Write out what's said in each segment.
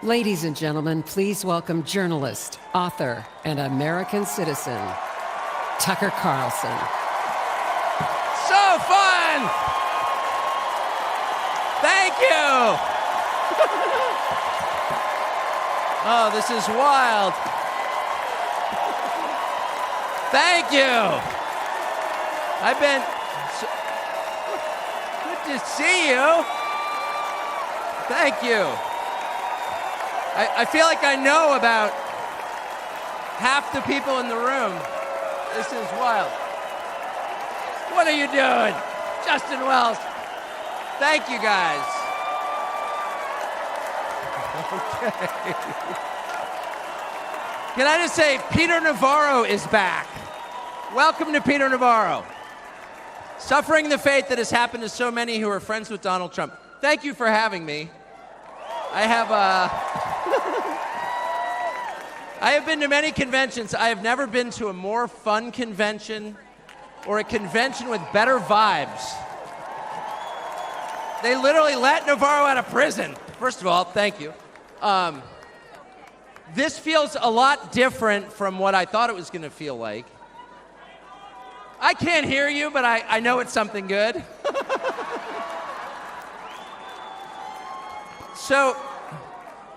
Ladies and gentlemen, please welcome journalist, author, and American citizen, Tucker Carlson. So fun! Thank you! Oh, this is wild. Thank you! I've been... Good to see you. Thank you. I feel like I know about half the people in the room. This is wild. What are you doing? Justin Wells. Thank you, guys. Okay. Can I just say, Peter Navarro is back. Welcome to Peter Navarro. Suffering the fate that has happened to so many who are friends with Donald Trump. Thank you for having me. I have been to many conventions. I have never been to a more fun convention or a convention with better vibes. They literally let Navarro out of prison. First of all, thank you. This feels a lot different from what I thought it was going to feel like. I can't hear you, but I know it's something good. So,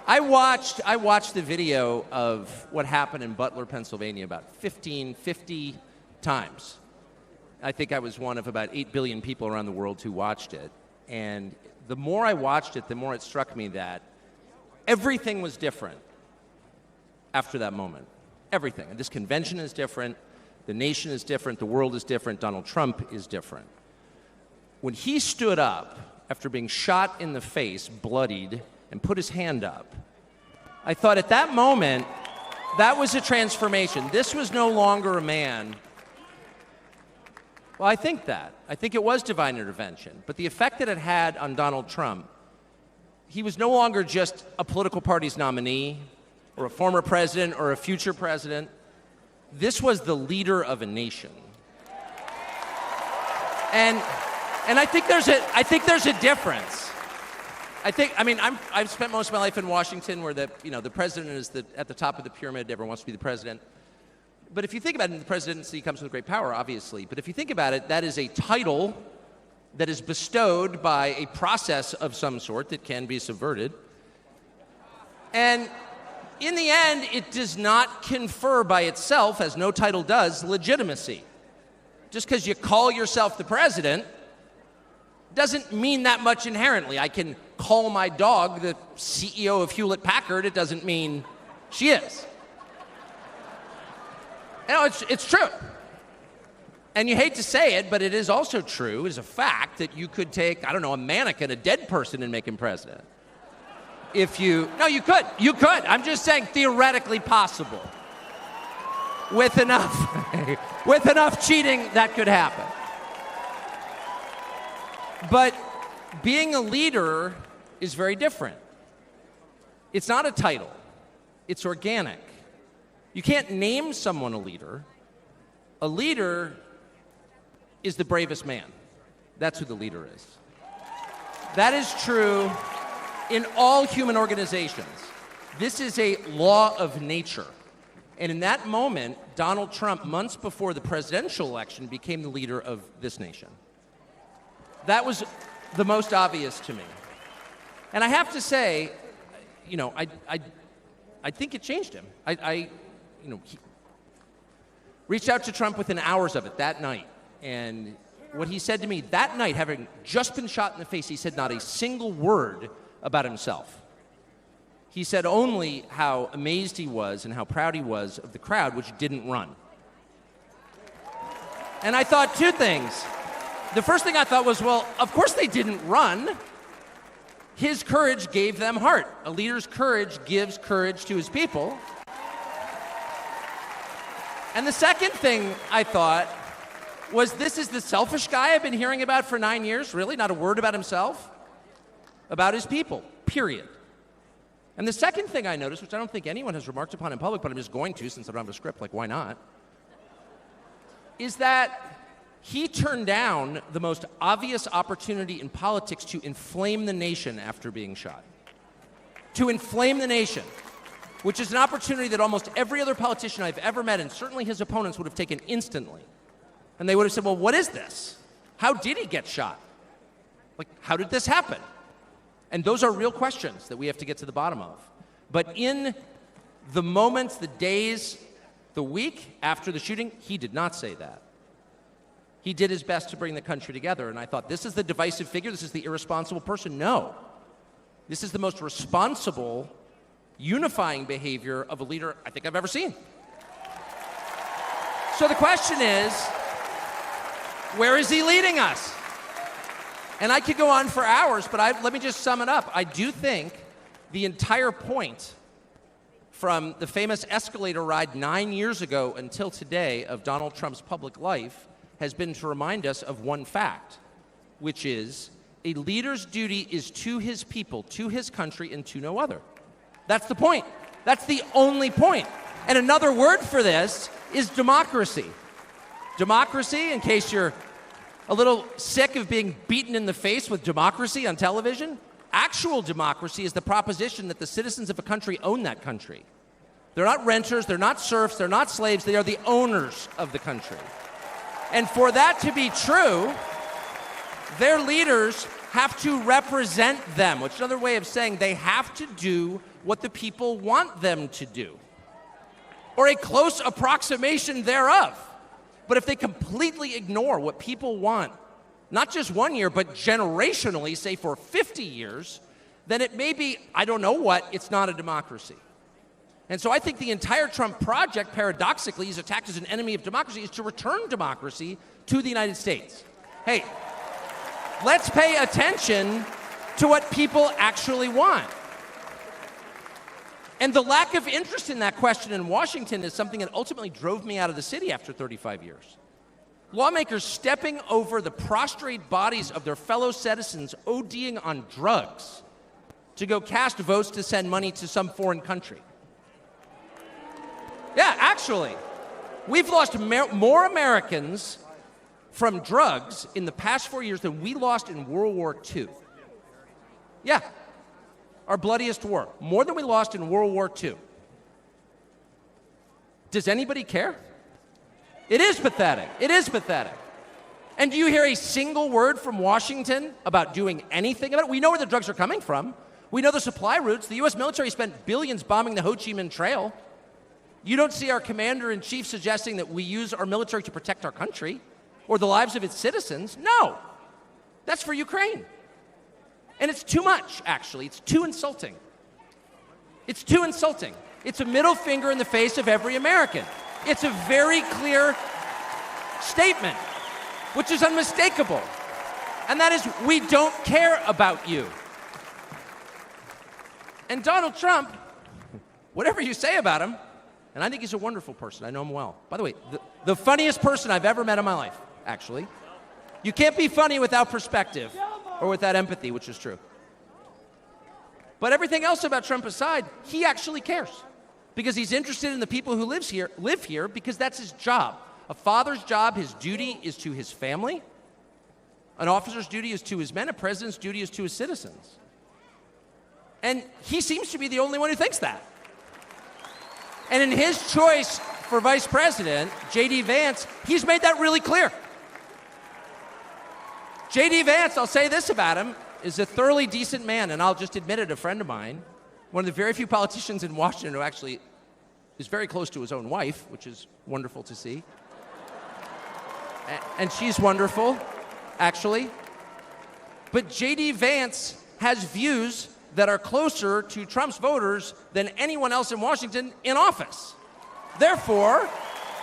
I watched the video of what happened in Butler, Pennsylvania about 50 times. I think I was one of about 8 billion people around the world who watched it. And the more I watched it, the more it struck me that everything was different after that moment. Everything. And this convention is different. The nation is different. The world is different. Donald Trump is different. When he stood up after being shot in the face, bloodied, and put his hand up, I thought at that moment, that was a transformation. This was no longer a man. Well, I think it was divine intervention. But the effect that it had on Donald Trump, he was no longer just a political party's nominee or a former president or a future president. This was the leader of a nation. And I think there's a difference. I've spent most of my life in Washington where the president is at the top of the pyramid. Everyone wants to be the president. But if you think about it, the presidency comes with great power, obviously. But if you think about it, that is a title that is bestowed by a process of some sort that can be subverted. And in the end, it does not confer by itself, as no title does, legitimacy. Just because you call yourself the president doesn't mean that much inherently. I can call my dog the CEO of Hewlett-Packard. It doesn't mean she is. It's true. And you hate to say it, but it is also true, as a fact, that you could take, a mannequin, a dead person, and make him president. No, you could. You could. I'm just saying theoretically possible. With enough cheating, that could happen. But being a leader is very different. It's not a title. It's organic. You can't name someone a leader. A leader is the bravest man. That's who the leader is. That is true in all human organizations. This is a law of nature. And in that moment, Donald Trump, months before the presidential election, became the leader of this nation. That was the most obvious to me. And I have to say, I think it changed him. He reached out to Trump within hours of it that night. And what he said to me that night, having just been shot in the face, he said not a single word about himself. He said only how amazed he was and how proud he was of the crowd, which didn't run. And I thought two things. The first thing I thought was, well, of course they didn't run. His courage gave them heart. A leader's courage gives courage to his people. And the second thing I thought was, this is the selfish guy I've been hearing about for 9 years? Really? Not a word about himself? About his people, period. And the second thing I noticed, which I don't think anyone has remarked upon in public, but I'm just going to since I don't have a script, like why not, is that he turned down the most obvious opportunity in politics to inflame the nation after being shot. to inflame the nation, which is an opportunity that almost every other politician I've ever met, and certainly his opponents, would have taken instantly. And they would have said, well, what is this? How did he get shot? Like, how did this happen? And those are real questions that we have to get to the bottom of. But in the moments, the days, the week after the shooting, he did not say that. He did his best to bring the country together, and I thought, this is the divisive figure, this is the irresponsible person. No. This is the most responsible, unifying behavior of a leader I think I've ever seen. So the question is, where is he leading us? And I could go on for hours, but let me just sum it up. I do think the entire point from the famous escalator ride 9 years ago until today of Donald Trump's public life has been to remind us of one fact, which is a leader's duty is to his people, to his country, and to no other. That's the point. That's the only point. And another word for this is democracy. Democracy, in case you're a little sick of being beaten in the face with democracy on television, actual democracy is the proposition that the citizens of a country own that country. They're not renters, they're not serfs, they're not slaves, they are the owners of the country. And for that to be true, their leaders have to represent them, which is another way of saying they have to do what the people want them to do, or a close approximation thereof. But if they completely ignore what people want, not just 1 year, but generationally, say for 50 years, then it may be, I don't know what, it's not a democracy. And so I think the entire Trump project, paradoxically, is attacked as an enemy of democracy, is to return democracy to the United States. Hey, let's pay attention to what people actually want. And the lack of interest in that question in Washington is something that ultimately drove me out of the city after 35 years. Lawmakers stepping over the prostrate bodies of their fellow citizens ODing on drugs to go cast votes to send money to some foreign country. Yeah, actually, we've lost more Americans from drugs in the past 4 years than we lost in World War II. Yeah, our bloodiest war. More than we lost in World War II. Does anybody care? It is pathetic. It is pathetic. And do you hear a single word from Washington about doing anything about it? We know where the drugs are coming from. We know the supply routes. The U.S. military spent billions bombing the Ho Chi Minh Trail. You don't see our commander-in-chief suggesting that we use our military to protect our country or the lives of its citizens. No. That's for Ukraine. And it's too much, actually. It's too insulting. It's too insulting. It's a middle finger in the face of every American. It's a very clear statement, which is unmistakable. And that is, we don't care about you. And Donald Trump, whatever you say about him, and I think he's a wonderful person. I know him well. By the way, the funniest person I've ever met in my life, actually. You can't be funny without perspective or without empathy, which is true. But everything else about Trump aside, he actually cares because he's interested in the people who live here because that's his job. A father's job, his duty is to his family. An officer's duty is to his men. A president's duty is to his citizens. And he seems to be the only one who thinks that. And in his choice for vice president, J.D. Vance, he's made that really clear. J.D. Vance, I'll say this about him, is a thoroughly decent man, and I'll just admit it, a friend of mine, one of the very few politicians in Washington who actually is very close to his own wife, which is wonderful to see. And she's wonderful, actually. But J.D. Vance has views that are closer to Trump's voters than anyone else in Washington in office. Therefore,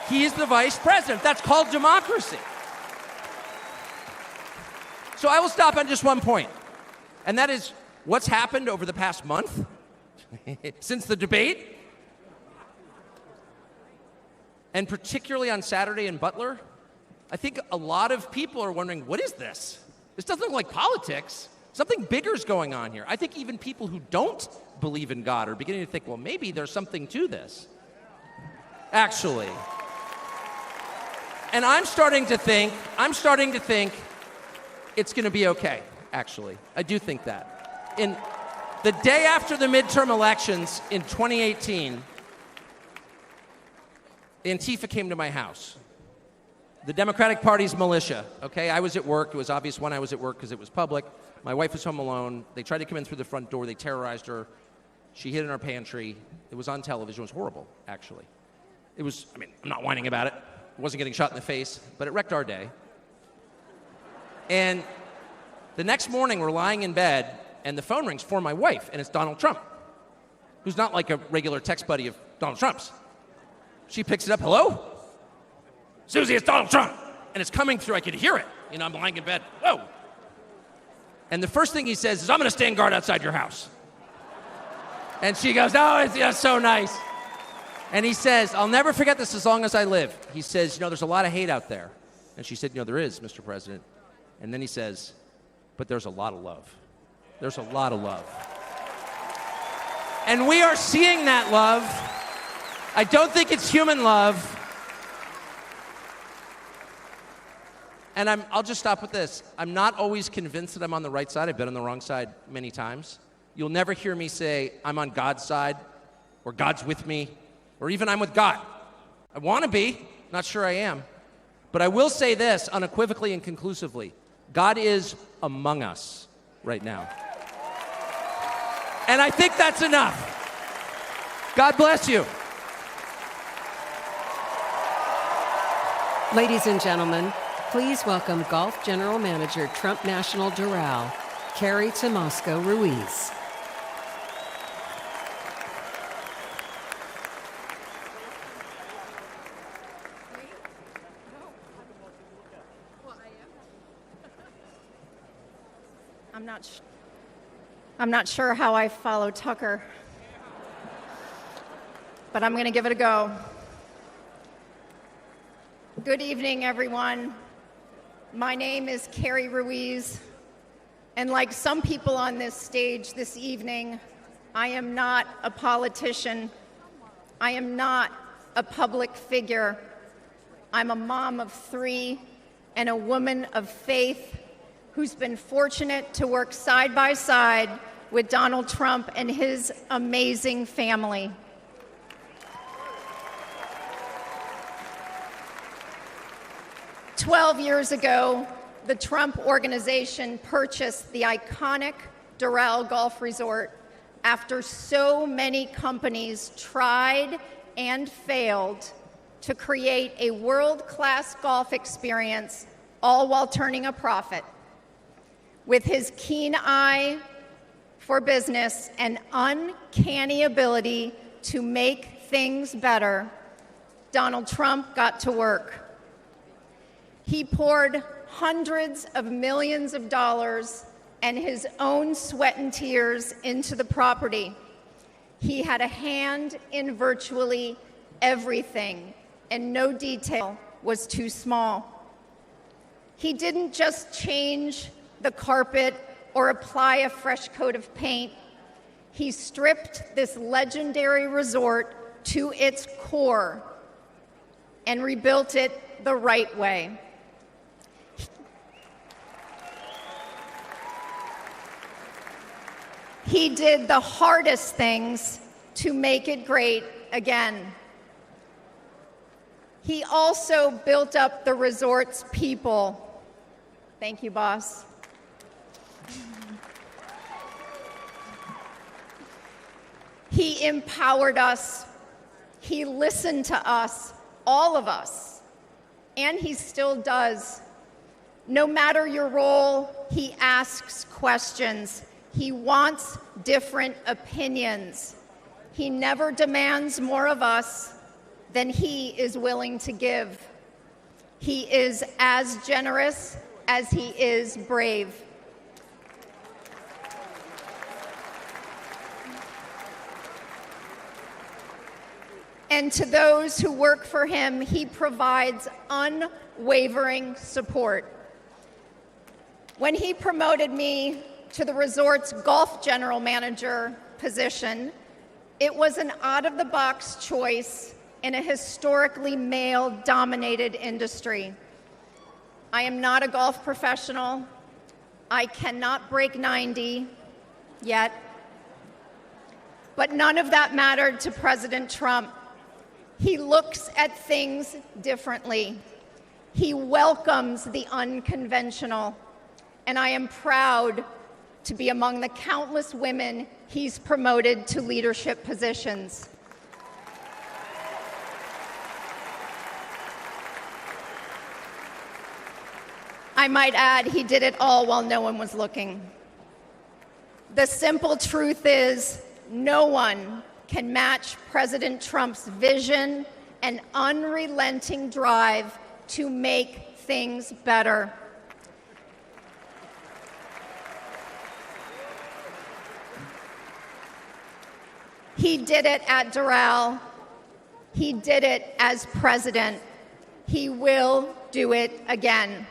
he's the vice president. That's called democracy. So I will stop on just one point, and that is what's happened over the past month since the debate, and particularly on Saturday in Butler. I think a lot of people are wondering, what is this? This doesn't look like politics. Something bigger is going on here. I think even people who don't believe in God are beginning to think, well, maybe there's something to this, actually. And I'm starting to think it's going to be okay, actually. I do think that. The day after the midterm elections in 2018, Antifa came to my house. The Democratic Party's militia, okay? I was at work. It was obvious when I was at work because it was public. My wife was home alone. They tried to come in through the front door. They terrorized her. She hid in our pantry. It was on television. It was horrible, actually. It was, I mean, I'm not whining about it. I wasn't getting shot in the face, but it wrecked our day. And the next morning, we're lying in bed, and the phone rings for my wife, and it's Donald Trump, who's not like a regular text buddy of Donald Trump's. She picks it up, hello? Susie, it's Donald Trump. And it's coming through, I could hear it. You know, I'm lying in bed, whoa. And the first thing he says is, I'm gonna stand guard outside your house. And she goes, oh, it's so nice. And he says, I'll never forget this as long as I live. He says, you know, there's a lot of hate out there. And she said, you know, there is, Mr. President. And then he says, but there's a lot of love. There's a lot of love. And we are seeing that love. I don't think it's human love. And I'll just stop with this. I'm not always convinced that I'm on the right side. I've been on the wrong side many times. You'll never hear me say, I'm on God's side, or God's with me, or even I'm with God. I want to be, not sure I am. But I will say this unequivocally and conclusively. God is among us right now. And I think that's enough. God bless you. Ladies and gentlemen, please welcome Golf General Manager, Trump National Doral, Carrie Ruiz. I'm not sure how I follow Tucker, but I'm going to give it a go. Good evening, everyone. My name is Carrie Ruiz, and like some people on this stage this evening, I am not a politician. I am not a public figure. I'm a mom of 3 and a woman of faith who's been fortunate to work side by side with Donald Trump and his amazing family. "12 years ago, the Trump Organization purchased the iconic Doral Golf Resort after so many companies tried and failed to create a world-class golf experience, all while turning a profit. With his keen eye for business and uncanny ability to make things better, Donald Trump got to work. He poured hundreds of millions of dollars and his own sweat and tears into the property. He had a hand in virtually everything, and no detail was too small. He didn't just change the carpet or apply a fresh coat of paint. He stripped this legendary resort to its core and rebuilt it the right way. He did the hardest things to make it great again. He also built up the resort's people. Thank you, boss. He empowered us. He listened to us, all of us, and he still does. No matter your role, he asks questions. He wants different opinions. He never demands more of us than he is willing to give. He is as generous as he is brave. And to those who work for him, he provides unwavering support. When he promoted me to the resort's golf general manager position, it was an out-of-the-box choice in a historically male-dominated industry. I am not a golf professional. I cannot break 90 yet. But none of that mattered to President Trump. He looks at things differently. He welcomes the unconventional. And I am proud to be among the countless women he's promoted to leadership positions. I might add, he did it all while no one was looking. The simple truth is, no one can match President Trump's vision and unrelenting drive to make things better. He did it at Doral. He did it as president. He will do it again.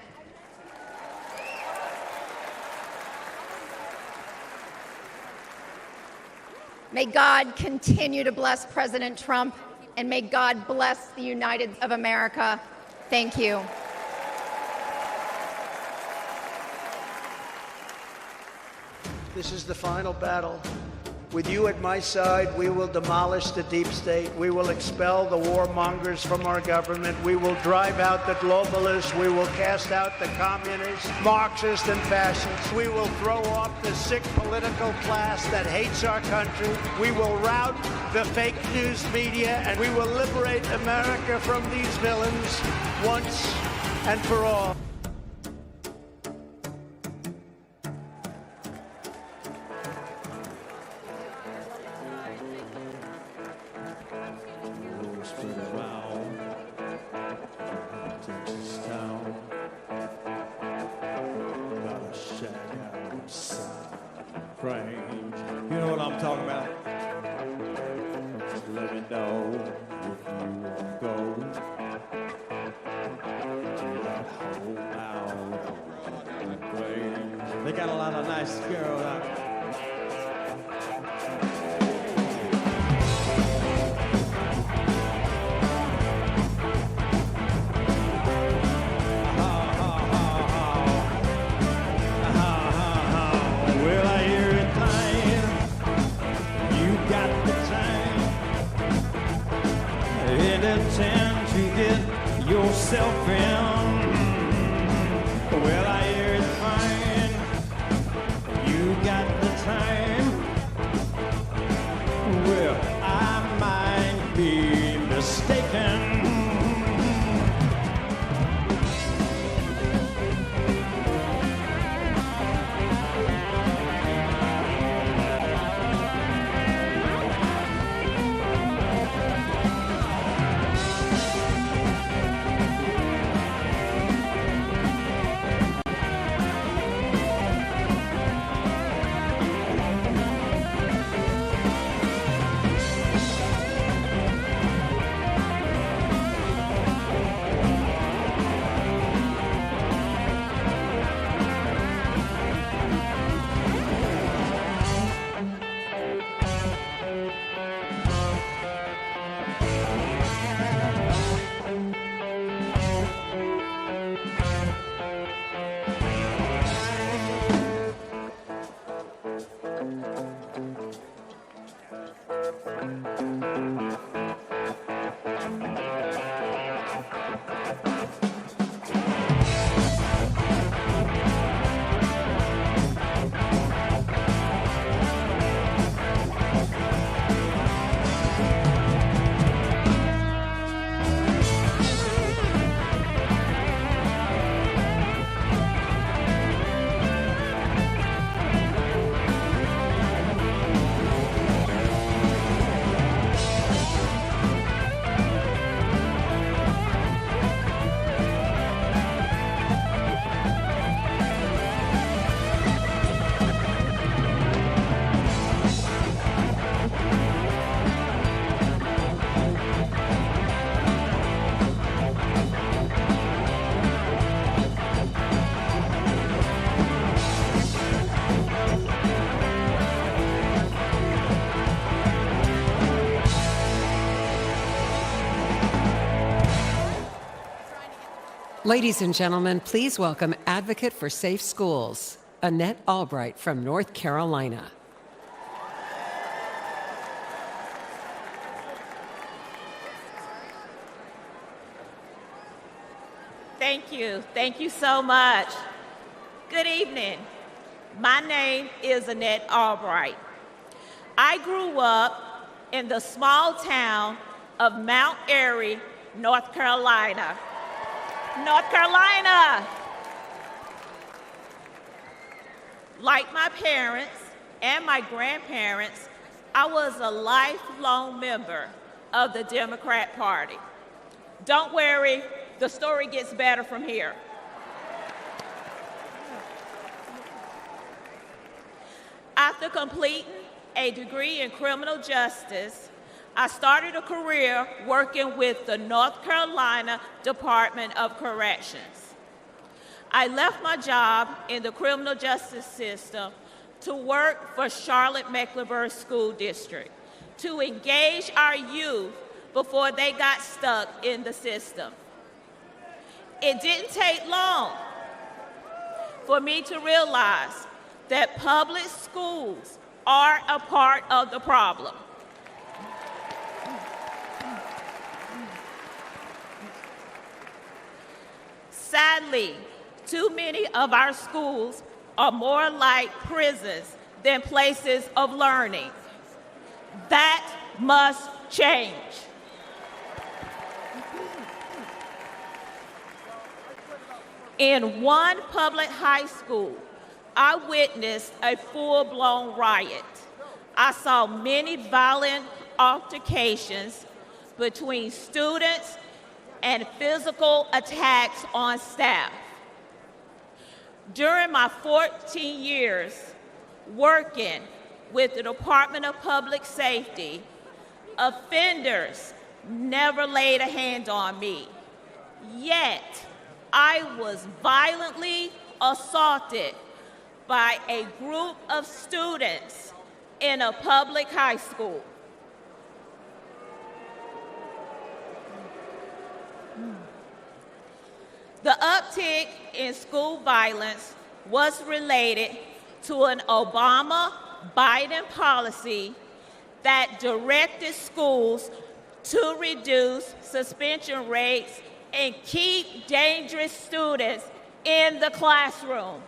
May God continue to bless President Trump, and may God bless the United States of America. Thank you. This is the final battle. With you at my side, we will demolish the deep state. We will expel the warmongers from our government. We will drive out the globalists. We will cast out the communists, Marxists, and fascists. We will throw off the sick political class that hates our country. We will rout the fake news media, and we will liberate America from these villains once and for all. You know what I'm talking about? Just let me know if you want to go to that whole out place. They got a lot of nice girls out there. Yourself in. Well, I hear it's fine. You got the time. Well, I might be mistaken. Ladies and gentlemen, please welcome Advocate for Safe Schools, Annette Albright from North Carolina. Thank you. Thank you so much. Good evening. My name is Annette Albright. I grew up in the small town of Mount Airy, North Carolina. North Carolina! Like my parents and my grandparents, I was a lifelong member of the Democrat Party. Don't worry, the story gets better from here. After completing a degree in criminal justice, I started a career working with the North Carolina Department of Corrections. I left my job in the criminal justice system to work for Charlotte-Mecklenburg School District to engage our youth before they got stuck in the system. It didn't take long for me to realize that public schools are a part of the problem. Sadly, too many of our schools are more like prisons than places of learning. That must change. In one public high school, I witnessed a full-blown riot. I saw many violent altercations between students and physical attacks on staff. During my 14 years working with the Department of Public Safety, offenders never laid a hand on me. Yet, I was violently assaulted by a group of students in a public high school. The uptick in school violence was related to an Obama-Biden policy that directed schools to reduce suspension rates and keep dangerous students in the classroom.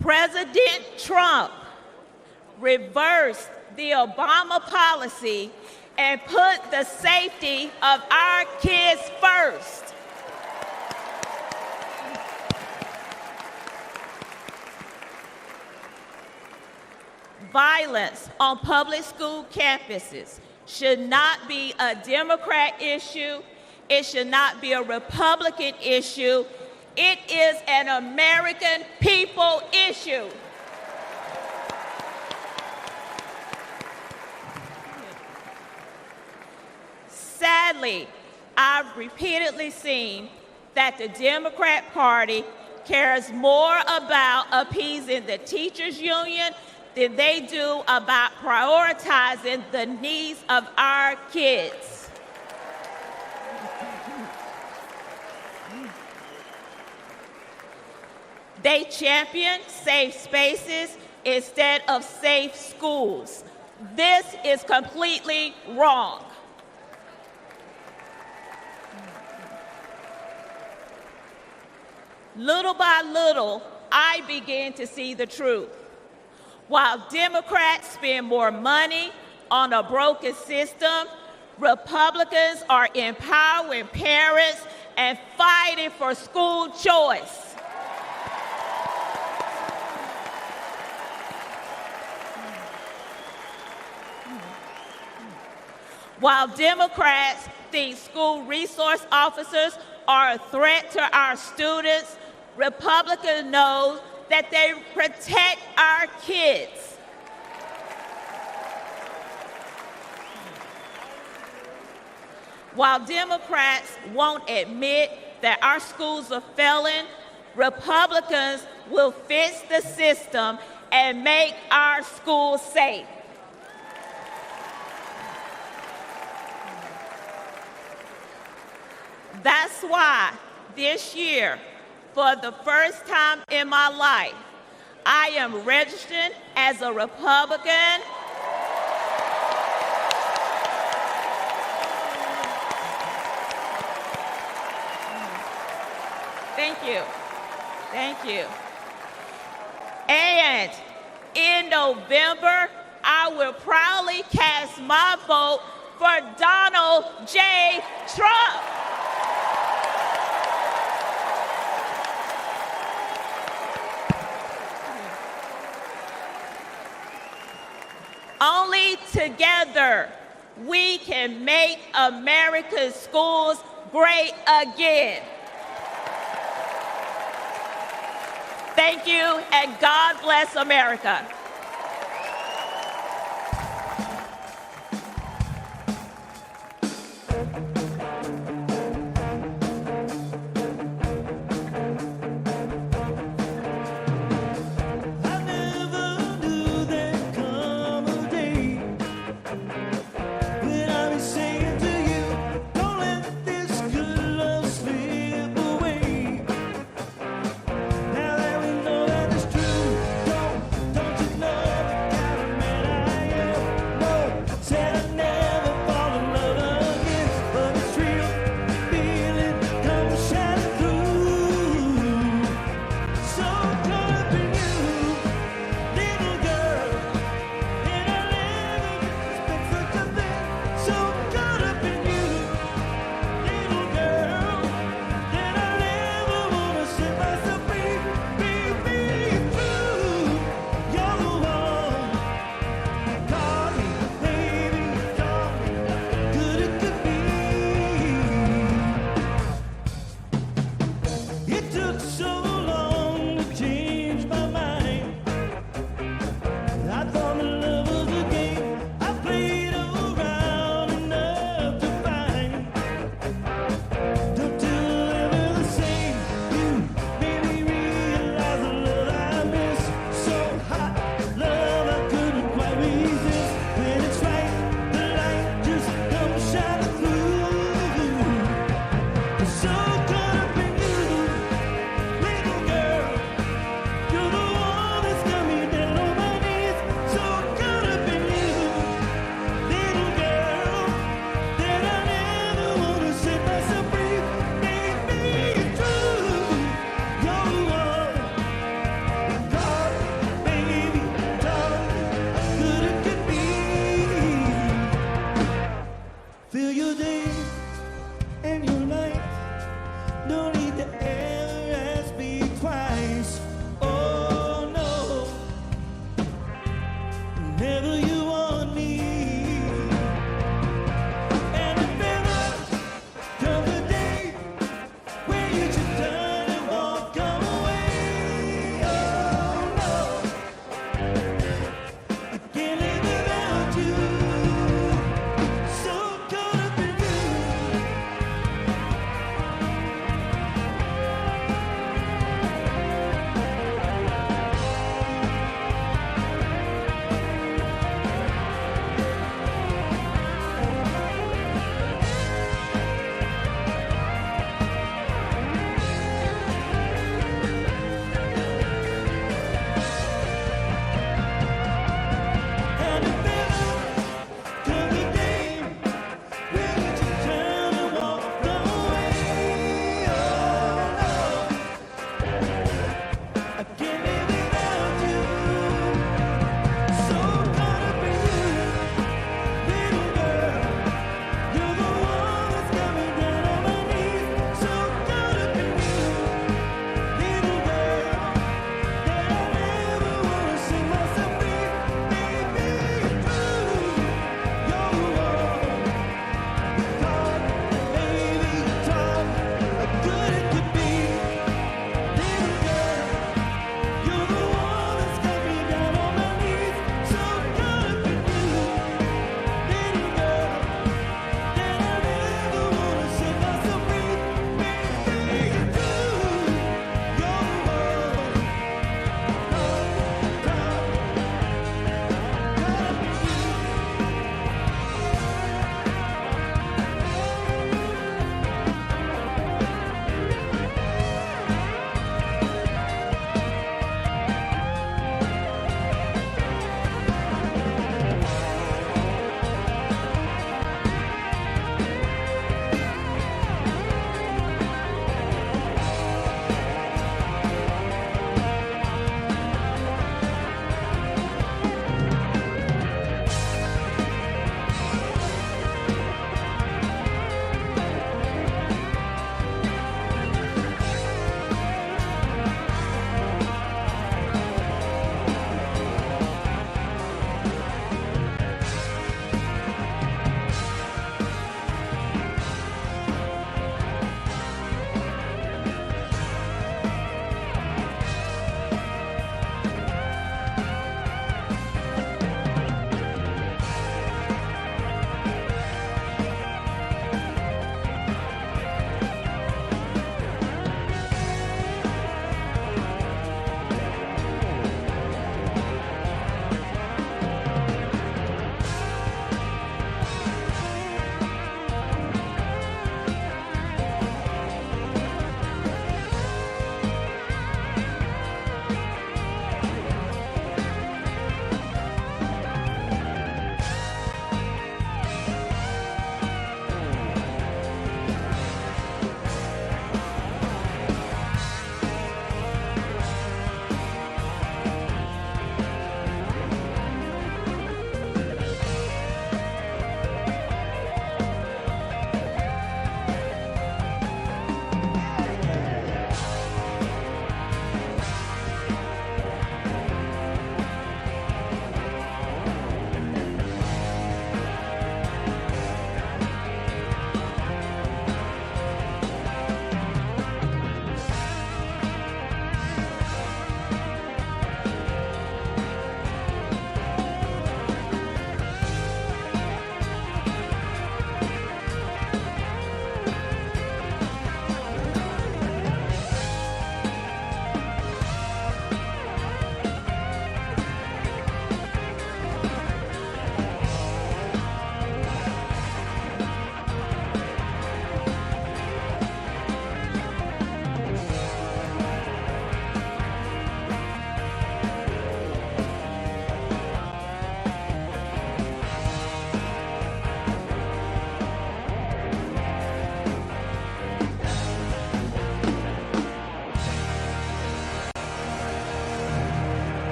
President Trump reversed the Obama policy and put the safety of our kids first. Violence on public school campuses should not be a Democrat issue. It should not be a Republican issue. It is an American people issue. Sadly, I've repeatedly seen that the Democrat Party cares more about appeasing the teachers' union than they do about prioritizing the needs of our kids. They champion safe spaces instead of safe schools. This is completely wrong. Little by little, I began to see the truth. While Democrats spend more money on a broken system, Republicans are empowering parents and fighting for school choice. While Democrats think school resource officers are a threat to our students, Republicans know that they protect our kids. While Democrats won't admit that our schools are failing, Republicans will fix the system and make our schools safe. That's why this year, for the first time in my life, I am registered as a Republican. Thank you. Thank you. And in November, I will proudly cast my vote for Donald J. Trump. Only together we can make America's schools great again. Thank you, and God bless America. Now that we know that it's true, don't you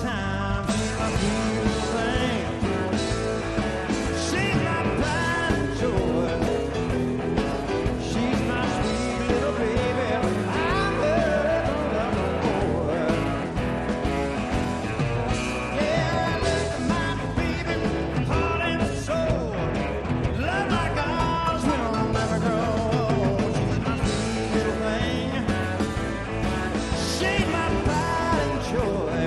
time. She's my sweet little thing. She's my pride and joy. She's my sweet little baby. I'm her boy. Yeah, look, my baby, heart and soul. Love like ours will never grow. She's my sweet little thing. She's my pride and joy.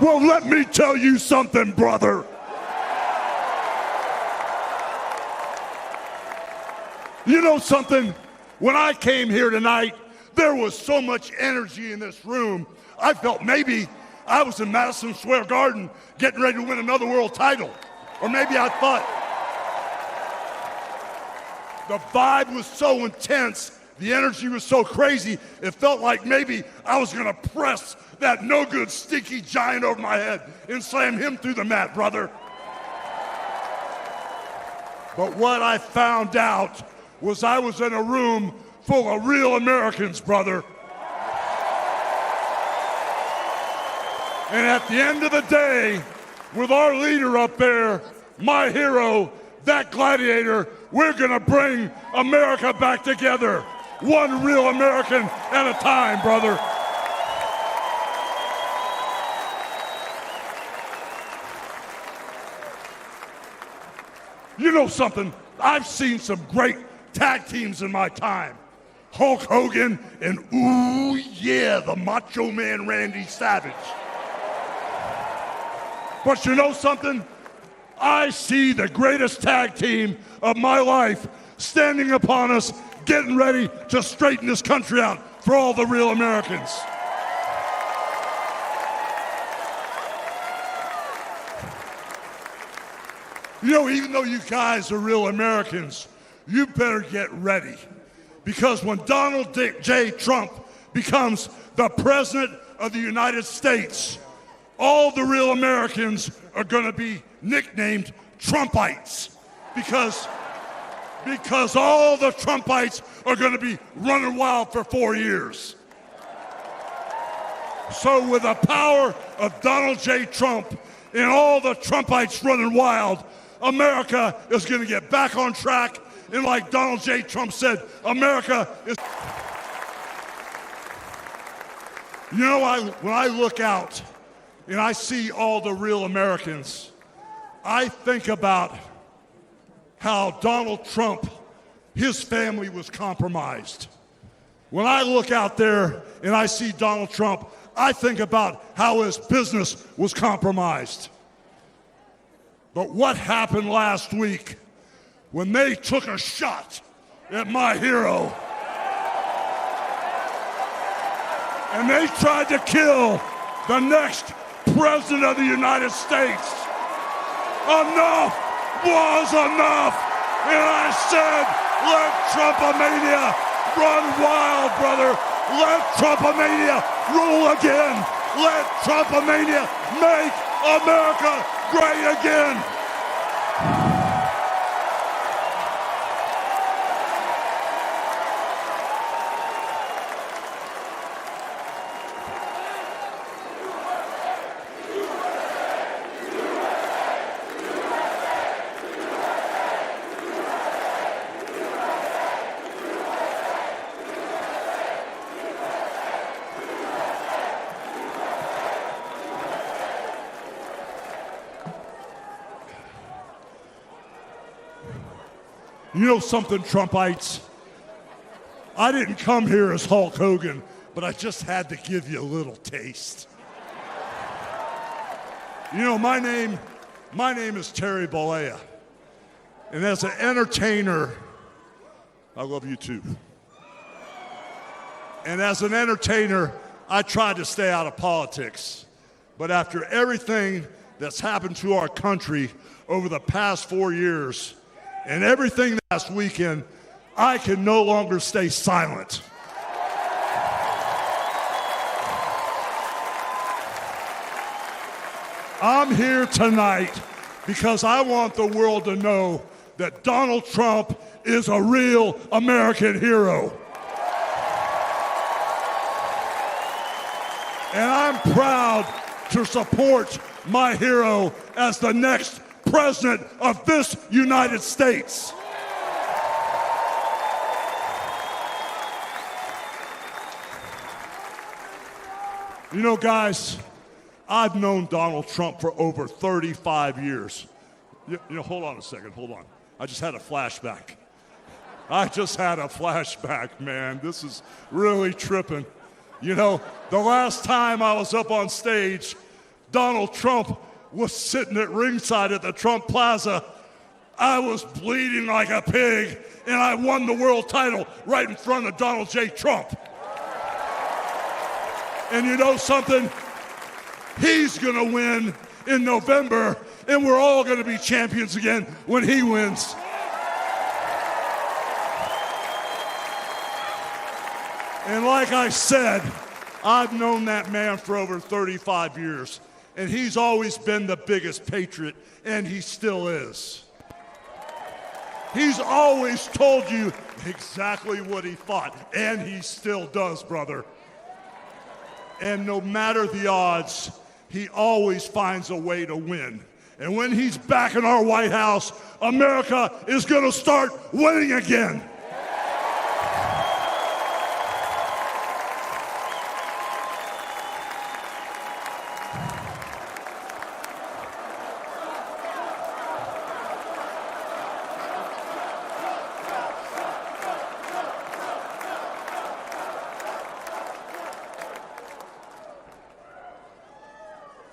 Well, let me tell you something, brother. You know something? When I came here tonight, there was so much energy in this room. I felt maybe I was in Madison Square Garden getting ready to win another world title. Or maybe I thought the vibe was so intense, the energy was so crazy, it felt like maybe I was gonna press that no good stinky giant over my head and slam him through the mat, brother. But what I found out was I was in a room full of real Americans, brother. And at the end of the day, with our leader up there, my hero, that gladiator, we're gonna bring America back together. One real American at a time, brother. You know something? I've seen some great tag teams in my time. Hulk Hogan and, ooh yeah, the Macho Man Randy Savage. But you know something? I see the greatest tag team of my life standing upon us, getting ready to straighten this country out for all the real Americans. You know, even though you guys are real Americans, you better get ready. Because when Donald J. Trump becomes the President of the United States, all the real Americans are going to be nicknamed Trumpites. Because all the Trumpites are going to be running wild for 4 years. So with the power of Donald J. Trump and all the Trumpites running wild, America is going to get back on track. And like Donald J. Trump said, America is... You know, when I look out and I see all the real Americans, I think about how Donald Trump, his family was compromised. When I look out there and I see Donald Trump, I think about how his business was compromised. But what happened last week when they took a shot at my hero and they tried to kill the next President of the United States? Enough was enough. And I said, let Trumpomania run wild, brother. Let Trumpomania rule again. Let Trumpomania make America great again. You know something, Trumpites? I didn't come here as Hulk Hogan, but I just had to give you a little taste. You know, my name is Terry Bollea. And as an entertainer, I love you too. And as an entertainer, I tried to stay out of politics. But after everything that's happened to our country over the past 4 years, and everything last weekend, I can no longer stay silent. I'm here tonight because I want the world to know that Donald Trump is a real American hero. And I'm proud to support my hero as the next President of this United States. You know, guys, I've known Donald Trump for over 35 years. You know, hold on a second, hold on. I just had a flashback. Man. This is really tripping. You know, the last time I was up on stage, Donald Trump was sitting at ringside at the Trump Plaza, I was bleeding like a pig, and I won the world title right in front of Donald J. Trump. And you know something? He's gonna win in November, and we're all gonna be champions again when he wins. And like I said, I've known that man for over 35 years, and he's always been the biggest patriot, and he still is. He's always told you exactly what he thought, and he still does, brother. And no matter the odds, he always finds a way to win. And when he's back in our White House, America is going to start winning again.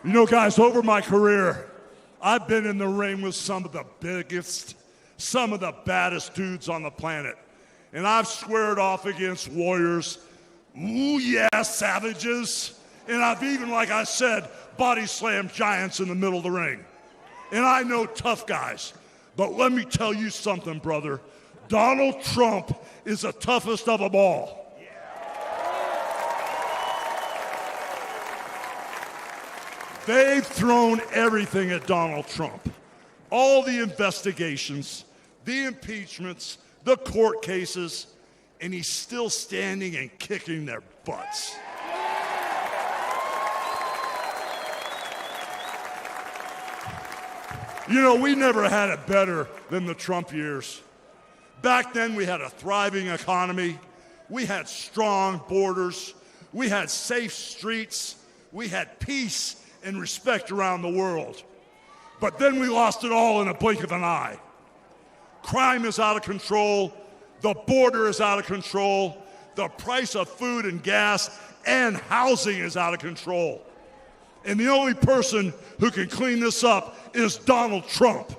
You know, guys, over my career, I've been in the ring with some of the biggest, some of the baddest dudes on the planet. And I've squared off against warriors, ooh yeah, savages. And I've even, like I said, body slammed giants in the middle of the ring. And I know tough guys. But let me tell you something, brother. Donald Trump is the toughest of them all. They've thrown everything at Donald Trump. All the investigations, the impeachments, the court cases, and he's still standing and kicking their butts. You know, we never had it better than the Trump years. Back then, we had a thriving economy. We had strong borders. We had safe streets. We had peace and respect around the world. But then we lost it all in a blink of an eye. Crime is out of control. The border is out of control. The price of food and gas and housing is out of control. And the only person who can clean this up is Donald Trump.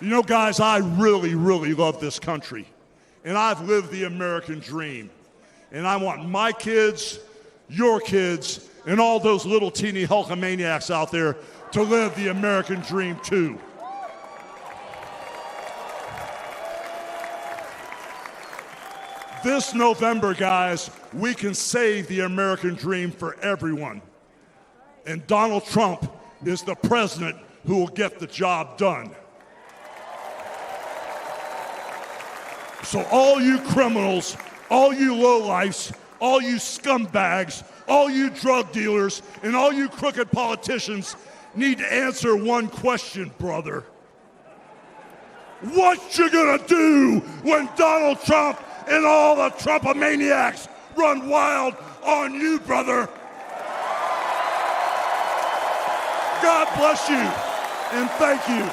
You know, guys, I really, really love this country. And I've lived the American dream. And I want my kids, your kids, and all those little teeny Hulkamaniacs out there to live the American dream too. This November, guys, we can save the American dream for everyone. And Donald Trump is the president who will get the job done. So all you criminals, all you lowlifes, all you scumbags, all you drug dealers, and all you crooked politicians need to answer one question, brother. What you gonna do when Donald Trump and all the Trumpomaniacs run wild on you, brother? God bless you, and thank you.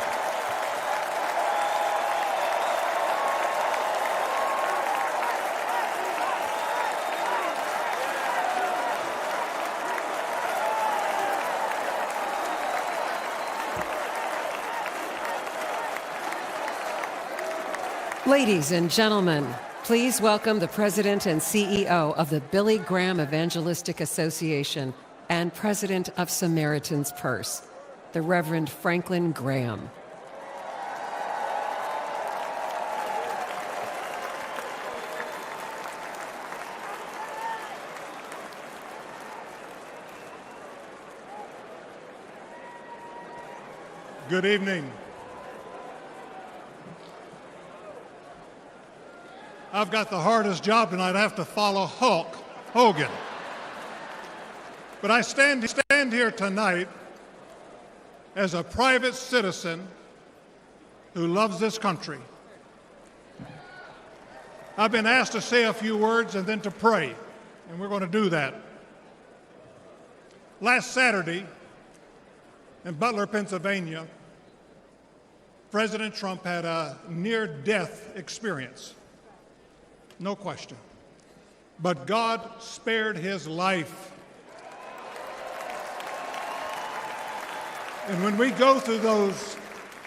Ladies and gentlemen, please welcome the President and CEO of the Billy Graham Evangelistic Association and President of Samaritan's Purse, the Reverend Franklin Graham. Good evening. I've got the hardest job tonight. I have to follow Hogan. But I stand here tonight as a private citizen who loves this country. I've been asked to say a few words and then to pray, and we're going to do that. Last Saturday in Butler, Pennsylvania, President Trump had a near-death experience. no question. But God spared his life. And when we go through those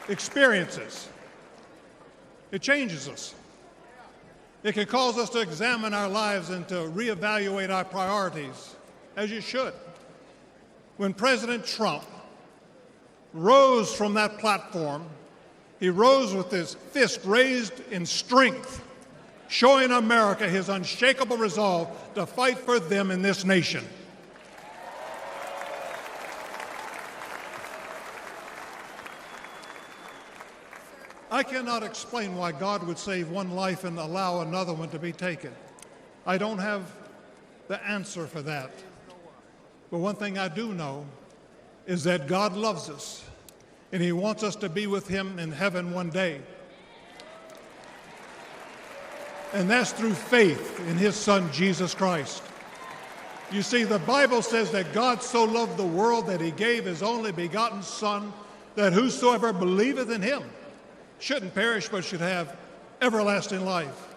experiences, it changes us. It can cause us to examine our lives and to reevaluate our priorities, as you should. When President Trump rose from that platform, he rose with his fist raised in strength, showing America his unshakable resolve to fight for them in this nation. I cannot explain why God would save one life and allow another one to be taken. I don't have the answer for that. But one thing I do know is that God loves us, and he wants us to be with him in heaven one day. And that's through faith in his Son, Jesus Christ. You see, the Bible says that God so loved the world that he gave his only begotten Son, that whosoever believeth in him shouldn't perish but should have everlasting life.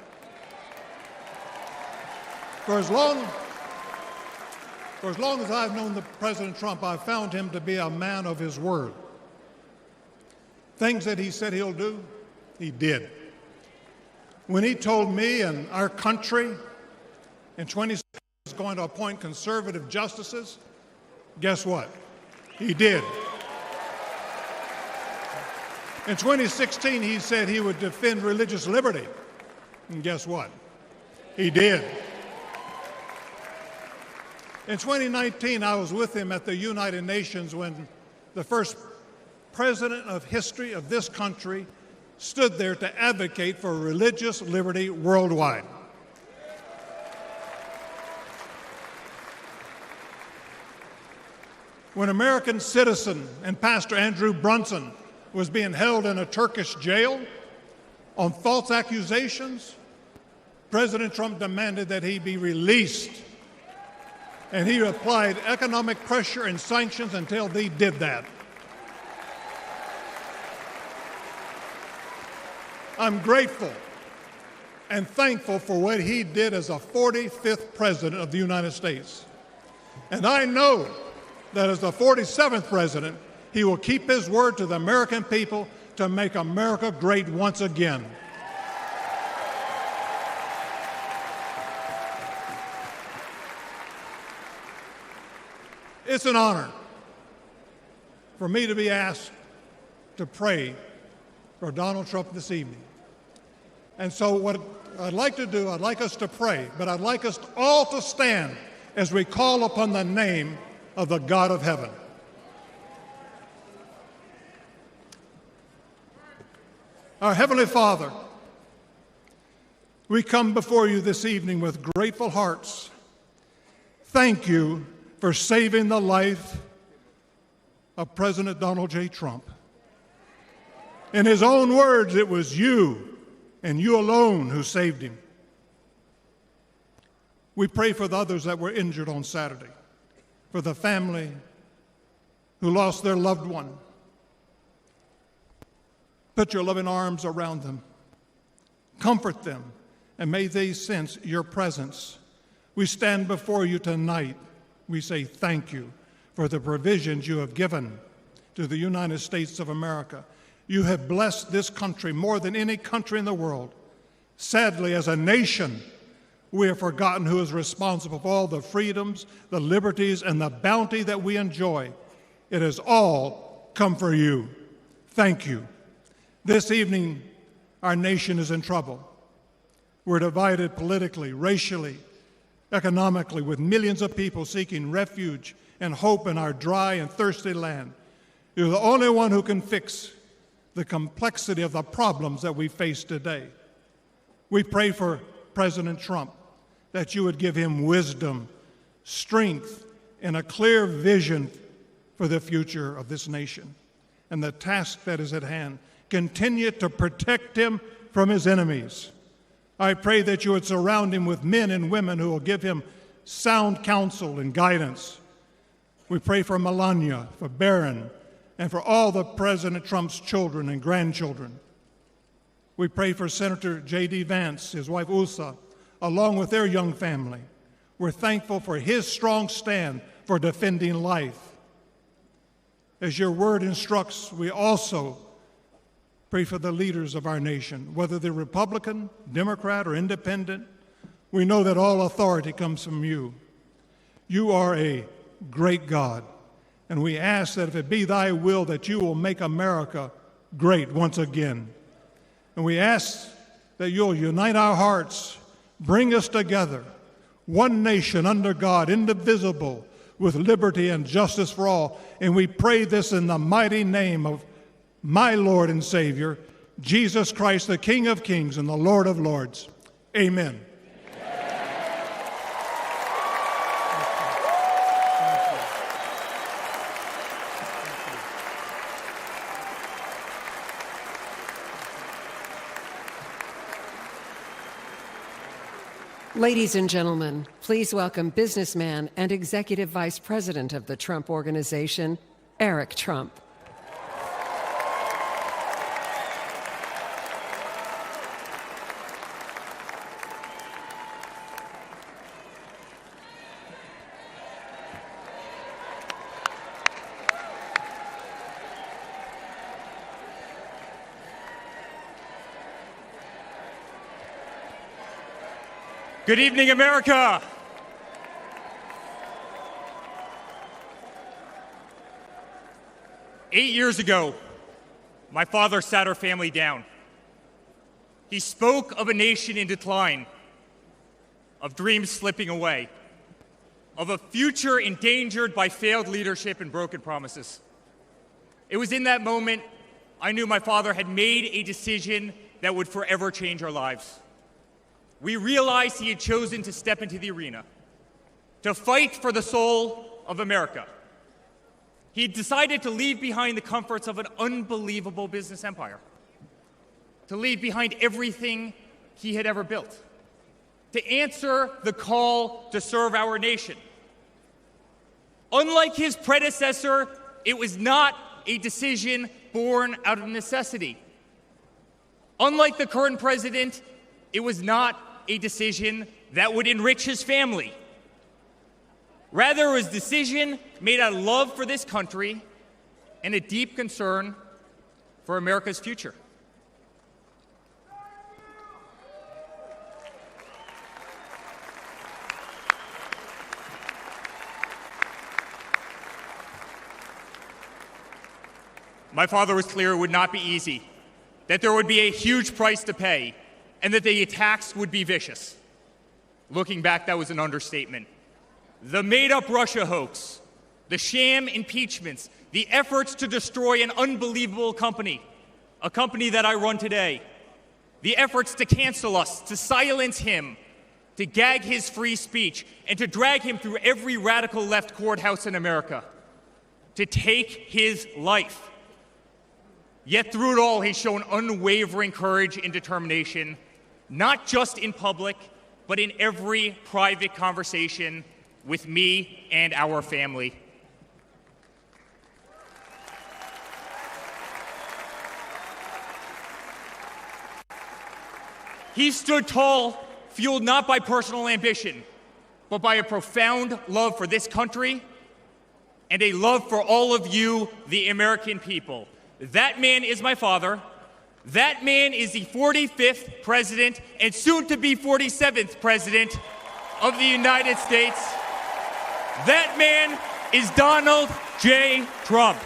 For as long as I've known President Trump, I've found him to be a man of his word. Things that he said he'll do, he did. When he told me and our country in 2016 he was going to appoint conservative justices, guess what? He did. In 2016, he said he would defend religious liberty. And guess what? He did. In 2019, I was with him at the United Nations when the first president of history of this country stood there to advocate for religious liberty worldwide. When American citizen and Pastor Andrew Brunson was being held in a Turkish jail on false accusations, President Trump demanded that he be released. And he applied economic pressure and sanctions until they did that. I'm grateful and thankful for what he did as a 45th president of the United States. And I know that as the 47th president, he will keep his word to the American people to make America great once again. It's an honor for me to be asked to pray for Donald Trump this evening. And so what I'd like to do, I'd like us to pray, but I'd like us all to stand as we call upon the name of the God of heaven. Our Heavenly Father, we come before you this evening with grateful hearts. Thank you for saving the life of President Donald J. Trump. In his own words, it was you and you alone who saved him. We pray for the others that were injured on Saturday, for the family who lost their loved one. Put your loving arms around them. Comfort them, and may they sense your presence. We stand before you tonight. We say thank you for the provisions you have given to the United States of America. You have blessed this country more than any country in the world. Sadly, as a nation, we have forgotten who is responsible for all the freedoms, the liberties, and the bounty that we enjoy. It has all come for you. Thank you. This evening, our nation is in trouble. We're divided politically, racially, economically, with millions of people seeking refuge and hope in our dry and thirsty land. You're the only one who can fix the complexity of the problems that we face today. We pray for President Trump, that you would give him wisdom, strength, and a clear vision for the future of this nation and the task that is at hand. Continue to protect him from his enemies. I pray that you would surround him with men and women who will give him sound counsel and guidance. We pray for Melania, for Barron, and for all the President Trump's children and grandchildren. We pray for Senator J.D. Vance, his wife Usa, along with their young family. We're thankful for his strong stand for defending life. As your word instructs, we also pray for the leaders of our nation, whether they're Republican, Democrat, or Independent. We know that all authority comes from you. You are a great God, and we ask that if it be thy will that you will make America great once again. And we ask that you'll unite our hearts, bring us together, one nation under God, indivisible, with liberty and justice for all. And we pray this in the mighty name of my Lord and Savior, Jesus Christ, the King of Kings and the Lord of Lords. Amen. Ladies and gentlemen, please welcome businessman and Executive Vice President of the Trump Organization, Eric Trump. Good evening, America. Eight years ago, my father sat our family down. He spoke of a nation in decline, of dreams slipping away, of a future endangered by failed leadership and broken promises. It was in that moment I knew my father had made a decision that would forever change our lives. We realized he had chosen to step into the arena, to fight for the soul of America. He decided to leave behind the comforts of an unbelievable business empire, to leave behind everything he had ever built, to answer the call to serve our nation. Unlike his predecessor, it was not a decision born out of necessity. Unlike the current president, it was not a decision that would enrich his family. Rather, it was a decision made out of love for this country and a deep concern for America's future. My father was clear it would not be easy, that there would be a huge price to pay, and that the attacks would be vicious. Looking back, that was an understatement. The made-up Russia hoax, the sham impeachments, the efforts to destroy an unbelievable company, a company that I run today, the efforts to cancel us, to silence him, to gag his free speech, and to drag him through every radical left courthouse in America, to take his life. Yet through it all, he's shown unwavering courage and determination, not just in public, but in every private conversation with me and our family. He stood tall, fueled not by personal ambition, but by a profound love for this country and a love for all of you, the American people. That man is my father. That man is the 45th president and soon to be 47th president of the United States. That man is Donald J. Trump.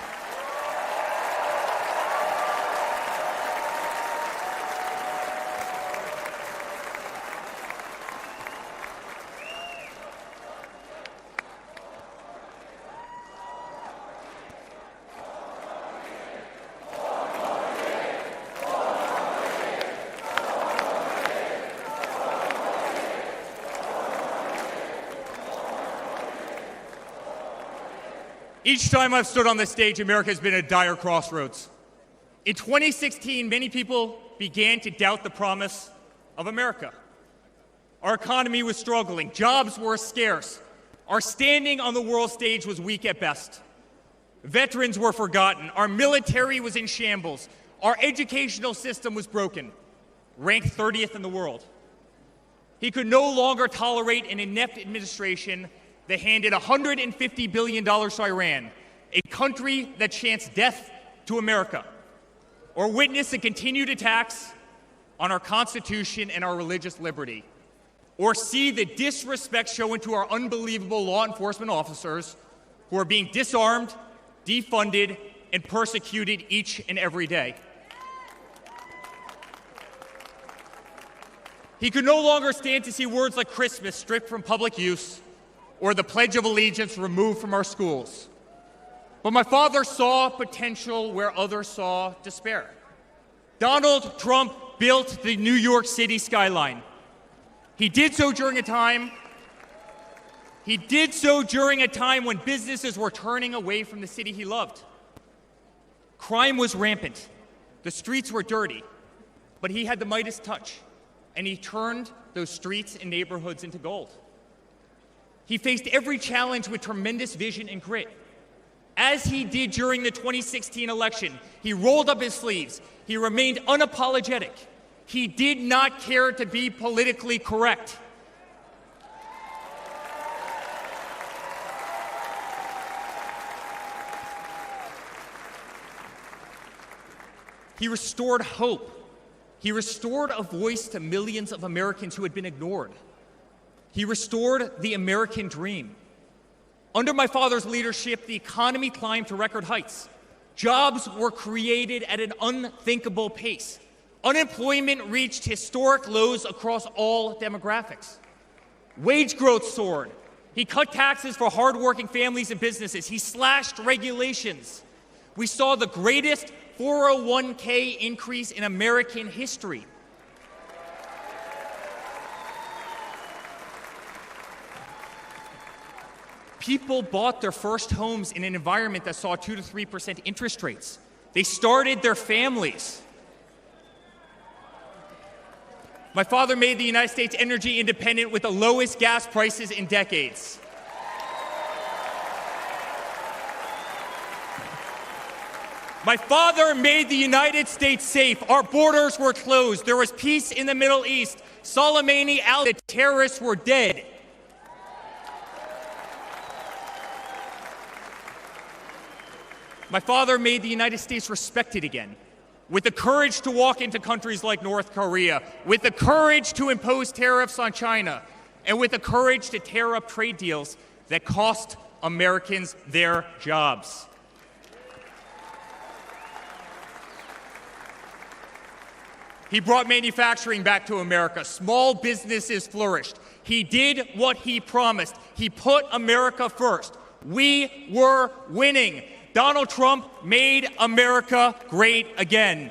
Each time I've stood on this stage, America has been at a dire crossroads. In 2016, many people began to doubt the promise of America. Our economy was struggling, jobs were scarce, our standing on the world stage was weak at best. Veterans were forgotten, our military was in shambles, our educational system was broken, ranked 30th in the world. He could no longer tolerate an inept administration that handed $150 billion to Iran, a country that chants death to America, or witness the continued attacks on our Constitution and our religious liberty, or see the disrespect shown to our unbelievable law enforcement officers who are being disarmed, defunded, and persecuted each and every day. He could no longer stand to see words like Christmas stripped from public use or the Pledge of Allegiance removed from our schools. But my father saw potential where others saw despair. Donald Trump built the New York City skyline. He did so during a time when businesses were turning away from the city he loved. Crime was rampant. The streets were dirty. But he had the Midas touch, and he turned those streets and neighborhoods into gold. He faced every challenge with tremendous vision and grit. As he did during the 2016 election, he rolled up his sleeves. He remained unapologetic. He did not care to be politically correct. He restored hope. He restored a voice to millions of Americans who had been ignored. He restored the American dream. Under my father's leadership, the economy climbed to record heights. Jobs were created at an unthinkable pace. Unemployment reached historic lows across all demographics. Wage growth soared. He cut taxes for hardworking families and businesses. He slashed regulations. We saw the greatest 401k increase in American history. People bought their first homes in an environment that saw 2 to 3% interest rates. They started their families. My father made the United States energy independent with the lowest gas prices in decades. My father made the United States safe. Our borders were closed. There was peace in the Middle East. Soleimani the terrorists were dead. My father made the United States respected again, with the courage to walk into countries like North Korea, with the courage to impose tariffs on China, and with the courage to tear up trade deals that cost Americans their jobs. He brought manufacturing back to America. Small businesses flourished. He did what he promised. He put America first. We were winning. Donald Trump made America great again.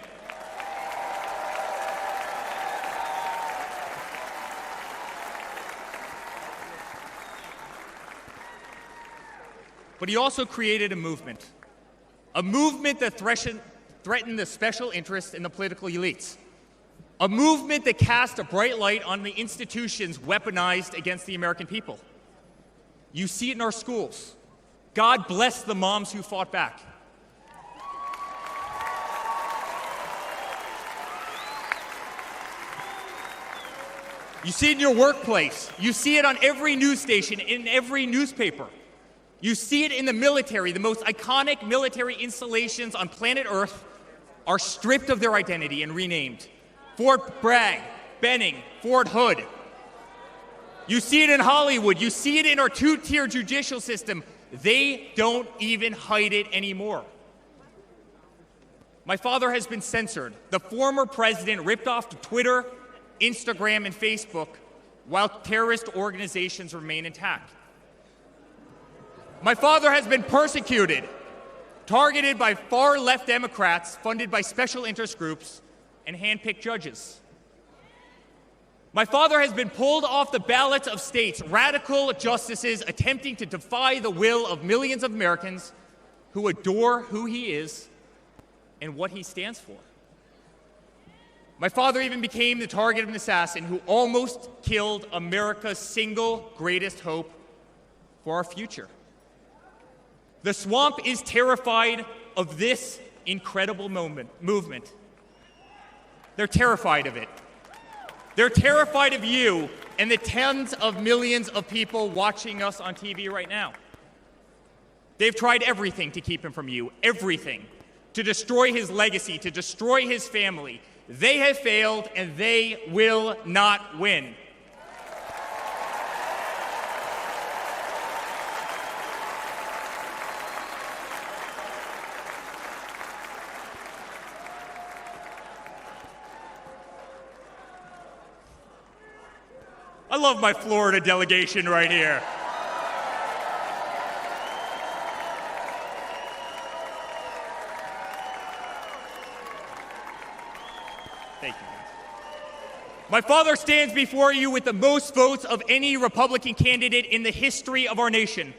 But he also created a movement that threatened the special interests and the political elites. A movement that cast a bright light on the institutions weaponized against the American people. You see it in our schools. God bless the moms who fought back. You see it in your workplace. You see it on every news station, in every newspaper. You see it in the military. The most iconic military installations on planet Earth are stripped of their identity and renamed. Fort Bragg, Benning, Fort Hood. You see it in Hollywood. You see it in our two-tier judicial system. They don't even hide it anymore. My father has been censored. The former president ripped off Twitter, Instagram, and Facebook while terrorist organizations remain intact. My father has been persecuted, targeted by far-left Democrats funded by special interest groups and hand-picked judges. My father has been pulled off the ballots of states, radical justices attempting to defy the will of millions of Americans who adore who he is and what he stands for. My father even became the target of an assassin who almost killed America's single greatest hope for our future. The swamp is terrified of this incredible movement. They're terrified of it. They're terrified of you and the tens of millions of people watching us on TV right now. They've tried everything to keep him from you, everything, to destroy his legacy, to destroy his family. They have failed, and they will not win. I love my Florida delegation right here. Thank you, guys. My father stands before you with the most votes of any Republican candidate in the history of our nation.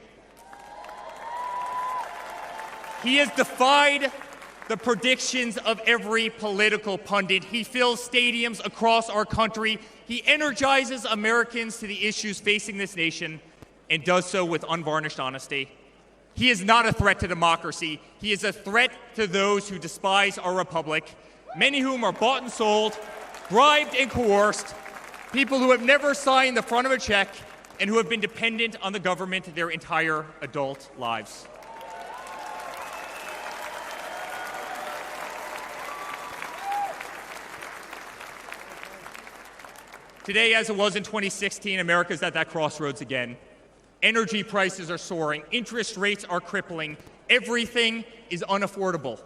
He has defied the predictions of every political pundit. He fills stadiums across our country. He energizes Americans to the issues facing this nation and does so with unvarnished honesty. He is not a threat to democracy. He is a threat to those who despise our republic, many whom are bought and sold, bribed and coerced, people who have never signed the front of a check and who have been dependent on the government their entire adult lives. Today, as it was in 2016, America's at that crossroads again. Energy prices are soaring. Interest rates are crippling. Everything is unaffordable.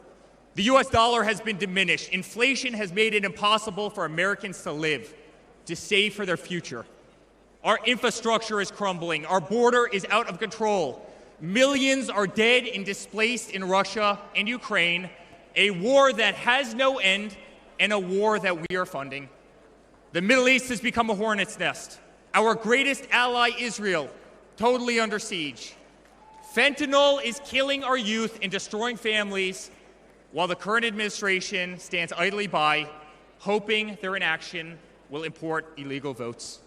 The US dollar has been diminished. Inflation has made it impossible for Americans to live, to save for their future. Our infrastructure is crumbling. Our border is out of control. Millions are dead and displaced in Russia and Ukraine, a war that has no end and a war that we are funding. The Middle East has become a hornet's nest. Our greatest ally, Israel, totally under siege. Fentanyl is killing our youth and destroying families, while the current administration stands idly by, hoping their inaction will import illegal votes.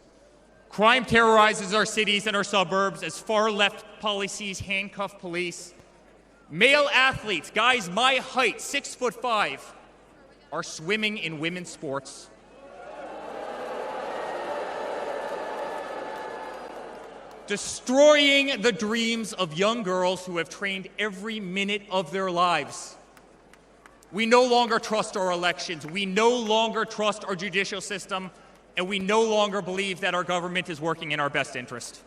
Crime terrorizes our cities and our suburbs as far-left policies handcuff police. Male athletes, guys my height, 6'5", are swimming in women's sports. Destroying the dreams of young girls who have trained every minute of their lives. We no longer trust our elections. We no longer trust our judicial system, and we no longer believe that our government is working in our best interest.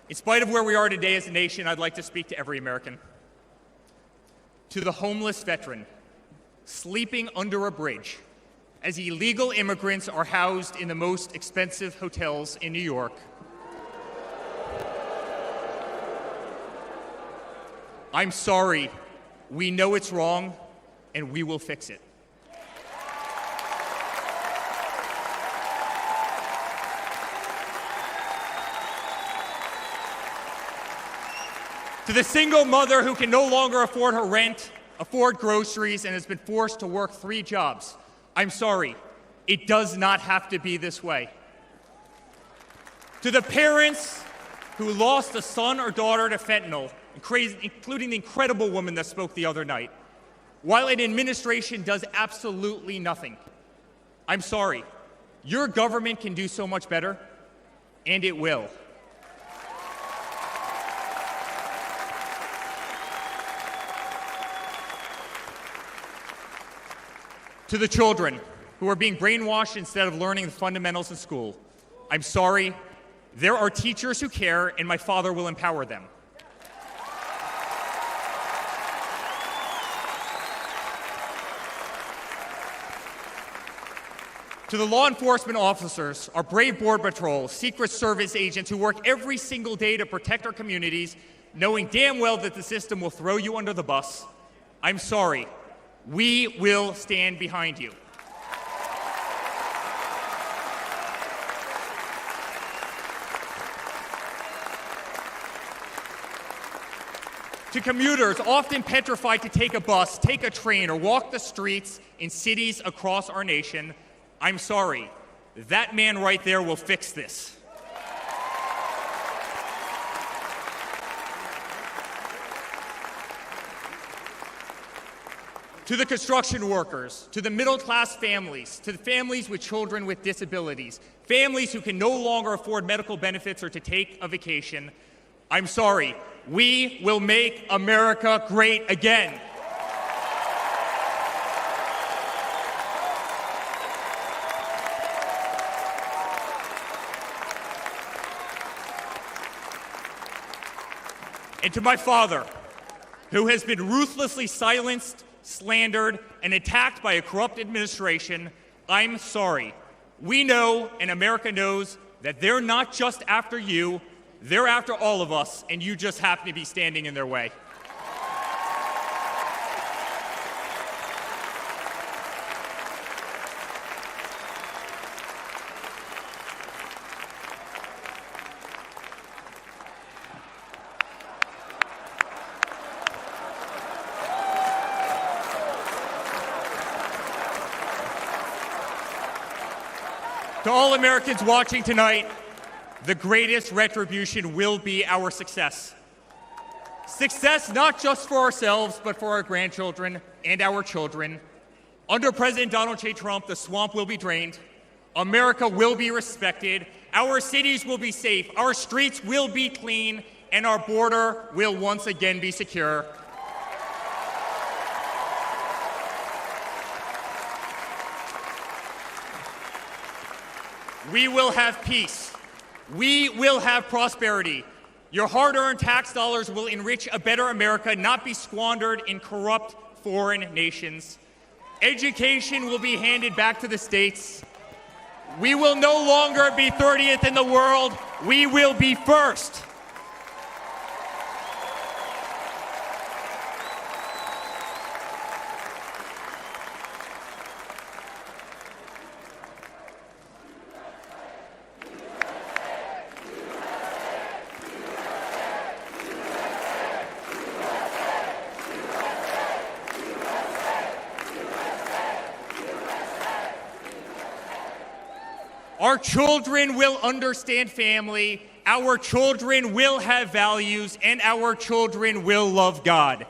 In spite of where we are today as a nation, I'd like to speak to every American. To the homeless veteran sleeping under a bridge as illegal immigrants are housed in the most expensive hotels in New York. I'm sorry. We know it's wrong, and we will fix it. To the single mother who can no longer afford her rent, afford groceries, and has been forced to work 3 jobs, I'm sorry. It does not have to be this way. To the parents who lost a son or daughter to fentanyl, including the incredible woman that spoke the other night, while an administration does absolutely nothing, I'm sorry. Your government can do so much better, and it will. To the children who are being brainwashed instead of learning the fundamentals in school, I'm sorry. There are teachers who care, and my father will empower them. To the law enforcement officers, our brave Border Patrol, Secret Service agents who work every single day to protect our communities, knowing damn well that the system will throw you under the bus, I'm sorry. We will stand behind you. To commuters often petrified to take a bus, take a train, or walk the streets in cities across our nation, I'm sorry. That man right there will fix this. to the construction workers, to the middle-class families, to the families with children with disabilities, families who can no longer afford medical benefits or to take a vacation, I'm sorry, we will make America great again. And to my father, who has been ruthlessly silenced, slandered, and attacked by a corrupt administration, I'm sorry. We know, and America knows, that they're not just after you, they're after all of us, and you just happen to be standing in their way. To all Americans watching tonight, the greatest retribution will be our success. Success not just for ourselves, but for our grandchildren and our children. Under President Donald J. Trump, the swamp will be drained. America will be respected. Our cities will be safe. Our streets will be clean. And our border will once again be secure. We will have peace. We will have prosperity. Your hard-earned tax dollars will enrich a better America, not be squandered in corrupt foreign nations. Education will be handed back to the states. We will no longer be 30th in the world. We will be first. Our children will understand family, our children will have values, and our children will love God.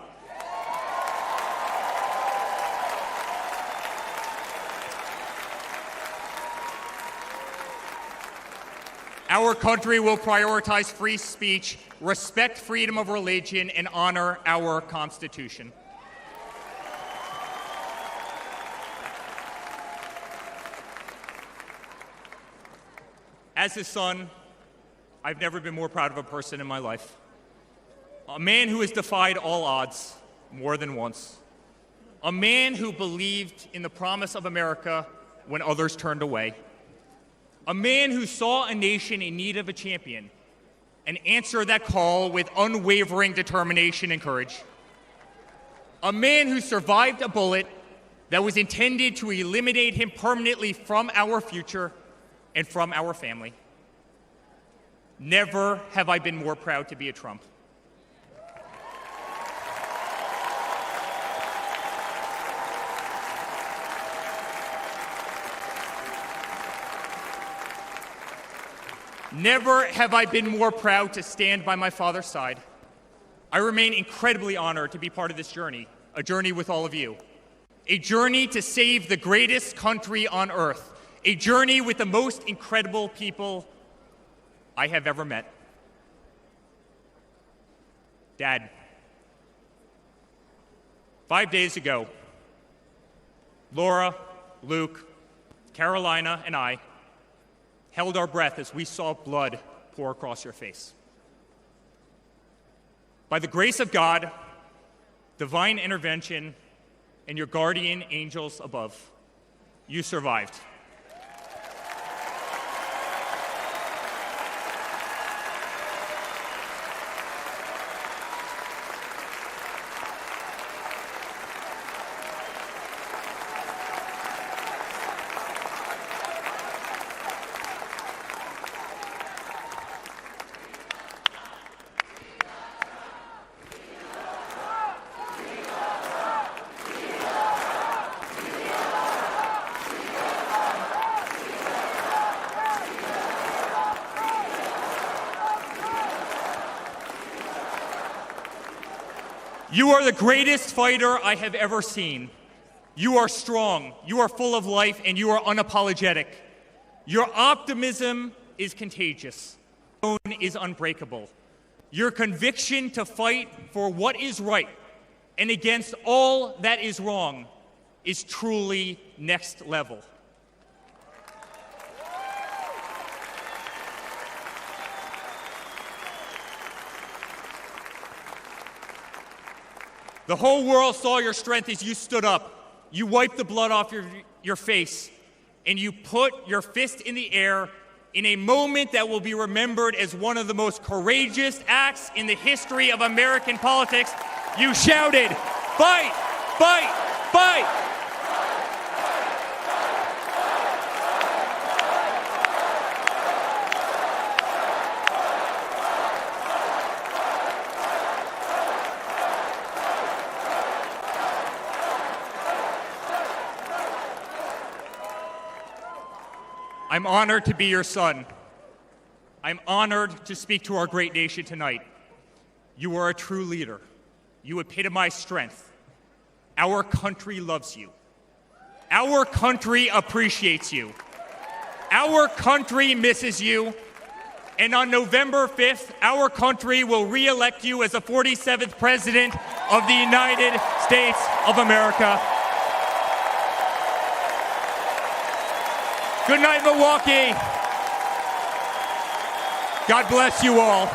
Our country will prioritize free speech, respect freedom of religion, and honor our Constitution. As his son, I've never been more proud of a person in my life. A man who has defied all odds more than once. A man who believed in the promise of America when others turned away. A man who saw a nation in need of a champion and answered that call with unwavering determination and courage. A man who survived a bullet that was intended to eliminate him permanently from our future and from our family. Never have I been more proud to be a Trump. Never have I been more proud to stand by my father's side. I remain incredibly honored to be part of this journey, a journey with all of you, a journey to save the greatest country on earth, a journey with the most incredible people I have ever met. Dad, 5 days ago, Laura, Luke, Carolina, and I held our breath as we saw blood pour across your face. By the grace of God, divine intervention, and your guardian angels above, you survived. You are the greatest fighter I have ever seen. You are strong, you are full of life, and you are unapologetic. Your optimism is contagious. Your tone is unbreakable. Your conviction to fight for what is right and against all that is wrong is truly next level. The whole world saw your strength as you stood up. You wiped the blood off your face, and you put your fist in the air in a moment that will be remembered as one of the most courageous acts in the history of American politics. You shouted, "Fight! Fight! Fight!" I'm honored to be your son. I'm honored to speak to our great nation tonight. You are a true leader. You epitomize strength. Our country loves you. Our country appreciates you. Our country misses you. And on November 5th, our country will re-elect you as the 47th President of the United States of America. Good night, Milwaukee. God bless you all.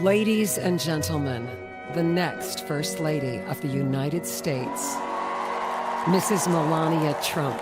Ladies and gentlemen, the next First Lady of the United States, Mrs. Melania Trump.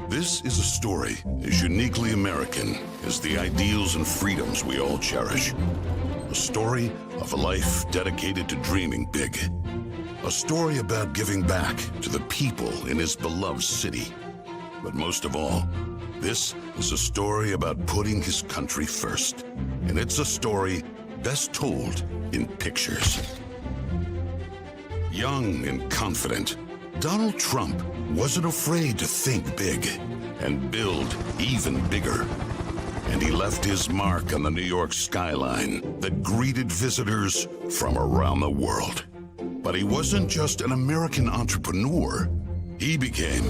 This is a story as uniquely American as the ideals and freedoms we all cherish. A story of a life dedicated to dreaming big. A story about giving back to the people in his beloved city. But most of all, this is a story about putting his country first. And it's a story best told in pictures. Young and confident, Donald Trump wasn't afraid to think big and build even bigger. And he left his mark on the New York skyline that greeted visitors from around the world. But he wasn't just an American entrepreneur. He became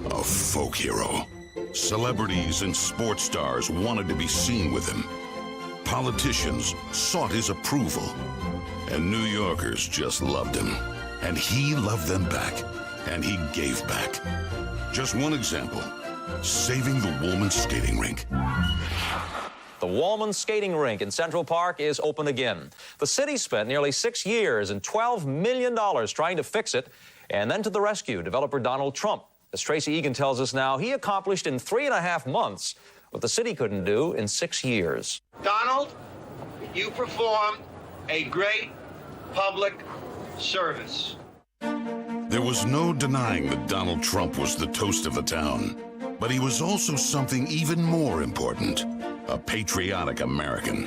a folk hero. Celebrities and sports stars wanted to be seen with him. Politicians sought his approval. And New Yorkers just loved him. And he loved them back. And he gave back. Just one example, saving the Woolman skating rink. The Woolman skating rink in Central Park is open again. The city spent nearly 6 years and $12 million trying to fix it, and then to the rescue, developer Donald Trump. As Tracy Egan tells us now, he accomplished in 3.5 months what the city couldn't do in 6 years. Donald, you performed a great public service. There was no denying that Donald Trump was the toast of the town. But he was also something even more important, a patriotic American.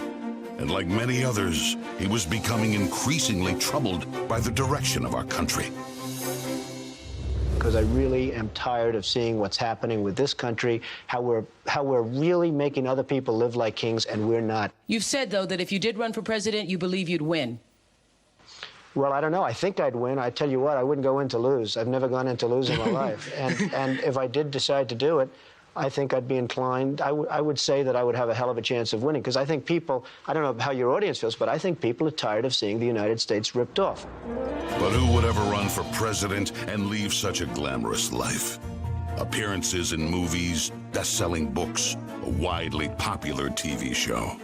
And like many others, he was becoming increasingly troubled by the direction of our country. Because I really am tired of seeing what's happening with this country, how we're really making other people live like kings, and we're not. You've said, though, that if you did run for president, you believe you'd win. Well, I don't know. I think I'd win. I tell you what, I wouldn't go in to lose. I've never gone in to lose in my life. And if I did decide to do it, I think I'd be inclined. I would say that I would have a hell of a chance of winning, because I think people, I don't know how your audience feels, but I think people are tired of seeing the United States ripped off. But who would ever run for president and leave such a glamorous life? Appearances in movies, best-selling books, a widely popular TV show.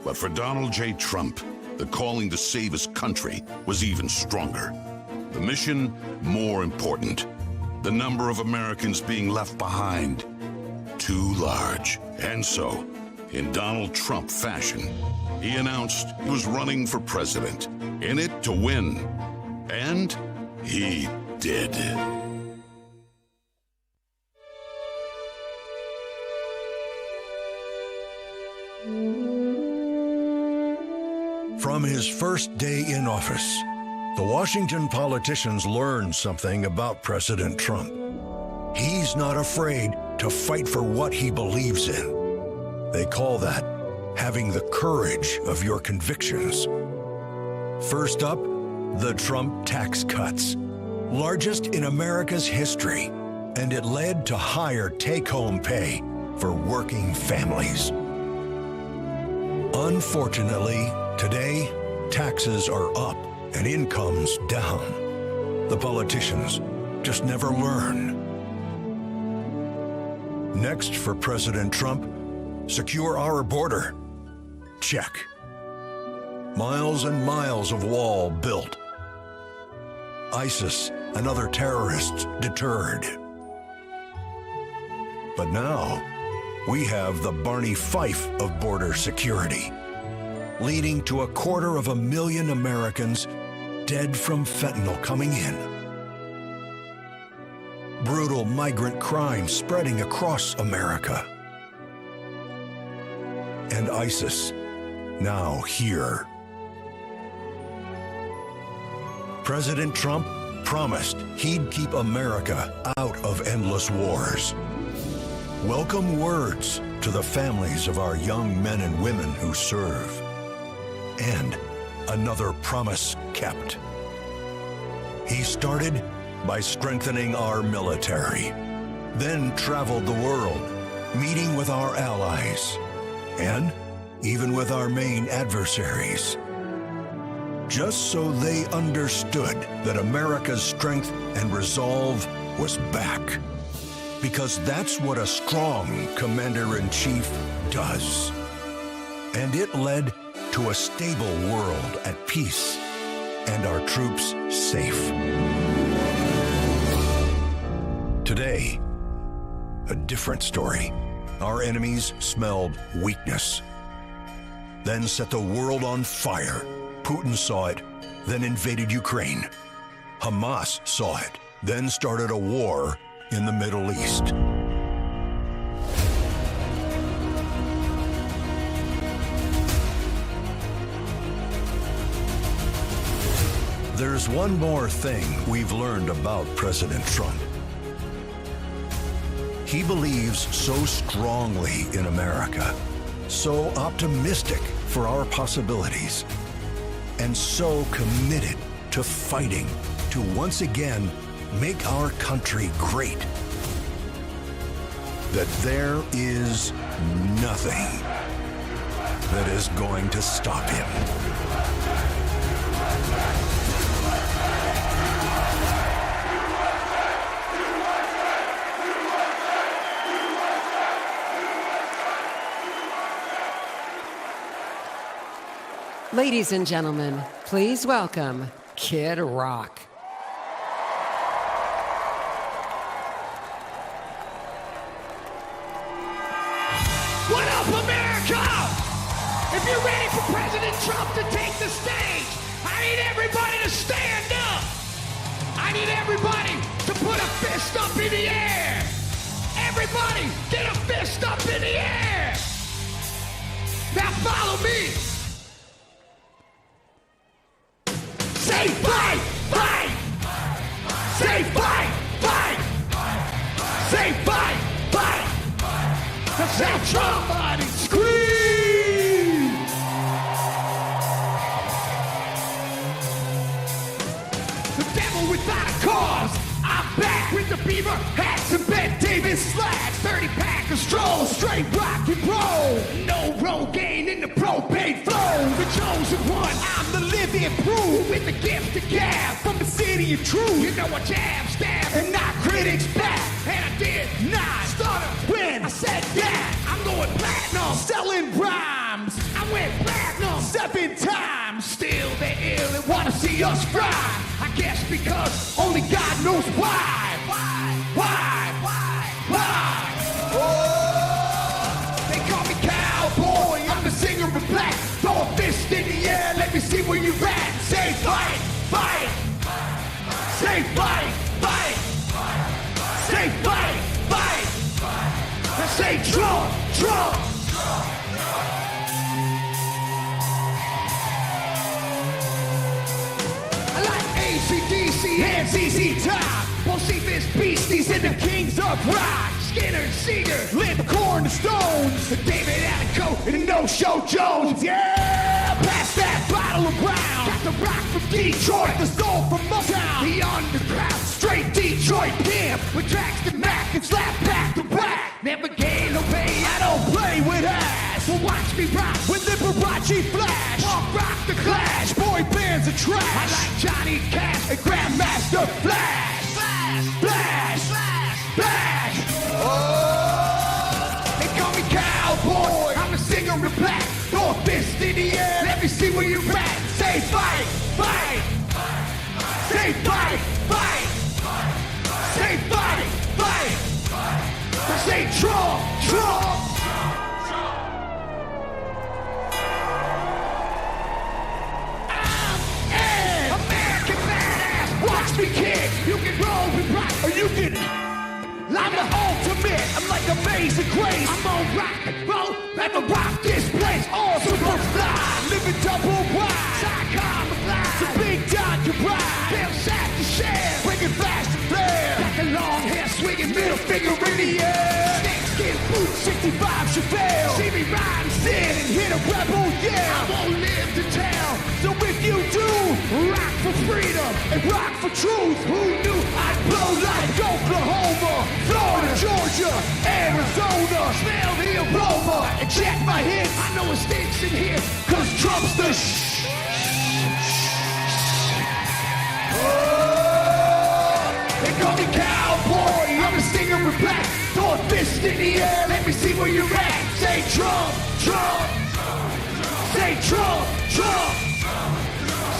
But for Donald J. Trump, the calling to save his country was even stronger. The mission, more important. The number of Americans being left behind, too large. And so, in Donald Trump fashion, he announced he was running for president, in it to win. And he did. From his first day in office, the Washington politicians learned something about President Trump. He's not afraid to fight for what he believes in. They call that having the courage of your convictions. First up, the Trump tax cuts, largest in America's history, and it led to higher take-home pay for working families. Unfortunately, today, taxes are up and incomes down. The politicians just never learn. Next for President Trump, secure our border. Check. Miles and miles of wall built. ISIS and other terrorists deterred. But now, we have the Barney Fife of border security, leading to 250,000 Americans dead from fentanyl coming in. Brutal migrant crime spreading across America. And ISIS now here. President Trump promised he'd keep America out of endless wars. Welcome words to the families of our young men and women who serve. And another promise kept. He started by strengthening our military, then traveled the world, meeting with our allies, and even with our main adversaries, just so they understood that America's strength and resolve was back. Because that's what a strong commander-in-chief does. And it led to a stable world at peace and our troops safe. Today, a different story. Our enemies smelled weakness, then set the world on fire. Putin saw it, then invaded Ukraine. Hamas saw it, then started a war in the Middle East. There's one more thing we've learned about President Trump. He believes so strongly in America, so optimistic for our possibilities, and so committed to fighting to once again make our country great, that there is nothing that is going to stop him. Ladies and gentlemen, please welcome Kid Rock. What up, America? If you're ready for President Trump to take the stage, I need everybody to stand up. I need everybody to put a fist up in the air. Everybody, get a fist up in the air. Now follow me. Say fight, fight. Say fight, fight. Say fight, fight. That's how somebody scream. The devil without a cause. I'm back with the beaver hats and Ben Davis slacks. 30-pack of stroll, straight rock and roll. No Rogaine in the propane flow. The chosen one, I'm the living proof. With the gift of gab from the city of truth. You know I jab, stab, and knock critics back. And I did not start when I said that. I'm going platinum, selling rhymes. I went platinum 7 times. Still they ill and wanna see us fry. I guess because only God knows why. Why? Oh, they call me cowboy. I'm the singer of black. Throw a fist in the air. Let me see where you at. Say fight, fight. Say fight, fight. Say fight, fight. I say Trump. hands easy time. Bocephus beasties and the kings of rock. Skinner and Seeger, Lipcorn and Stones. David Allen and the No-Show Jones. Yeah, pass that bottle around. Got the rock from Detroit, the soul from Motown. The underground, straight Detroit pimp. With tracks to Mac and slap back to back. Never gain no pay, I don't play with ass. So watch me rock with Liberace Flash. Punk rock the Clash, boy bands are trash. I like Johnny Cash and Grandmaster Flash. Flash, Flash, Flash, Flash. Oh, they call me Cowboy. I'm a singer in black. Throw a fist in the air. Let me see where you're at. Say fight, fight. Say fight, fight. Say fight, fight. Say Trump, Trump. I'm an American badass. Watch me kick. You can roll and rock, or you can. I'm the ultimate. I'm like Amazing Grace. I'm on rock and roll. Let me rock this place. All super fly. Living double wide. Psychom fly. It's a big Dodger ride. Bill Sack to share. Bringing flash to flare. Got the long hair swinging middle finger in the air. Snakeskin boots 65 Chevelle. See me ride and sin and hit a rebel yell. I won't live to tell. So if you do, rock for freedom and rock for truth. Who knew I'd blow like Oklahoma, Florida, Georgia, Arizona. Smell the aroma and check my hits. I know it stinks in here, cause Trump's the They call me Cowboy, I'm a stinger in black. Throw a fist in the air, let me see where you're at. Say Trump, Trump. Say Trump, Trump.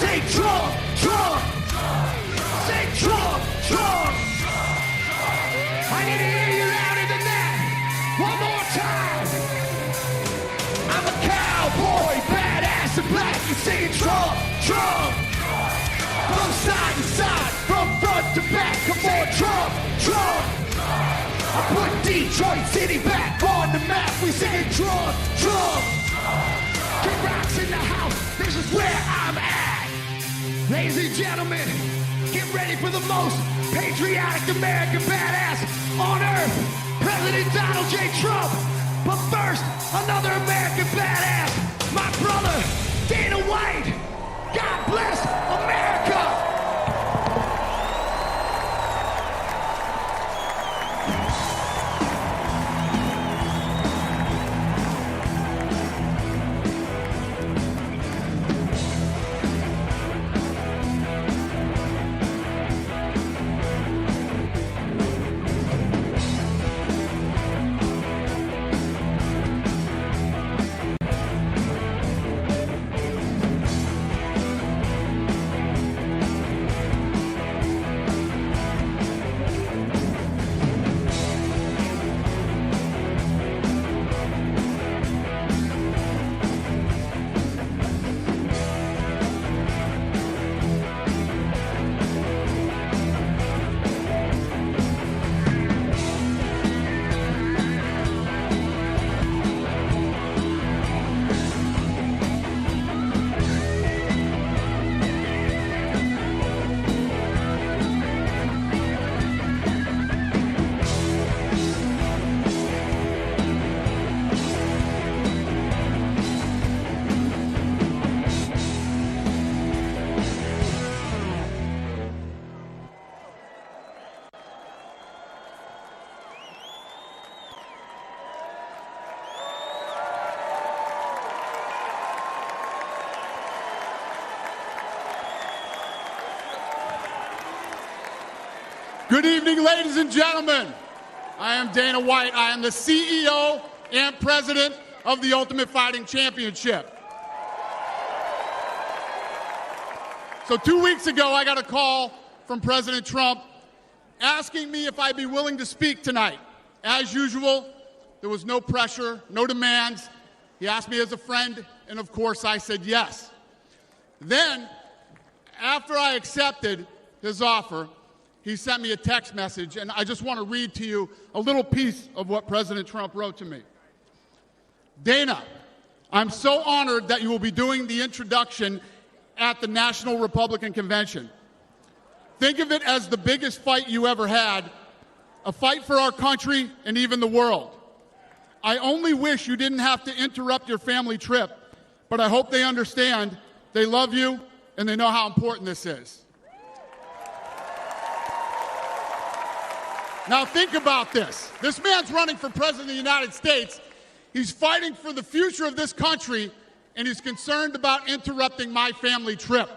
Say Trump, Trump. Say Trump, Trump. I need to hear you louder than that. One more time. I'm a cowboy, badass and black. You singing Trump, Trump. From side to side, from front to back. Come on, Trump, Trump. I put Detroit City back on the map. We singing Trump, Trump. Kid Rock's in the house. This is where I'm at. Ladies and gentlemen, get ready for the most patriotic American badass on earth, President Donald J. Trump. But first, another American badass, my brother, Dana White. God bless America. Good evening, ladies and gentlemen. I am Dana White. I am the CEO and president of the Ultimate Fighting Championship. So 2 weeks ago, I got a call from President Trump asking me if I'd be willing to speak tonight. As usual, there was no pressure, no demands. He asked me as a friend, and of course I said yes. Then, after I accepted his offer, he sent me a text message, and I just want to read to you a little piece of what President Trump wrote to me. Dana, I'm so honored that you will be doing the introduction at the National Republican Convention. Think of it as the biggest fight you ever had, a fight for our country and even the world. I only wish you didn't have to interrupt your family trip, but I hope they understand they love you and they know how important this is. Now think about this. This man's running for president of the United States. He's fighting for the future of this country, and he's concerned about interrupting my family trip.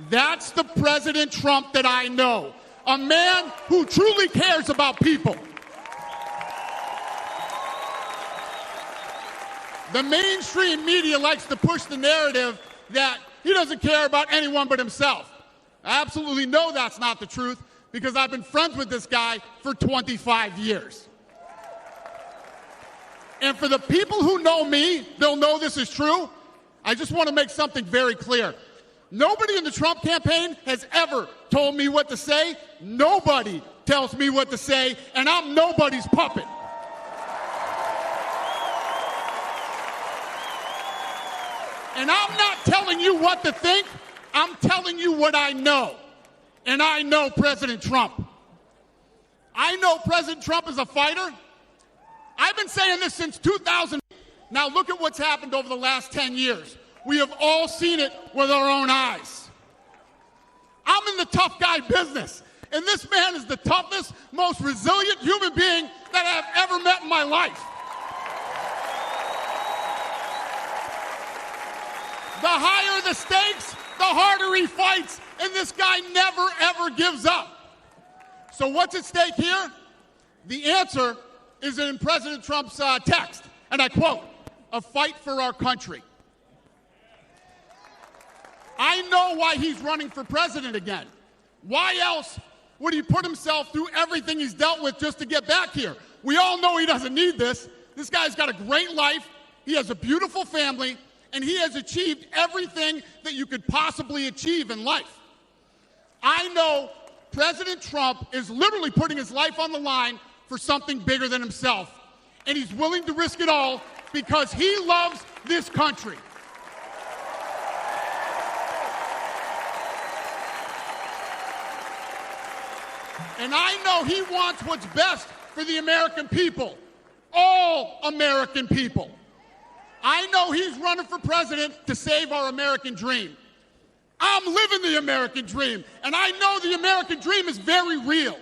That's the President Trump that I know, a man who truly cares about people. The mainstream media likes to push the narrative that he doesn't care about anyone but himself. I absolutely know that's not the truth because I've been friends with this guy for 25 years. And for the people who know me, they'll know this is true. I just want to make something very clear. Nobody in the Trump campaign has ever told me what to say. Nobody tells me what to say, and I'm nobody's puppet. And I'm not telling you what to think. I'm telling you what I know. And I know President Trump. I know President Trump is a fighter. I've been saying this since 2000. Now look at what's happened over the last 10 years. We have all seen it with our own eyes. I'm in the tough guy business, and this man is the toughest, most resilient human being that I've ever met in my life. The higher the stakes, the harder he fights, and this guy never, ever gives up. So what's at stake here? The answer is in President Trump's text, and I quote, "A fight for our country." I know why he's running for president again. Why else would he put himself through everything he's dealt with just to get back here? We all know he doesn't need this. This guy's got a great life. He has a beautiful family, and he has achieved everything that you could possibly achieve in life. I know President Trump is literally putting his life on the line for something bigger than himself, and he's willing to risk it all because he loves this country. And I know he wants what's best for the American people, all American people. I know he's running for president to save our American dream. I'm living the American dream, and I know the American dream is very real.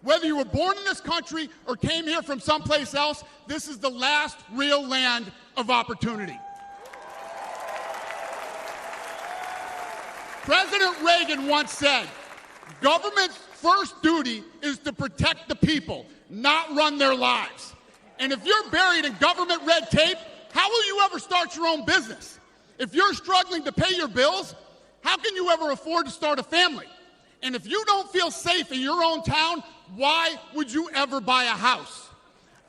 Whether you were born in this country or came here from someplace else, this is the last real land of opportunity. President Reagan once said, "Government's first duty is to protect the people, not run their lives." And if you're buried in government red tape, how will you ever start your own business? If you're struggling to pay your bills, how can you ever afford to start a family? And if you don't feel safe in your own town, why would you ever buy a house?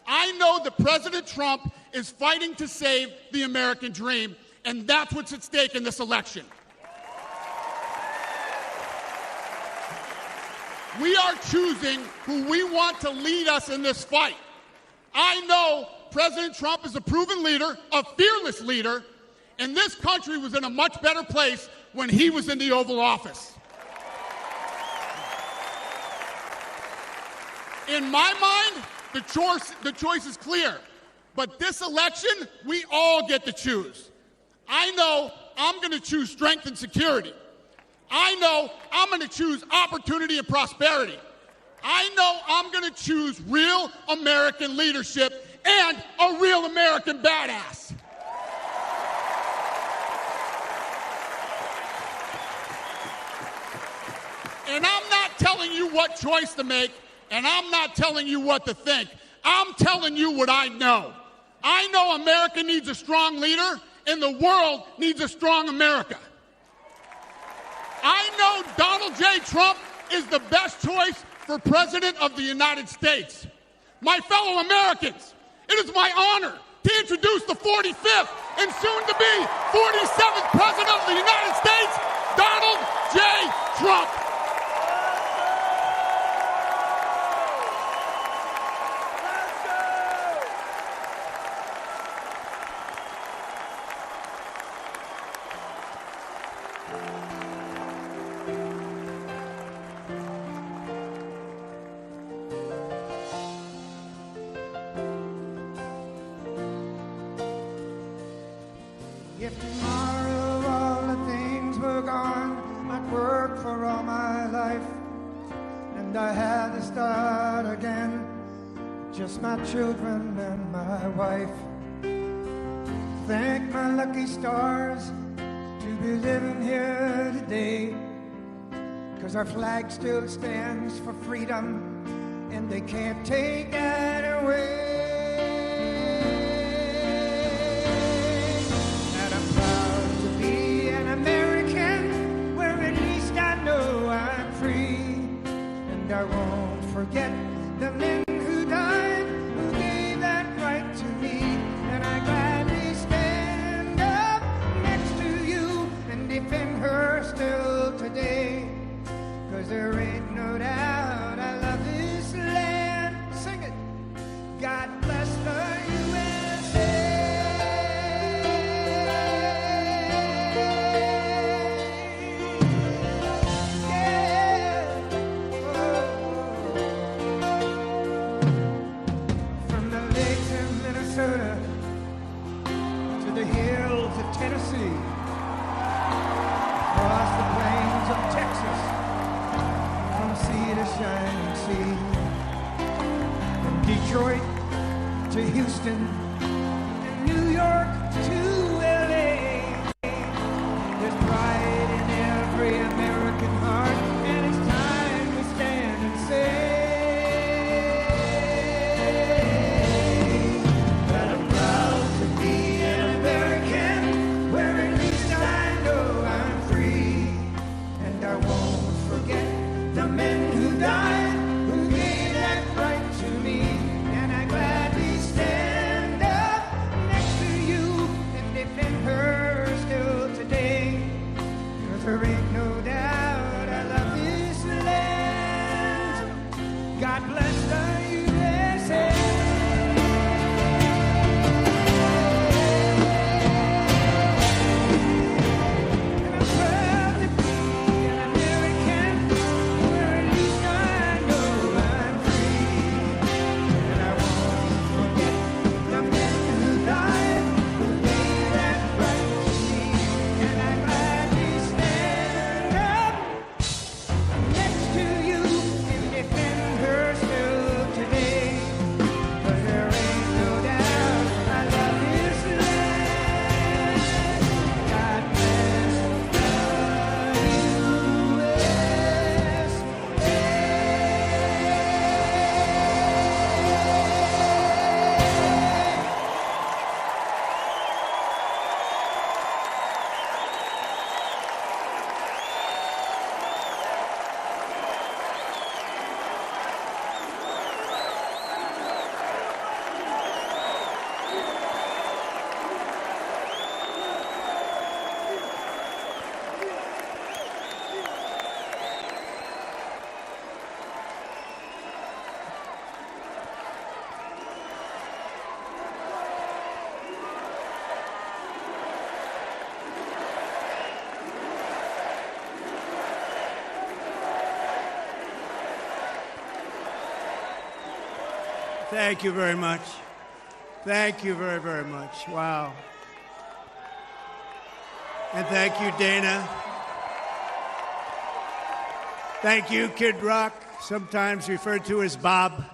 I know that President Trump is fighting to save the American dream, and that's what's at stake in this election. We are choosing who we want to lead us in this fight. I know President Trump is a proven leader, a fearless leader, and this country was in a much better place when he was in the Oval Office. In my mind, the choice is clear. But this election, we all get to choose. I know I'm going to choose strength and security. I know I'm going to choose opportunity and prosperity. I know I'm going to choose real American leadership and a real American badass. And I'm not telling you what choice to make, and I'm not telling you what to think. I'm telling you what I know. I know America needs a strong leader, and the world needs a strong America. I know Donald J. Trump is the best choice for President of the United States. My fellow Americans, it is my honor to introduce the 45th and soon-to-be 47th President of the United States, Donald J. Trump. If tomorrow all the things were gone, I'd work for all my life, and I had to start again, just my children and my wife. Thank my lucky stars to be living here today, 'cause our flag still stands for freedom, and they can't take that away. And I'm proud to be an American, where at least I know I'm free, and I won't forget the men who died, who gave that right to me, and I gladly stand up next to you and defend her still today, 'cause there ain't no doubt I love this land. Sing it. God bless the USA. Yeah. From the lakes of Minnesota to the hills of Tennessee, across the plains of Texas, from sea to shining sea, from Detroit to Houston, and New York to LA. There's pride in every American heart, and it's time we stand and say that I'm proud to be an American, where at least I know I'm free, and I won't forget the men who died, who gave that right to me, and I gladly stand up next to you and defend her still today, 'cause there ain't no doubt I love this land. God bless the USA. And I'm proud to be an American, where at least I know I'm free, and I won't forget the men who died, who gave that right to me, and I gladly stand up next to you and defend her still today, 'cause there ain't no doubt I love this land. God bless the Thank you very much. Thank you very, very much. Wow. And thank you, Dana. Thank you, Kid Rock, sometimes referred to as Bob.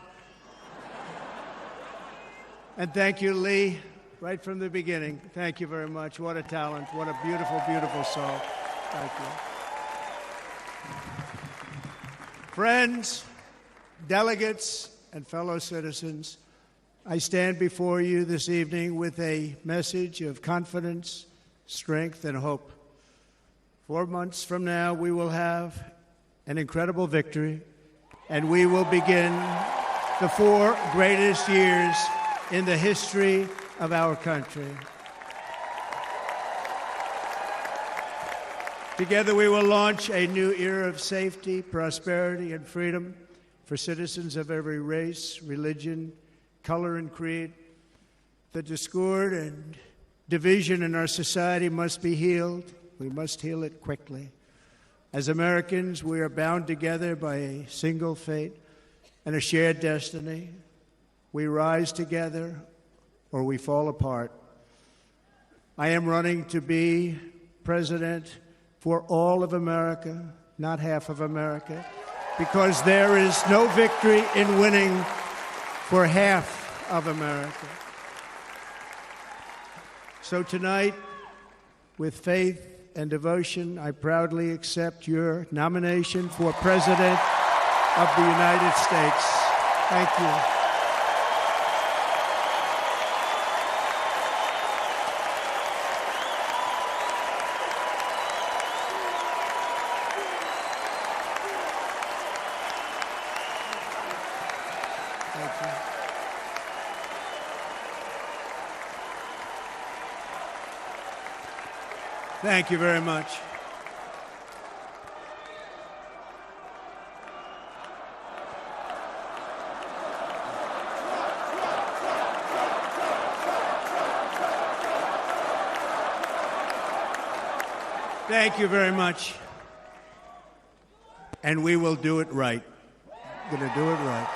And thank you, Lee, right from the beginning. Thank you very much. What a talent. What a beautiful, beautiful song. Thank you. Friends, delegates, and fellow citizens, I stand before you this evening with a message of confidence, strength, and hope. 4 months from now, we will have an incredible victory, and we will begin the 4 greatest years in the history of our country. Together, we will launch a new era of safety, prosperity, and freedom for citizens of every race, religion, color, and creed. The discord and division in our society must be healed. We must heal it quickly. As Americans, we are bound together by a single fate and a shared destiny. We rise together or we fall apart. I am running to be president for all of America, not half of America, because there is no victory in winning for half of America. So tonight, with faith and devotion, I proudly accept your nomination for President of the United States. Thank you. Thank you very much. Thank you very much. And we will do it right. We're going to do it right.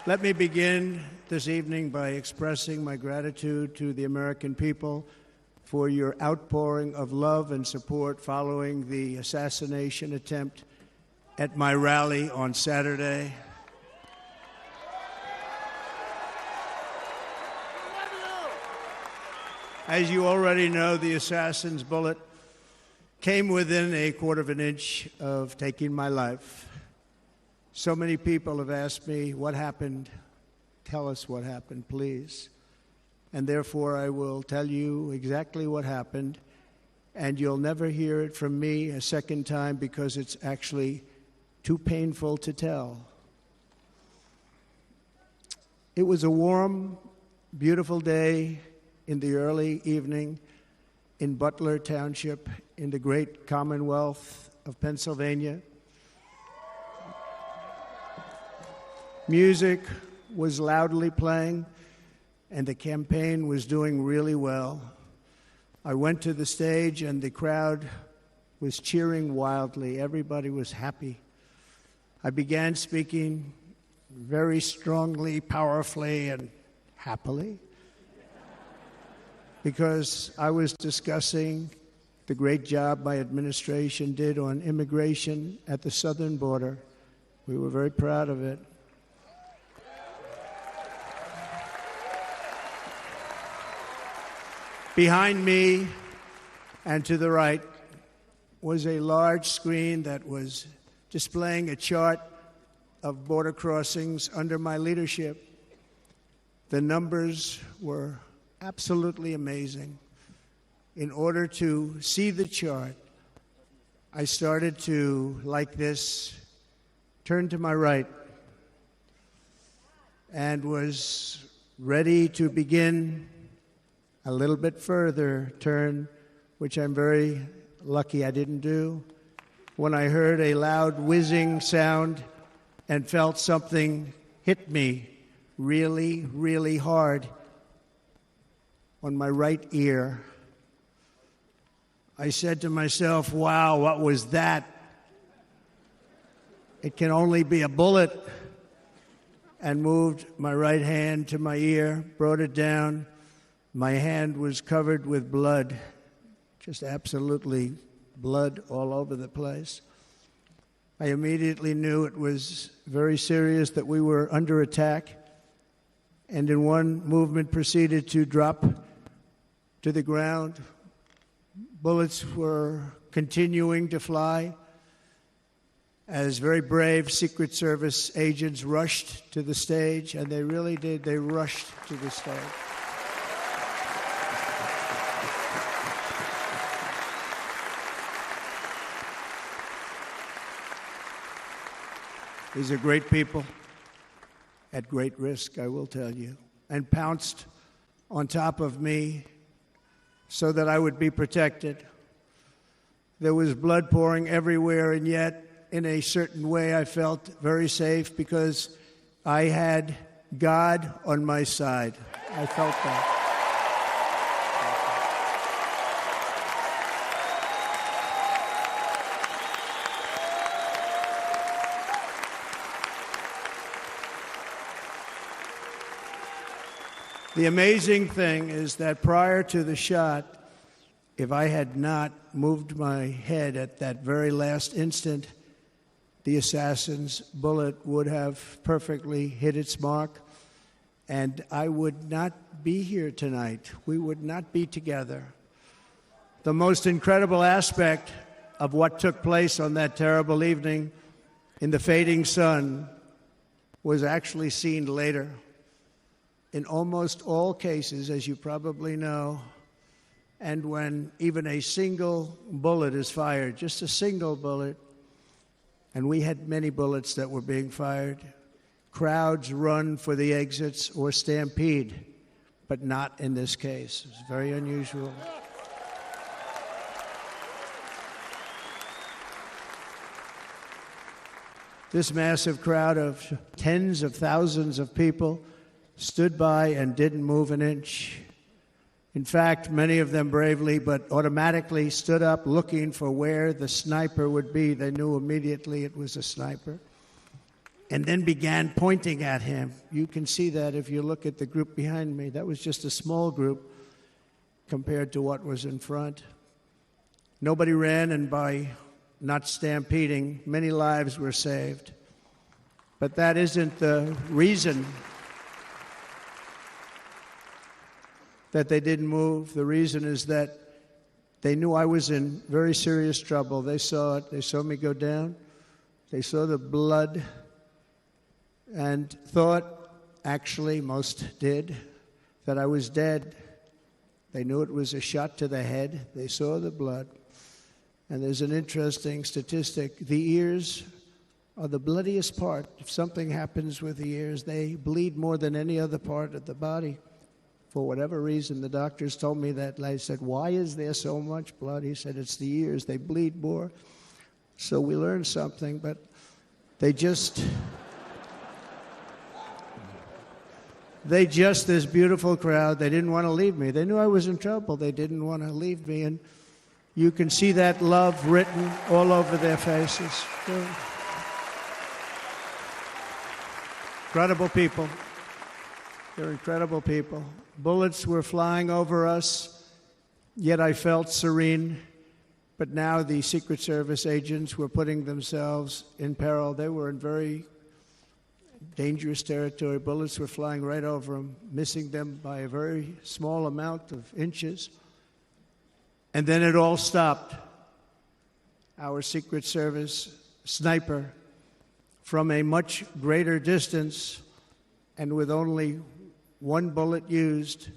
Let me begin this evening by expressing my gratitude to the American people for your outpouring of love and support following the assassination attempt at my rally on Saturday. As you already know, the assassin's bullet came within a quarter of an inch of taking my life. So many people have asked me, what happened? Tell us what happened, please. And therefore, I will tell you exactly what happened, and you'll never hear it from me a second time because it's actually too painful to tell. It was a warm, beautiful day in the early evening in Butler Township in the great Commonwealth of Pennsylvania. Music was loudly playing, and the campaign was doing really well. I went to the stage, and the crowd was cheering wildly. Everybody was happy. I began speaking very strongly, powerfully, and happily because I was discussing the great job my administration did on immigration at the southern border. We were very proud of it. Behind me and to the right was a large screen that was displaying a chart of border crossings under my leadership. The numbers were absolutely amazing. In order to see the chart, I started to, like this, turn to my right and was ready to begin a little bit further turn, which I'm very lucky I didn't do, when I heard a loud whizzing sound and felt something hit me really, really hard on my right ear. I said to myself, wow, what was that? It can only be a bullet. And moved my right hand to my ear, brought it down. My hand was covered with blood, just absolutely blood all over the place. I immediately knew it was very serious, that we were under attack, and in one movement proceeded to drop to the ground. Bullets were continuing to fly as very brave Secret Service agents rushed to the stage, and they really did. They rushed to the stage. These are great people at great risk, I will tell you, and pounced on top of me so that I would be protected. There was blood pouring everywhere, and yet, in a certain way, I felt very safe because I had God on my side. I felt that. The amazing thing is that prior to the shot, if I had not moved my head at that very last instant, the assassin's bullet would have perfectly hit its mark, and I would not be here tonight. We would not be together. The most incredible aspect of what took place on that terrible evening in the fading sun was actually seen later. In almost all cases, as you probably know, and when even a single bullet is fired, just a single bullet, and we had many bullets that were being fired, crowds run for the exits or stampede, but not in this case. It's very unusual. This massive crowd of tens of thousands of people stood by and didn't move an inch. In fact, many of them bravely but automatically stood up looking for where the sniper would be. They knew immediately it was a sniper. And then began pointing at him. You can see that if you look at the group behind me. That was just a small group compared to what was in front. Nobody ran, and by not stampeding, many lives were saved. But that isn't the reason that they didn't move. The reason is that they knew I was in very serious trouble. They saw it. They saw me go down. They saw the blood and thought, actually most did, that I was dead. They knew it was a shot to the head. They saw the blood. And there's an interesting statistic. The ears are the bloodiest part. If something happens with the ears, they bleed more than any other part of the body. For whatever reason, the doctors told me that. I said, why is there so much blood? He said, it's the ears. They bleed more. So we learned something, but this beautiful crowd, they didn't want to leave me. They knew I was in trouble. They didn't want to leave me. And you can see that love written all over their faces. Incredible people. They're incredible people. Bullets were flying over us, yet I felt serene. But now the Secret Service agents were putting themselves in peril. They were in very dangerous territory. Bullets were flying right over them, missing them by a very small amount of inches. And then it all stopped. Our Secret Service sniper, from a much greater distance and with only one bullet used,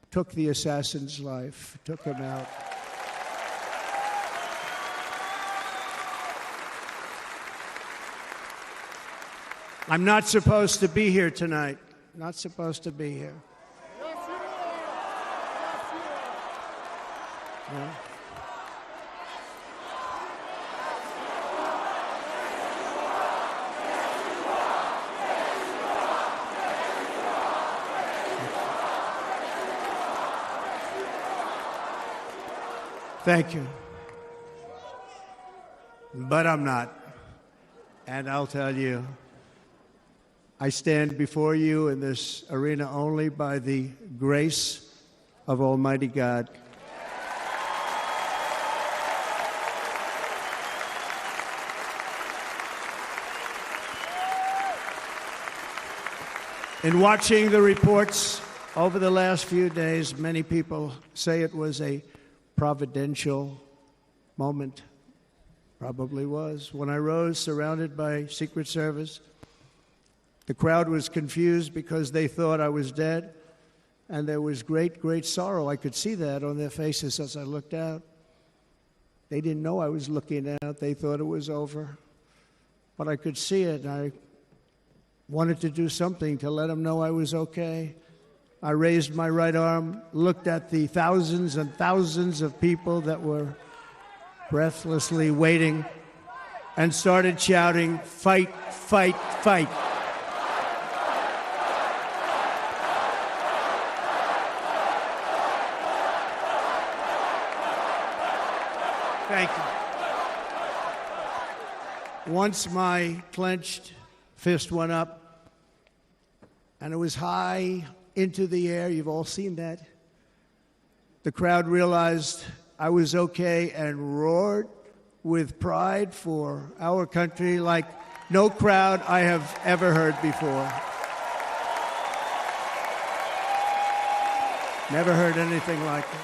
took the assassin's life, took him out. I'm not supposed to be here tonight. Not supposed to be here. Yes, you are. Yes, you are. Yeah. Thank you. But I'm not. And I'll tell you, I stand before you in this arena only by the grace of Almighty God. In watching the reports over the last few days, many people say it was a providential moment. Probably was. When I rose, surrounded by Secret Service, the crowd was confused because they thought I was dead, and there was great, great sorrow. I could see that on their faces as I looked out. They didn't know I was looking out. They thought it was over. But I could see it, and I wanted to do something to let them know I was okay. I raised my right arm, looked at the thousands and thousands of people that were breathlessly waiting, and started shouting, "Fight, fight, fight." Thank you. Once my clenched fist went up, and it was high into the air. You've all seen that. The crowd realized I was okay and roared with pride for our country like no crowd I have ever heard before. Never heard anything like it.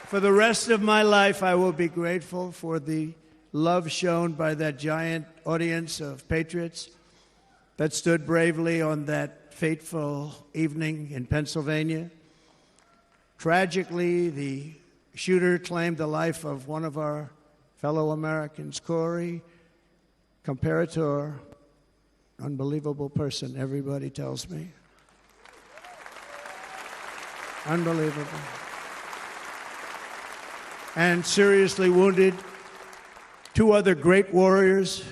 For the rest of my life, I will be grateful for the love shown by that giant audience of patriots that stood bravely on that fateful evening in Pennsylvania. Tragically, the shooter claimed the life of one of our fellow Americans, Corey, comparator, unbelievable person, everybody tells me. Unbelievable. And seriously wounded, two other great warriors,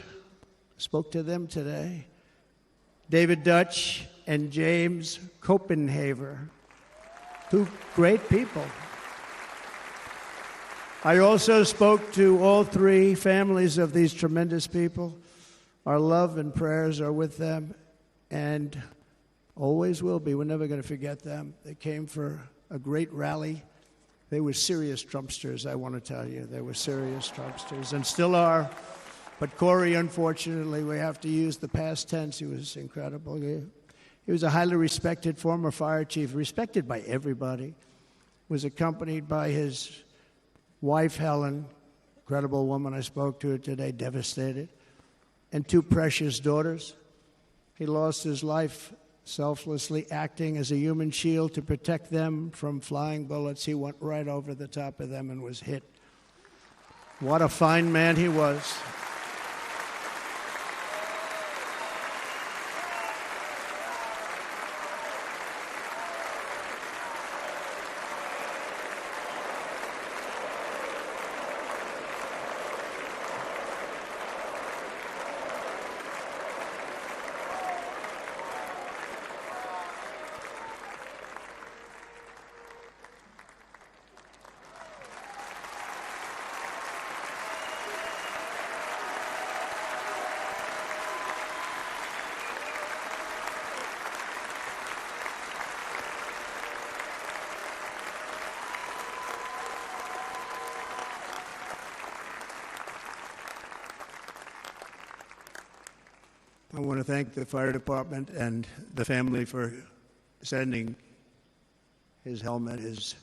spoke to them today, David Dutch and James Copenhaver, two great people. I also spoke to all three families of these tremendous people. Our love and prayers are with them and always will be. We're never going to forget them. They came for a great rally. They were serious Trumpsters, I want to tell you. They were serious Trumpsters and still are. But Corey, unfortunately, we have to use the past tense. He was incredible. He was a highly respected former fire chief, respected by everybody. Was accompanied by his wife, Helen, incredible woman. I spoke to her today, devastated, and two precious daughters. He lost his life selflessly acting as a human shield to protect them from flying bullets. He went right over the top of them and was hit. What a fine man he was. I want to thank the fire department and the family for sending his helmet, his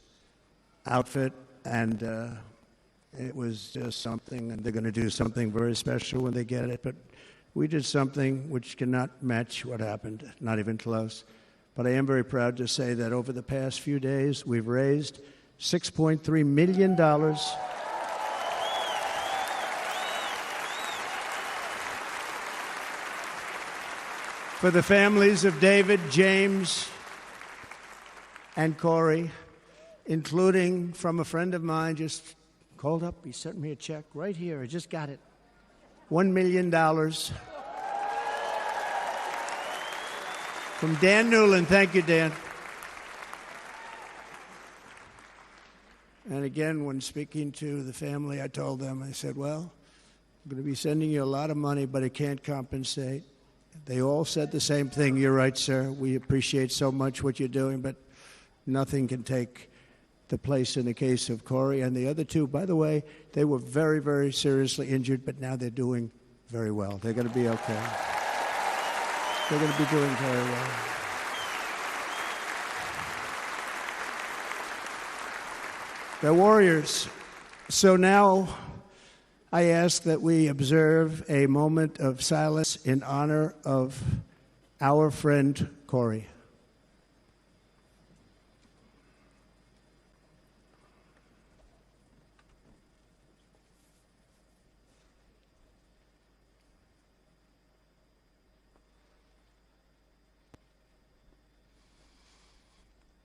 outfit, and it was just something, and they're going to do something very special when they get it. But we did something which cannot match what happened, not even close. But I am very proud to say that over the past few days, we've raised $6.3 million for the families of David, James, and Corey, including from a friend of mine, just called up. He sent me a check right here. I just got it. $1 million from Dan Newland. Thank you, Dan. And again, when speaking to the family, I told them, I said, well, I'm going to be sending you a lot of money, but it can't compensate. They all said the same thing. You're right, sir. We appreciate so much what you're doing, but nothing can take the place in the case of Corey. And the other two, by the way, they were very, very seriously injured, but now they're doing very well. They're going to be okay. They're going to be doing very well. They're warriors. So now I ask that we observe a moment of silence in honor of our friend Corey.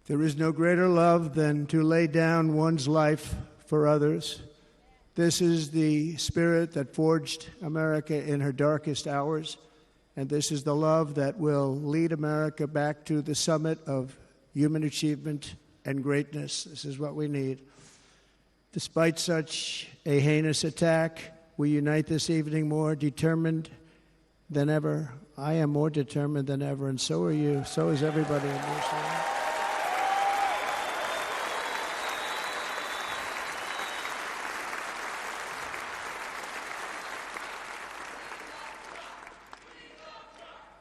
There is no greater love than to lay down one's life for others. This is the spirit that forged America in her darkest hours, and this is the love that will lead America back to the summit of human achievement and greatness. This is what we need. Despite such a heinous attack, we unite this evening more determined than ever. I am more determined than ever, and so are you. So is everybody in this room.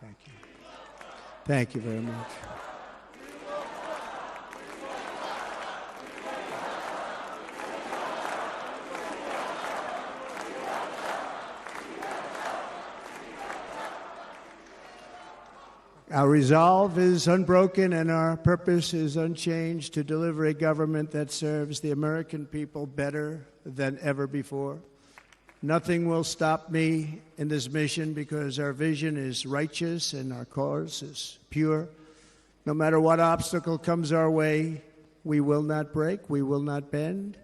Thank you. Thank you very much. Our resolve is unbroken and our purpose is unchanged to deliver a government that serves the American people better than ever before. Nothing will stop me in this mission because our vision is righteous and our cause is pure. No matter what obstacle comes our way, we will not break, we will not bend,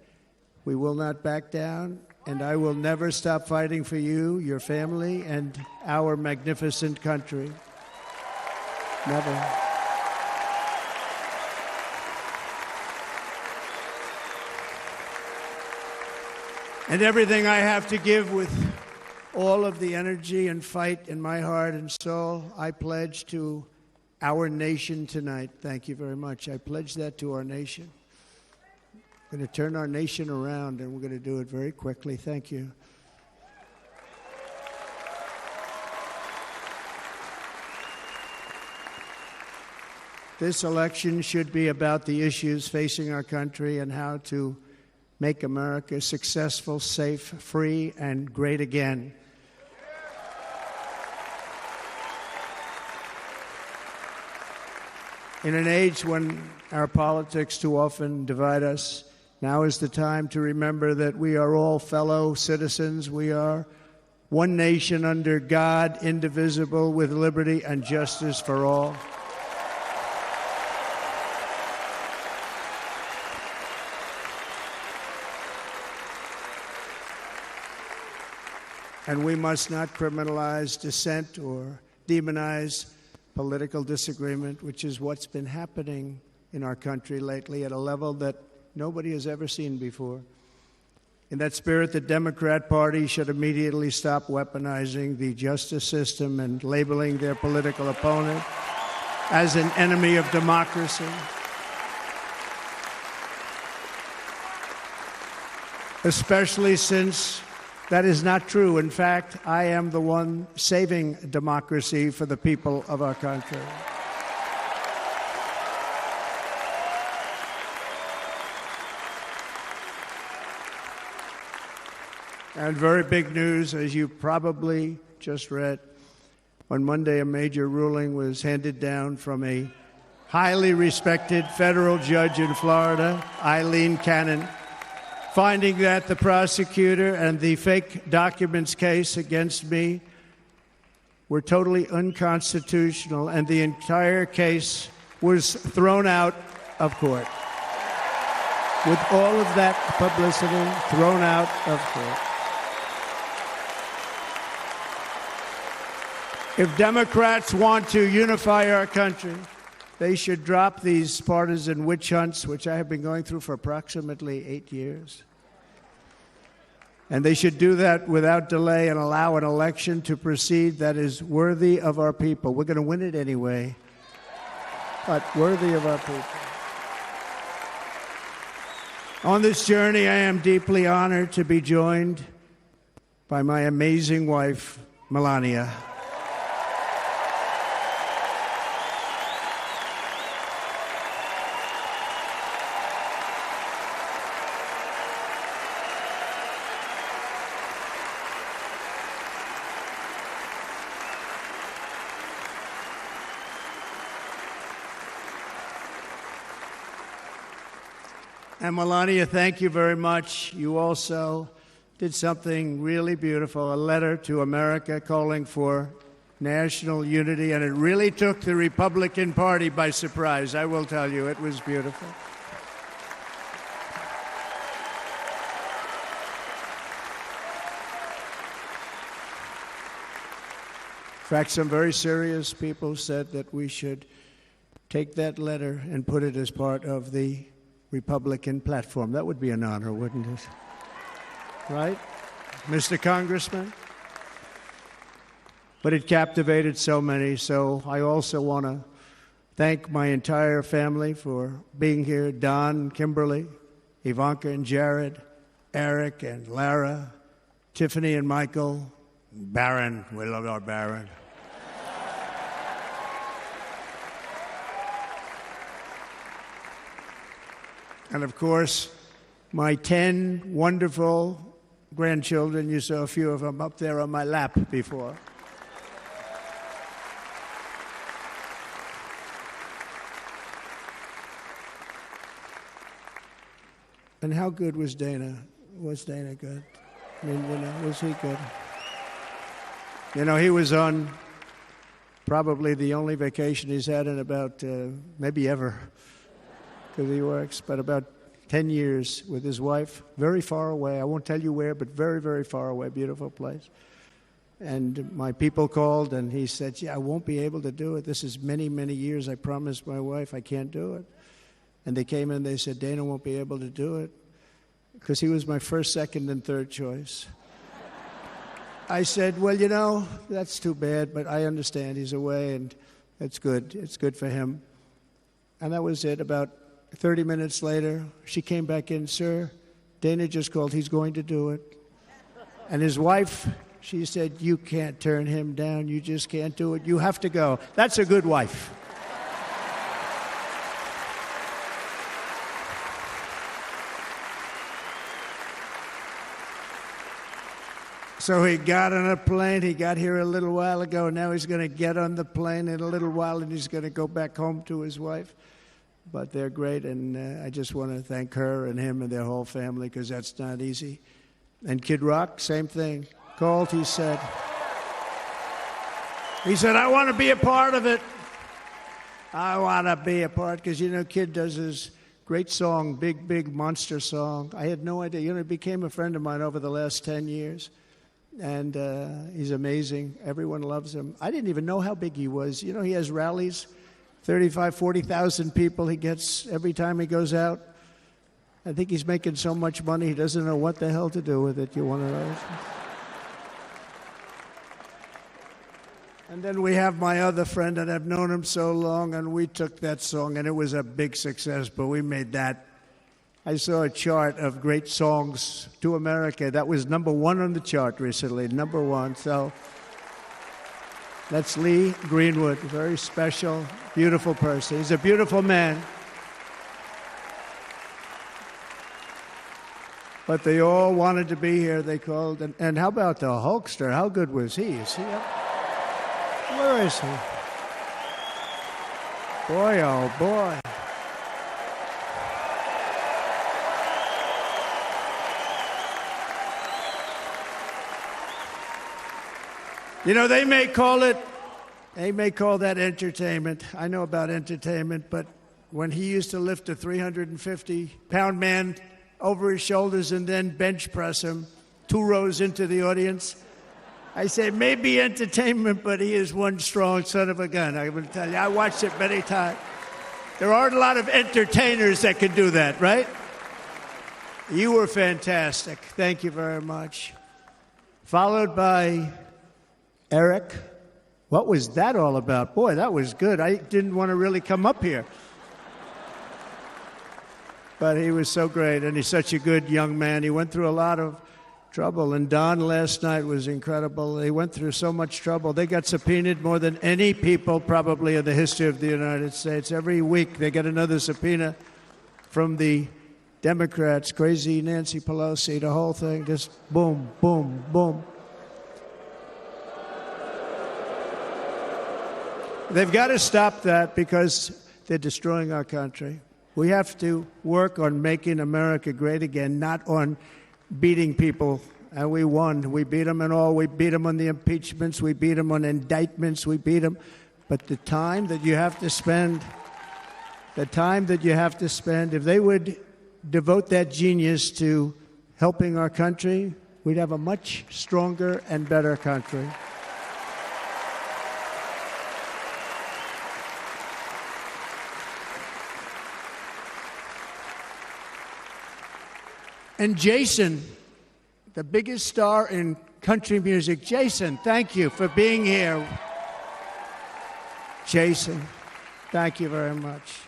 we will not back down, and I will never stop fighting for you, your family, and our magnificent country. Never. And everything I have to give with all of the energy and fight in my heart and soul, I pledge to our nation tonight. Thank you very much. I pledge that to our nation. We're going to turn our nation around, and we're going to do it very quickly. Thank you. This election should be about the issues facing our country and how to make America successful, safe, free, and great again. In an age when our politics too often divide us, now is the time to remember that we are all fellow citizens. We are one nation under God, indivisible, with liberty and justice for all. And we must not criminalize dissent or demonize political disagreement, which is what's been happening in our country lately at a level that nobody has ever seen before. In that spirit, the Democrat Party should immediately stop weaponizing the justice system and labeling their political opponent as an enemy of democracy. Especially since that is not true. In fact, I am the one saving democracy for the people of our country. And very big news, as you probably just read, on Monday a major ruling was handed down from a highly respected federal judge in Florida, Eileen Cannon, finding that the prosecutor and the fake documents case against me were totally unconstitutional, and the entire case was thrown out of court. With all of that publicity, thrown out of court. If Democrats want to unify our country, they should drop these partisan witch hunts, which I have been going through for approximately 8 years. And they should do that without delay and allow an election to proceed that is worthy of our people. We're going to win it anyway, but worthy of our people. On this journey, I am deeply honored to be joined by my amazing wife, Melania. And Melania, thank you very much. You also did something really beautiful, a letter to America calling for national unity, and it really took the Republican Party by surprise. I will tell you, it was beautiful. In fact, some very serious people said that we should take that letter and put it as part of the Republican platform. That would be an honor, wouldn't it? Right? Mr. Congressman? but it captivated so many. So I also want to thank my entire family for being here. Don, Kimberly, Ivanka and Jared, Eric and Lara, Tiffany and Michael, Baron. We love our Baron. And of course, my 10 wonderful grandchildren. You saw a few of them up there on my lap before. And how good was Dana? Was Dana good? I mean, was he good? He was on probably the only vacation he's had in about, maybe ever, because he works, but about 10 years with his wife, very far away. I won't tell you where, but very, very far away, beautiful place. And my people called, and he said, I won't be able to do it. This is many, many years. I promised my wife I can't do it. And they came in, they said, Dana won't be able to do it, because he was my first, second, and third choice. I said, well, that's too bad, but I understand he's away, and it's good. It's good for him. And that was it. About 30 minutes later, she came back in, sir, Dana just called. He's going to do it. And his wife, she said, you can't turn him down. You just can't do it. You have to go. That's a good wife. So he got on a plane. He got here a little while ago. Now he's going to get on the plane in a little while, and he's going to go back home to his wife. But they're great, and I just want to thank her and him and their whole family, because that's not easy. And Kid Rock, same thing. Called, he said, I want to be a part of it. I want to be a part, because, Kid does his great song, Big, Big Monster song. I had no idea. He became a friend of mine over the last 10 years. And he's amazing. Everyone loves him. I didn't even know how big he was. He has rallies, 35, 40,000 people he gets every time he goes out. I think he's making so much money, he doesn't know what the hell to do with it. You want to know? And then we have my other friend, and I've known him so long, and we took that song, and it was a big success, but we made that. I saw a chart of great songs to America. That was #1 on the chart recently, #1. So that's Lee Greenwood, a very special, beautiful person. He's a beautiful man. But they all wanted to be here. They called. And how about the Hulkster? How good was he? Is he up? Where is he? Boy, oh boy. They may call that entertainment. I know about entertainment, but when he used to lift a 350-pound man over his shoulders and then bench press him 2 rows into the audience, I say, maybe entertainment, but he is one strong son of a gun. I will tell you, I watched it many times. There aren't a lot of entertainers that can do that, right? You were fantastic. Thank you very much. Followed by Eric. What was that all about? Boy, that was good. I didn't want to really come up here. But he was so great, and he's such a good young man. He went through a lot of trouble, and Don last night was incredible. They went through so much trouble. They got subpoenaed more than any people probably in the history of the United States. Every week they get another subpoena from the Democrats, crazy Nancy Pelosi, the whole thing, just boom, boom, boom. They've got to stop that, because they're destroying our country. We have to work on making America great again, not on beating people. And we won. We beat them in all. We beat them on the impeachments. We beat them on indictments. We beat them. But the time that you have to spend, if they would devote that genius to helping our country, we'd have a much stronger and better country. And Jason, the biggest star in country music. Jason, thank you for being here. Jason, thank you very much.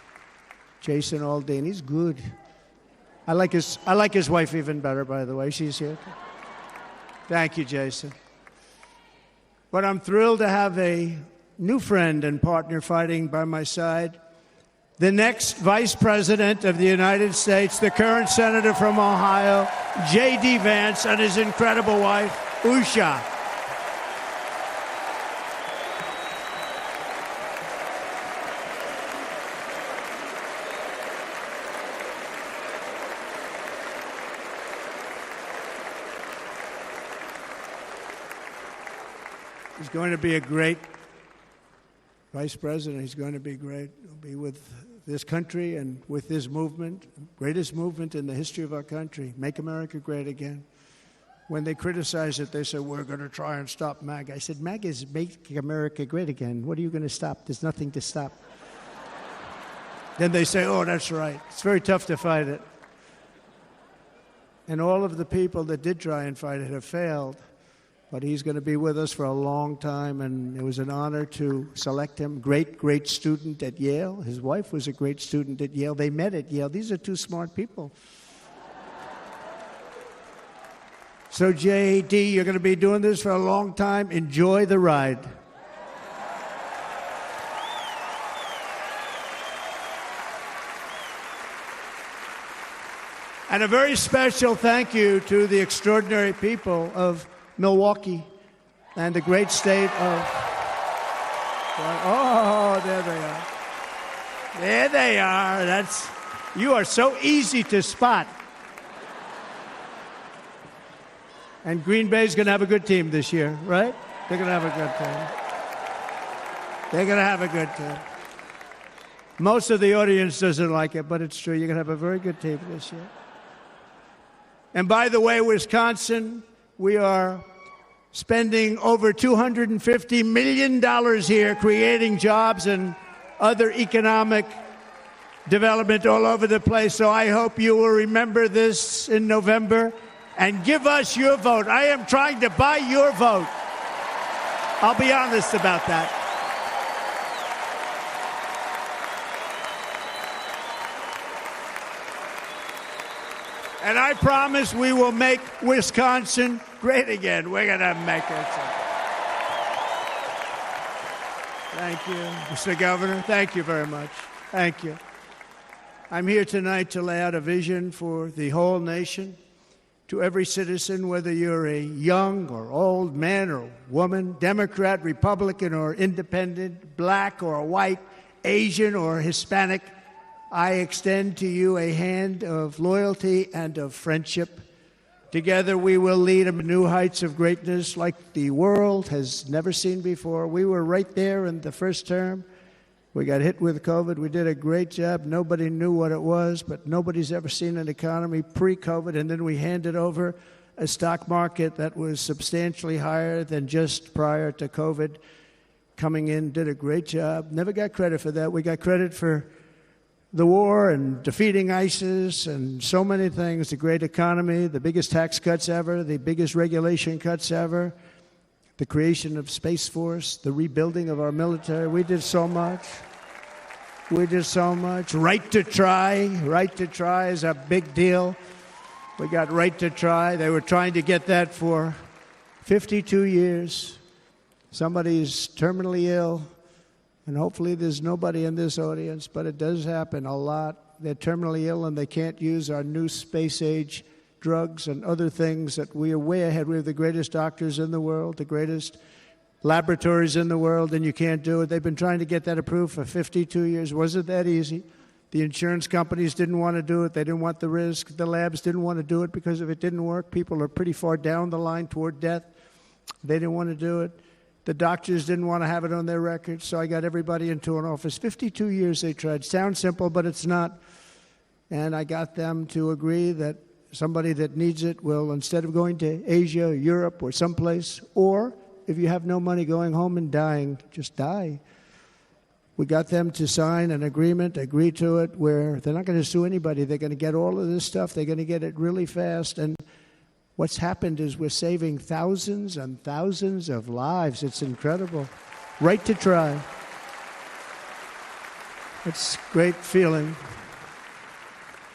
Jason Aldean, he's good. I like his wife even better, by the way. She's here. Thank you, Jason. But I'm thrilled to have a new friend and partner fighting by my side. The next Vice President of the United States, the current Senator from Ohio, J.D. Vance, and his incredible wife, Usha. He's going to be a great Vice President. He's going to be great. He'll be with this country and with this movement, greatest movement in the history of our country, Make America Great Again. When they criticize it, they say, we're going to try and stop MAGA. I said, MAGA is Make America Great Again. What are you going to stop? There's nothing to stop. Then they say, oh, that's right. It's very tough to fight it. And all of the people that did try and fight it have failed. But he's going to be with us for a long time, and it was an honor to select him. Great student at Yale. His wife was a great student at Yale. They met at Yale. These are two smart people. So, J.D., you're going to be doing this for a long time. Enjoy the ride. And a very special thank you to the extraordinary people of Milwaukee and the great state of... Oh, there they are. There they are. You are so easy to spot. And Green Bay's going to have a good team this year, right? They're going to have a good team. They're going to have a good team. Most of the audience doesn't like it, but it's true. You're going to have a very good team this year. And by the way, Wisconsin, we are spending over $250 million here creating jobs and other economic development all over the place. So I hope you will remember this in November and give us your vote. I am trying to buy your vote. I'll be honest about that. And I promise we will make Wisconsin great again. We're going to make it. Thank you, Mr. Governor. Thank you very much. Thank you. I'm here tonight to lay out a vision for the whole nation, to every citizen, whether you're a young or old man or woman, Democrat, Republican, or independent, black or white, Asian or Hispanic. I extend to you a hand of loyalty and of friendship. Together we will lead to new heights of greatness like the world has never seen before. We were right there in the first term. We got hit with COVID. We did a great job. Nobody knew what it was, but nobody's ever seen an economy pre-COVID. And then we handed over a stock market that was substantially higher than just prior to COVID. Coming in, did a great job. Never got credit for that. We got credit for the war and defeating ISIS and so many things, the great economy, the biggest tax cuts ever, the biggest regulation cuts ever, the creation of Space Force, the rebuilding of our military. We did so much. We did so much. Right to try. Right to try is a big deal. We got right to try. They were trying to get that for 52 years. Somebody's terminally ill. And hopefully there's nobody in this audience, but it does happen a lot. They're terminally ill and they can't use our new space-age drugs and other things that we are way ahead. We have the greatest doctors in the world, the greatest laboratories in the world, and you can't do it. They've been trying to get that approved for 52 years. Wasn't that easy? The insurance companies didn't want to do it. They didn't want the risk. The labs didn't want to do it because if it didn't work, people are pretty far down the line toward death. They didn't want to do it. The doctors didn't want to have it on their records, so I got everybody into an office. 52 years they tried. Sounds simple, but it's not. And I got them to agree that somebody that needs it will, instead of going to Asia or Europe or someplace, or if you have no money going home and dying, just die. We got them to sign an agreement, agree to it, where they're not going to sue anybody. They're going to get all of this stuff. They're going to get it really fast. And What's happened is we're saving thousands and thousands of lives. It's incredible. Right to try. It's a great feeling.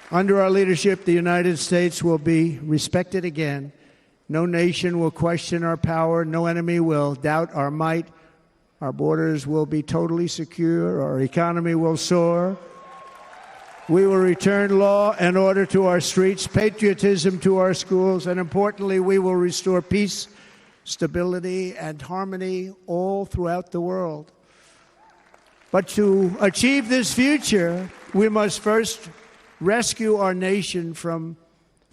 Under our leadership, the United States will be respected again. No nation will question our power. No enemy will doubt our might. Our borders will be totally secure. Our economy will soar. We will return law and order to our streets, patriotism to our schools, and importantly, we will restore peace, stability, and harmony all throughout the world. But to achieve this future, we must first rescue our nation from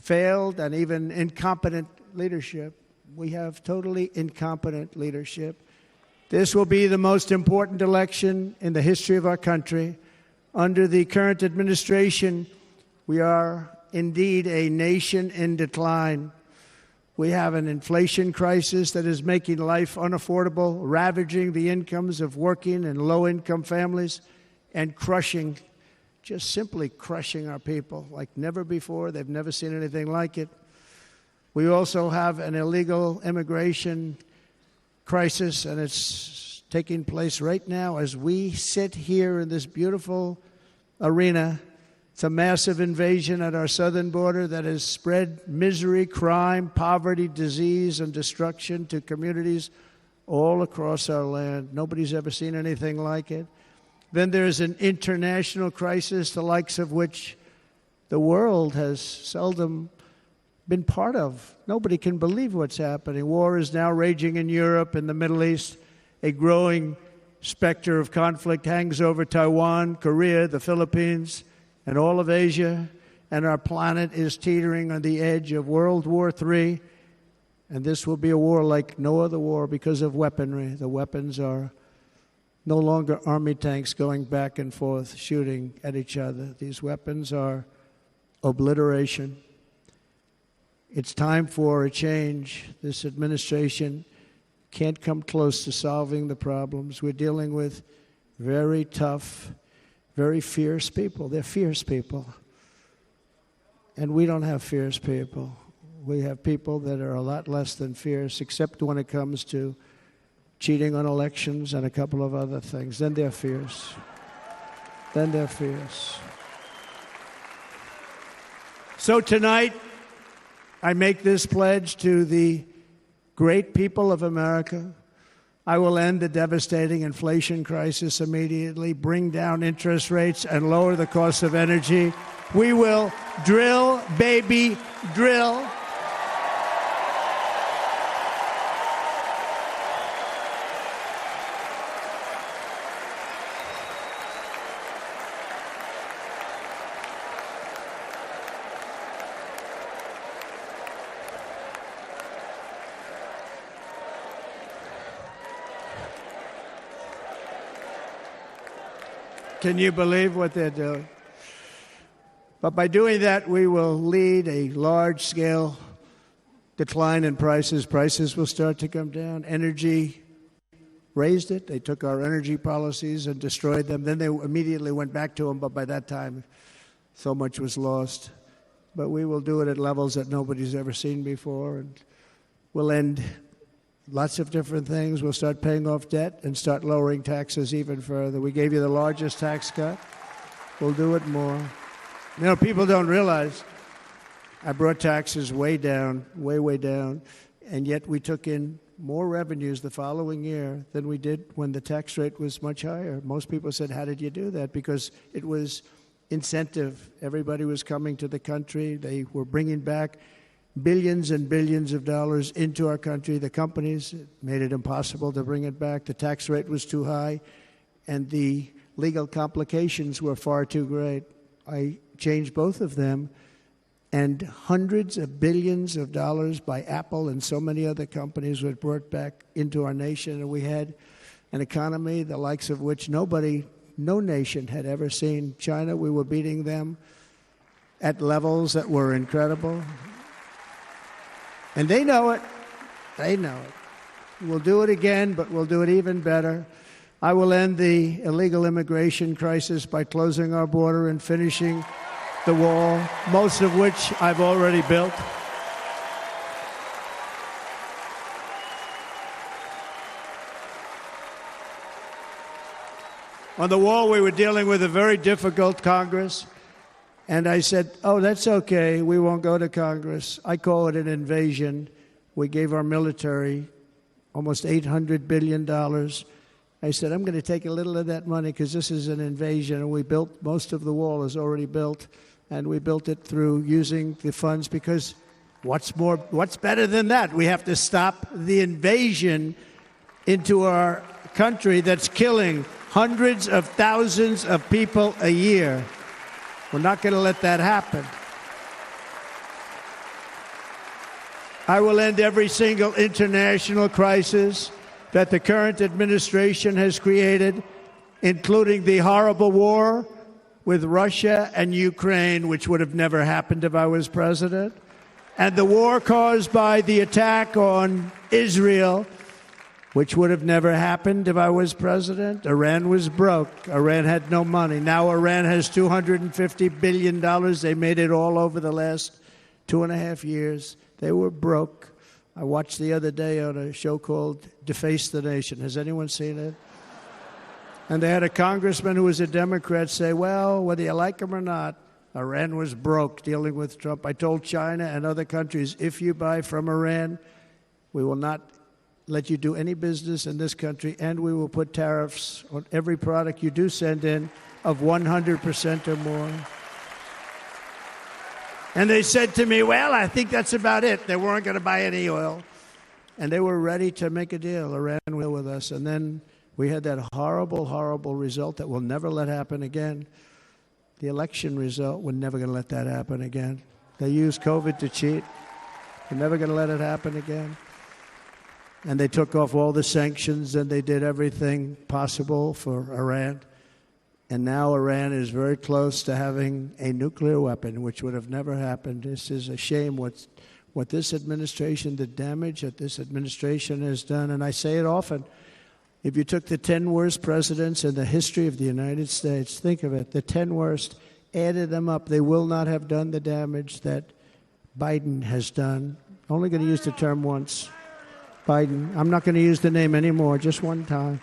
failed and even incompetent leadership. We have totally incompetent leadership. This will be the most important election in the history of our country. Under the current administration, we are indeed a nation in decline. We have an inflation crisis that is making life unaffordable, ravaging the incomes of working and low-income families, and crushing, just simply crushing our people like never before. They've never seen anything like it. We also have an illegal immigration crisis, and it's taking place right now as we sit here in this beautiful arena. It's a massive invasion at our southern border that has spread misery, crime, poverty, disease, and destruction to communities all across our land. Nobody's ever seen anything like it. Then there's an international crisis, the likes of which the world has seldom been part of. Nobody can believe what's happening. War is now raging in Europe and the Middle East. A growing specter of conflict hangs over Taiwan, Korea, the Philippines, and all of Asia. And our planet is teetering on the edge of World War III. And this will be a war like no other war because of weaponry. The weapons are no longer army tanks going back and forth shooting at each other. These weapons are obliteration. It's time for a change. This administration can't come close to solving the problems. We're dealing with very tough, very fierce people. They're fierce people. And we don't have fierce people. We have people that are a lot less than fierce, except when it comes to cheating on elections and a couple of other things. Then they're fierce. Then they're fierce. So tonight, I make this pledge to the great people of America. I will end the devastating inflation crisis immediately, bring down interest rates, and lower the cost of energy. We will drill, baby, drill. Can you believe what they're doing? But by doing that, we will lead a large-scale decline in prices. Prices will start to come down. Energy raised it. They took our energy policies and destroyed them. Then they immediately went back to them, but by that time, so much was lost. But we will do it at levels that nobody's ever seen before, and we'll end lots of different things. We'll start paying off debt and start lowering taxes even further. We gave you the largest tax cut. We'll do it more. You know, people don't realize I brought taxes way down, way down, and yet we took in more revenues the following year than we did when the tax rate was much higher. Most people said, how did you do that? Because it was incentive. Everybody was coming to the country. They were bringing back billions and billions of dollars into our country. The companies made it impossible to bring it back. The tax rate was too high, and the legal complications were far too great. I changed both of them, and hundreds of billions of dollars by Apple and so many other companies were brought back into our nation, and we had an economy the likes of which no nation had ever seen. China, we were beating them at levels that were incredible. And they know it. They know it. We'll do it again, but we'll do it even better. I will end the illegal immigration crisis by closing our border and finishing the wall, most of which I've already built. On the wall, we were dealing with a very difficult Congress. And I said, oh, that's okay. We won't go to Congress. I call it an invasion. We gave our military almost $800 billion. I said, I'm going to take a little of that money because this is an invasion. And we built, most of the wall is already built. And we built it through using the funds because what's better than that? We have to stop the invasion into our country that's killing hundreds of thousands of people a year. We're not going to let that happen. I will end every single international crisis that the current administration has created, including the horrible war with Russia and Ukraine, which would have never happened if I was president, and the war caused by the attack on Israel, which would have never happened if I was president. Iran was broke. Iran had no money. Now Iran has $250 billion. They made it all over the last 2.5 years. They were broke. I watched the other day on a show called Deface the Nation. Has anyone seen it? And they had a congressman who was a Democrat say, well, whether you like him or not, Iran was broke dealing with Trump. I told China and other countries, if you buy from Iran, we will not let you do any business in this country, and we will put tariffs on every product you do send in of 100% or more. And they said to me, well, I think that's about it. They weren't going to buy any oil. And they were ready to make a deal. Iran will with us. And then we had that horrible, horrible result that we'll never let happen again. The election result, we're never going to let that happen again. They used COVID to cheat. We're never going to let it happen again. And they took off all the sanctions, and they did everything possible for Iran. And now Iran is very close to having a nuclear weapon, which would have never happened. This is a shame what this administration, the damage that this administration has done. And I say it often, if you took the 10 worst presidents in the history of the United States, think of it, the 10 worst, added them up, they will not have done the damage that Biden has done. I'm only going to use the term once. Biden. I'm not going to use the name anymore, just one time.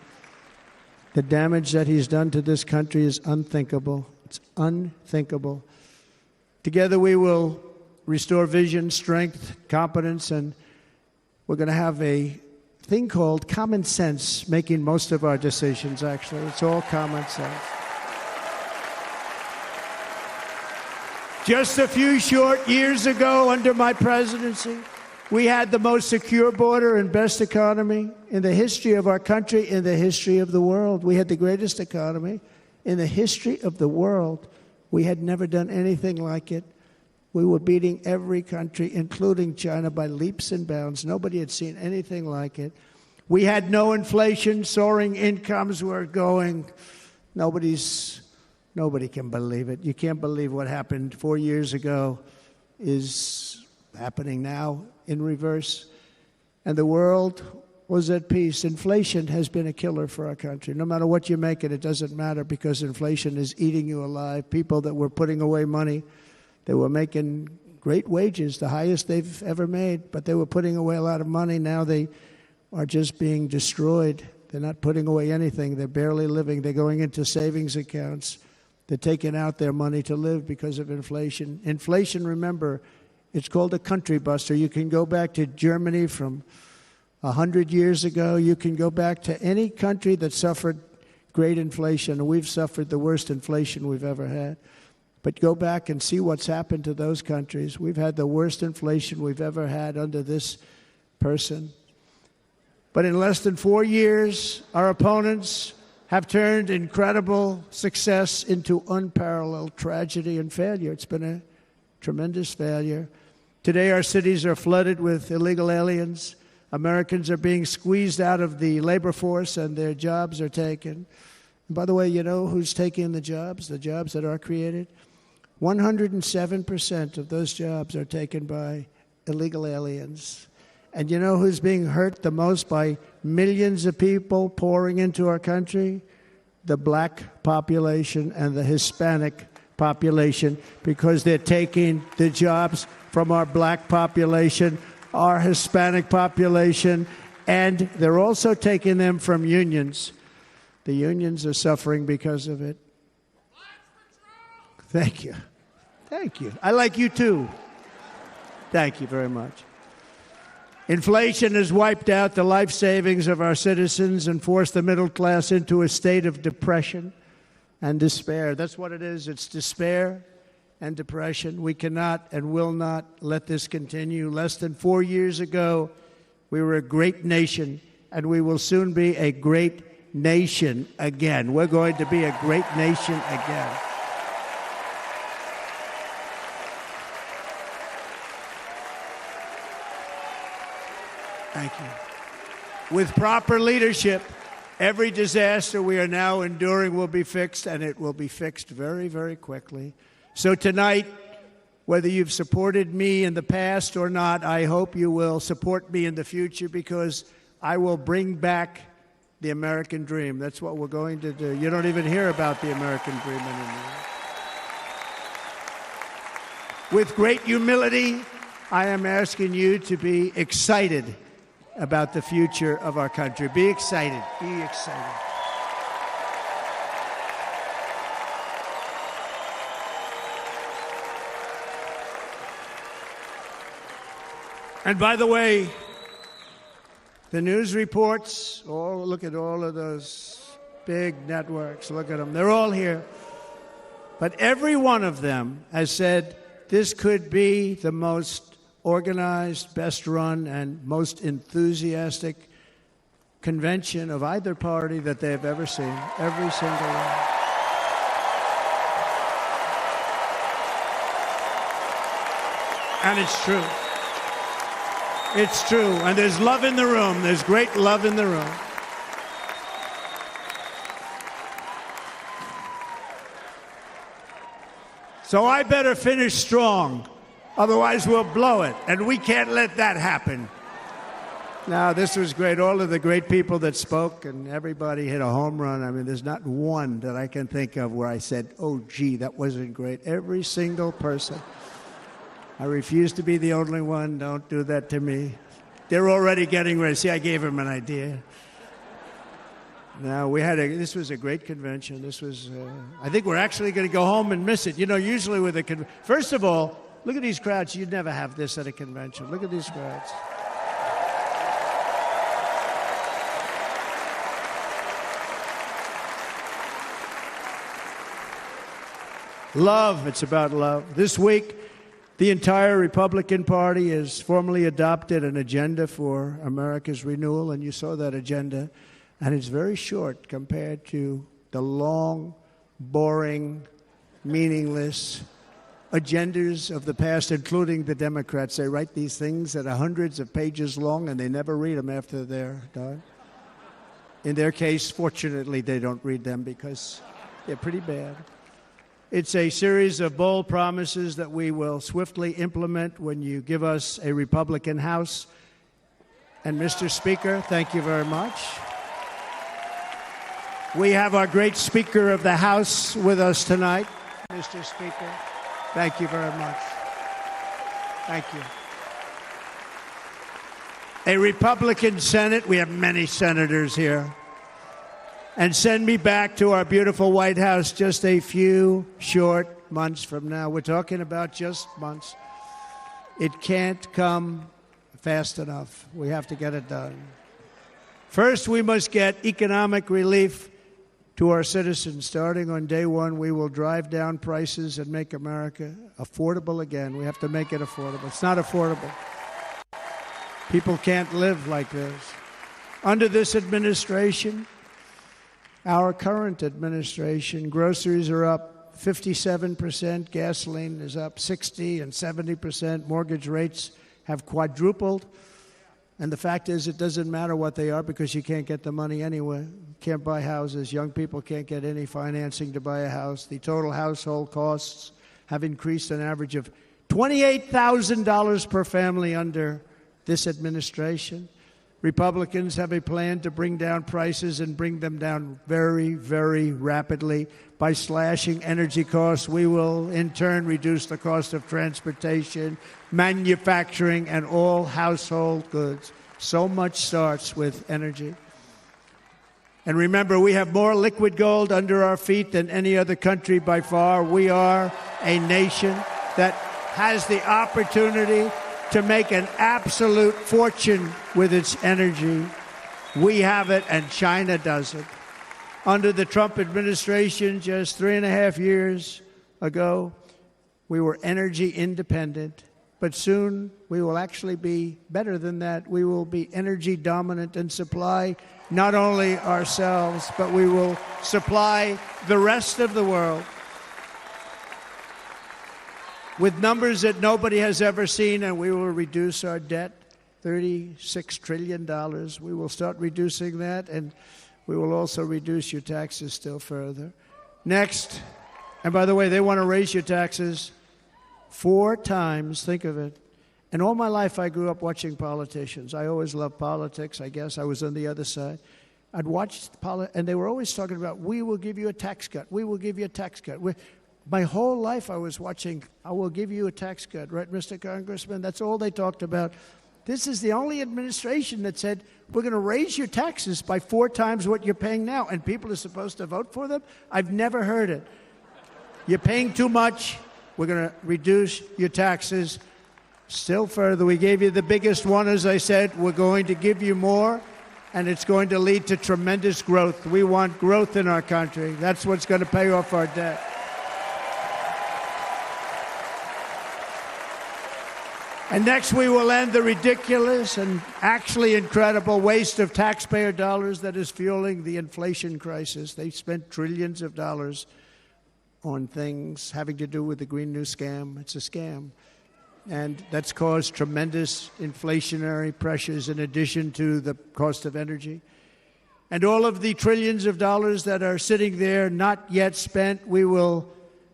The damage that he's done to this country is unthinkable. It's unthinkable. Together we will restore vision, strength, competence, and we're going to have a thing called common sense making most of our decisions, actually. It's all common sense. Just a few short years ago, under my presidency, we had the most secure border and best economy in the history of our country, in the history of the world. We had the greatest economy in the history of the world. We had never done anything like it. We were beating every country, including China, by leaps and bounds. Nobody had seen anything like it. We had no inflation. Soaring incomes were going. Nobody can believe it. You can't believe what happened 4 years ago is happening now in reverse. And the world was at peace. Inflation has been a killer for our country. No matter what you make it, it doesn't matter because inflation is eating you alive. People that were putting away money, they were making great wages, the highest they've ever made, but they were putting away a lot of money. Now they are just being destroyed. They're not putting away anything. They're barely living. They're going into savings accounts. They're taking out their money to live because of inflation. Inflation, remember, it's called a country buster. You can go back to Germany from 100 years ago. You can go back to any country that suffered great inflation, and we've suffered the worst inflation we've ever had. But go back and see what's happened to those countries. We've had the worst inflation we've ever had under this person. But in less than 4 years, our opponents have turned incredible success into unparalleled tragedy and failure. It's been a tremendous failure. Today, our cities are flooded with illegal aliens. Americans are being squeezed out of the labor force, and their jobs are taken. And by the way, you know who's taking the jobs that are created? 107% of those jobs are taken by illegal aliens. And you know who's being hurt the most by millions of people pouring into our country? The black population and the Hispanic population, because they're taking the jobs from our black population, our Hispanic population, and they're also taking them from unions. The unions are suffering because of it. Thank you. Thank you. I like you too. Thank you very much. Inflation has wiped out the life savings of our citizens and forced the middle class into a state of depression and despair. That's what it is. It's despair and depression. We cannot and will not let this continue. Less than 4 years ago, we were a great nation, and we will soon be a great nation again. We're going to be a great nation again. Thank you. With proper leadership, every disaster we are now enduring will be fixed, and it will be fixed very, very quickly. So tonight, whether you've supported me in the past or not, I hope you will support me in the future, because I will bring back the American dream. That's what we're going to do. You don't even hear about the American dream anymore. With great humility, I am asking you to be excited about the future of our country. Be excited. Be excited. And by the way, the news reports, look at all of those big networks. Look at them. They're all here. But every one of them has said this could be the most organized, best run, and most enthusiastic convention of either party that they have ever seen. Every single one. And it's true. It's true. And there's love in the room. There's great love in the room. So I better finish strong. Otherwise, we'll blow it. And we can't let that happen. Now, this was great. All of the great people that spoke, and everybody hit a home run. I mean, there's not one that I can think of where I said, oh, gee, that wasn't great. Every single person. I refuse to be the only one. Don't do that to me. They're already getting ready. See, I gave them an idea. Now, this was a great convention. This was, I think we're actually going to go home and miss it. You know, usually with a convention, first of all, look at these crowds. You'd never have this at a convention. Look at these crowds. Love. It's about love. This week, the entire Republican Party has formally adopted an agenda for America's renewal, and you saw that agenda. And it's very short compared to the long, boring, meaningless agendas of the past, including the Democrats. They write these things that are hundreds of pages long, and they never read them after they're done. In their case, fortunately, they don't read them because they're pretty bad. It's a series of bold promises that we will swiftly implement when you give us a Republican House. And Mr. Speaker, thank you very much. We have our great Speaker of the House with us tonight. Mr. Speaker, thank you very much. Thank you. A Republican Senate. We have many senators here. And send me back to our beautiful White House just a few short months from now. We're talking about just months. It can't come fast enough. We have to get it done. First, we must get economic relief to our citizens. Starting on day one, we will drive down prices and make America affordable again. We have to make it affordable. It's not affordable. People can't live like this. Under this administration, our current administration, groceries are up 57%, gasoline is up 60% and 70%, mortgage rates have quadrupled. And the fact is, it doesn't matter what they are because you can't get the money anyway. You can't buy houses. Young people can't get any financing to buy a house. The total household costs have increased an average of $28,000 per family under this administration. Republicans have a plan to bring down prices and bring them down very, very rapidly. By slashing energy costs, we will in turn reduce the cost of transportation, manufacturing, and all household goods. So much starts with energy. And remember, we have more liquid gold under our feet than any other country by far. We are a nation that has the opportunity to make an absolute fortune with its energy. We have it, and China doesn't. Under the Trump administration, just 3.5 years ago, we were energy independent. But soon, we will actually be better than that. We will be energy dominant and supply not only ourselves, but we will supply the rest of the world with numbers that nobody has ever seen, and we will reduce our debt, $36 trillion. We will start reducing that, and we will also reduce your taxes still further. Next, and by the way, they want to raise your taxes 4 times, think of it. And all my life, I grew up watching politicians. I always loved politics. I guess I was on the other side. I'd watch and they were always talking about, we will give you a tax cut. We will give you a tax cut. My whole life, I was watching, I will give you a tax cut, right, Mr. Congressman? That's all they talked about. This is the only administration that said, we're going to raise your taxes by 4 times what you're paying now, and people are supposed to vote for them? I've never heard it. You're paying too much. We're going to reduce your taxes still further. We gave you the biggest one, as I said. We're going to give you more, and it's going to lead to tremendous growth. We want growth in our country. That's what's going to pay off our debt. And next, we will end the ridiculous and actually incredible waste of taxpayer dollars that is fueling the inflation crisis. They spent trillions of dollars on things having to do with the Green New Scam. It's a scam. And that's caused tremendous inflationary pressures in addition to the cost of energy. And all of the trillions of dollars that are sitting there not yet spent, we will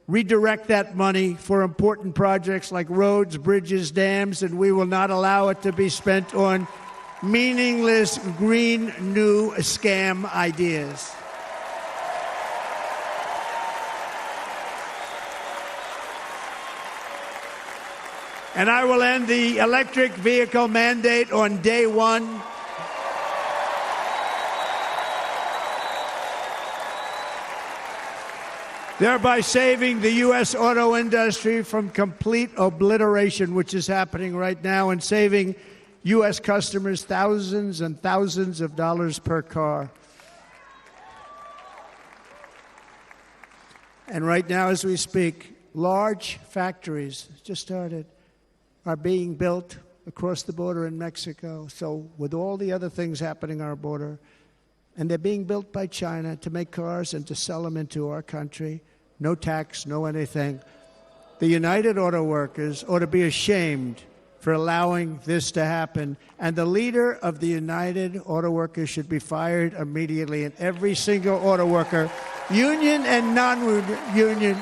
redirect that money for important projects like roads, bridges, dams, and we will not allow it to be spent on meaningless Green New Scam ideas. And I will end the electric vehicle mandate on day one. Thereby saving the U.S. auto industry from complete obliteration, which is happening right now, and saving U.S. customers thousands and thousands of dollars per car. And right now, as we speak, large factories just started are being built across the border in Mexico. So with all the other things happening on our border, and they're being built by China to make cars and to sell them into our country. No tax, no anything. The United Auto Workers ought to be ashamed for allowing this to happen. And the leader of the United Auto Workers should be fired immediately. And every single auto worker, union and non-union,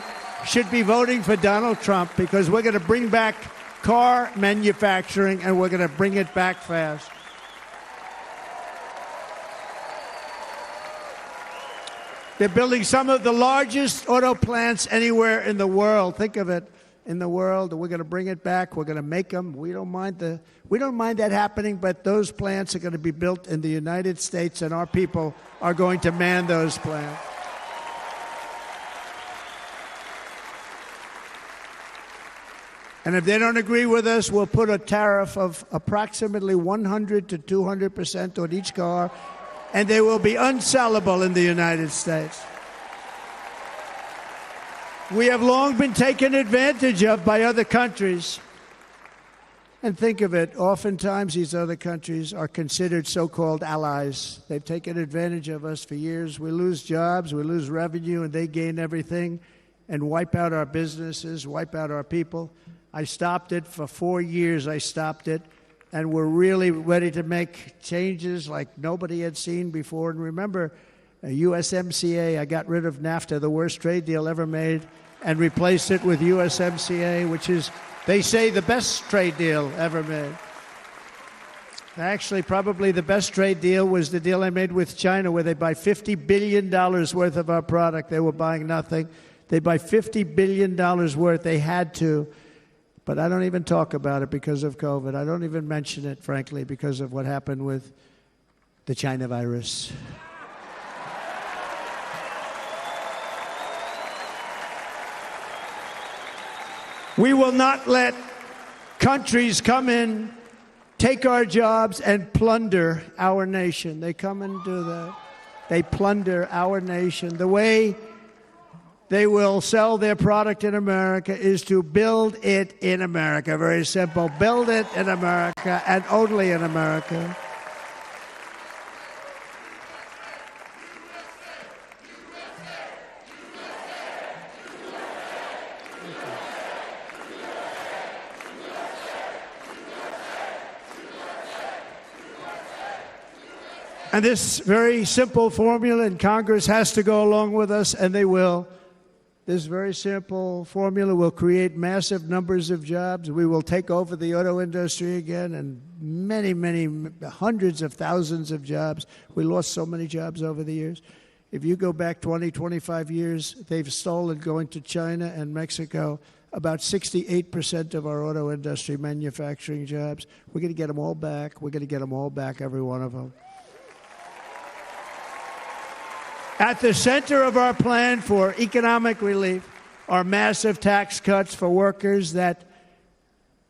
should be voting for Donald Trump, because we're going to bring back car manufacturing, and we're going to bring it back fast. They're building some of the largest auto plants anywhere in the world. Think of it, in the world. We're going to bring it back. We're going to make them. We don't mind that happening, but those plants are going to be built in the United States, and our people are going to man those plants. And if they don't agree with us, we'll put a tariff of approximately 100 to 200% on each car, and they will be unsellable in the United States. We have long been taken advantage of by other countries. And think of it, oftentimes these other countries are considered so-called allies. They've taken advantage of us for years. We lose jobs, we lose revenue, and they gain everything and wipe out our businesses, wipe out our people. I stopped it for 4 years. I stopped it, and we're really ready to make changes like nobody had seen before. And remember, USMCA, I got rid of NAFTA, the worst trade deal ever made, and replaced it with USMCA, which is, they say, the best trade deal ever made. Actually, probably the best trade deal was the deal I made with China, where they buy $50 billion worth of our product. They were buying nothing. They buy $50 billion worth. They had to. But I don't even talk about it because of COVID. I don't even mention it, frankly, because of what happened with the China virus. We will not let countries come in, take our jobs, and plunder our nation. They come and do that. They plunder our nation. The way they will sell their product in America is to build it in America. Very simple. Build it in America and only in America. And this very simple formula, and Congress has to go along with us, and they will. This very simple formula will create massive numbers of jobs. We will take over the auto industry again, and many, many hundreds of thousands of jobs. We lost so many jobs over the years. If you go back 20, 25 years, they've stolen, going to China and Mexico, about 68% of our auto industry manufacturing jobs. We're going to get them all back. We're going to get them all back, every one of them. At the center of our plan for economic relief are massive tax cuts for workers that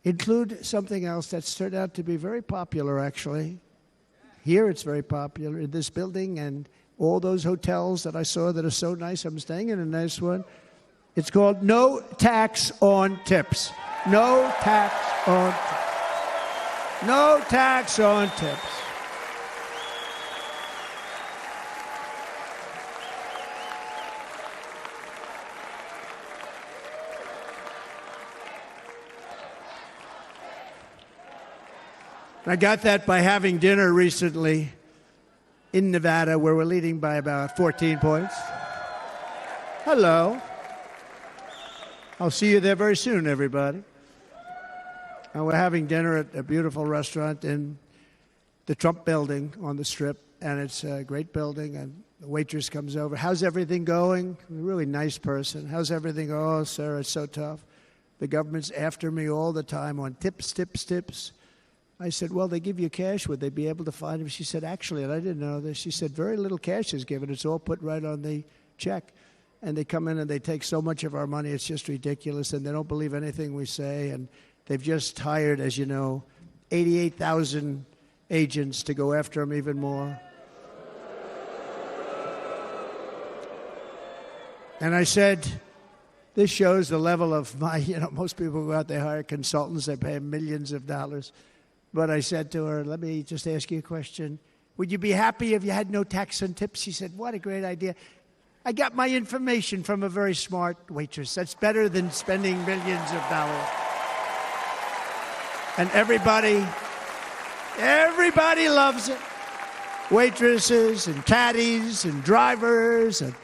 include something else that's turned out to be very popular, actually. Here it's very popular in this building and all those hotels that I saw that are so nice. I'm staying in a nice one. It's called no tax on tips. No tax on tips. No tax on tips. I got that by having dinner recently in Nevada, where we're leading by about 14 points. Hello. I'll see you there very soon, everybody. And we're having dinner at a beautiful restaurant in the Trump building on the Strip, and it's a great building, and the waitress comes over. How's everything going? A really nice person. How's everything? Oh, sir, it's so tough. The government's after me all the time on tips, tips, tips. I said, well, they give you cash. Would they be able to find him? She said, actually, and I didn't know this, she said, very little cash is given. It's all put right on the check. And they come in and they take so much of our money, it's just ridiculous. And they don't believe anything we say. And they've just hired, as you know, 88,000 agents to go after him even more. And I said, this shows the level of my, most people go out, they hire consultants, they pay millions of dollars. But I said to her, let me just ask you a question. Would you be happy if you had no tax on tips? She said, what a great idea. I got my information from a very smart waitress. That's better than spending millions of dollars. And everybody loves it. Waitresses and caddies and drivers and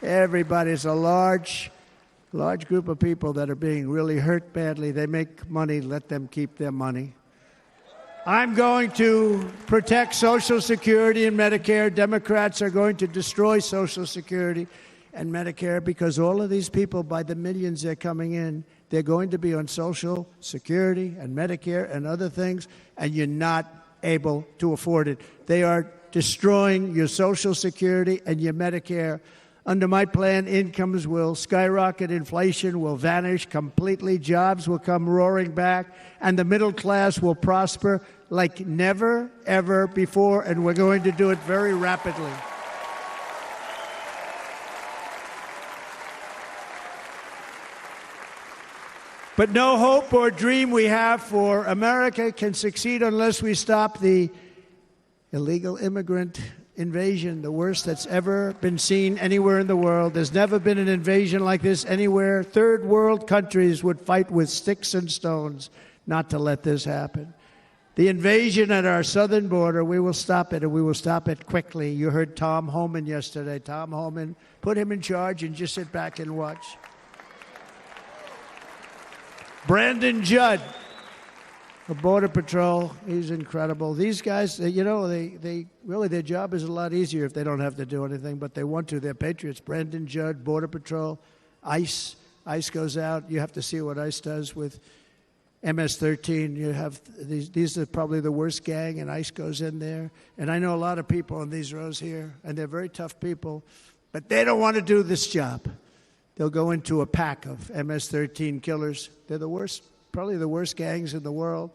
everybody. It's a large group of people that are being really hurt badly. They make money, let them keep their money. I'm going to protect Social Security and Medicare. Democrats are going to destroy Social Security and Medicare because all of these people, by the millions they're coming in, they're going to be on Social Security and Medicare and other things, and you're not able to afford it. They are destroying your Social Security and your Medicare. Under my plan, incomes will skyrocket, inflation will vanish completely, jobs will come roaring back, and the middle class will prosper like never, ever before, and we're going to do it very rapidly. But no hope or dream we have for America can succeed unless we stop the illegal immigrant invasion, the worst that's ever been seen anywhere in the world. There's never been an invasion like this anywhere. Third world countries would fight with sticks and stones not to let this happen. The invasion at our southern border, we will stop it, and we will stop it quickly. You heard Tom Homan yesterday. Tom Homan, put him in charge and just sit back and watch. Brandon Judd, the Border Patrol, he's incredible. These guys, they really, their job is a lot easier if they don't have to do anything, but they want to. They're patriots. Brandon Judd, Border Patrol, ICE. ICE goes out. You have to see what ICE does with MS-13. You have these are probably the worst gang, and ICE goes in there. And I know a lot of people in these rows here, and they're very tough people, but they don't want to do this job. they'll go into a pack of MS-13 killers. They're the worst, probably the worst gangs in the world.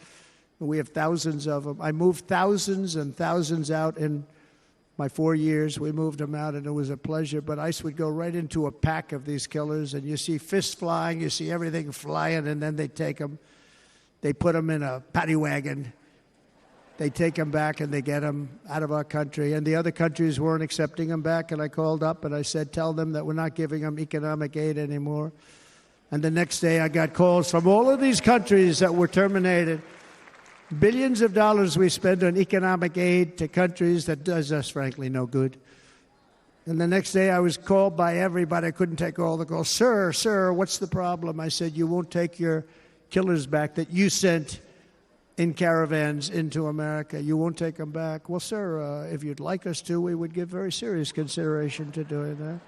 We have thousands of them. I moved thousands and thousands out in my 4 years. We moved them out, and it was a pleasure. But ICE would go right into a pack of these killers, and you see fists flying, you see everything flying, and then they take them. They put them in a paddy wagon. They take them back, and they get them out of our country. And the other countries weren't accepting them back, and I called up, and I said, tell them that we're not giving them economic aid anymore. And the next day, I got calls from all of these countries that were terminated. Billions of dollars we spend on economic aid to countries that does us, frankly, no good. And the next day I was called by everybody. I couldn't take all the calls. Sir, what's the problem? I said, you won't take your killers back that you sent in caravans into America. You won't take them back. Well, sir, if you'd like us to, we would give very serious consideration to doing that.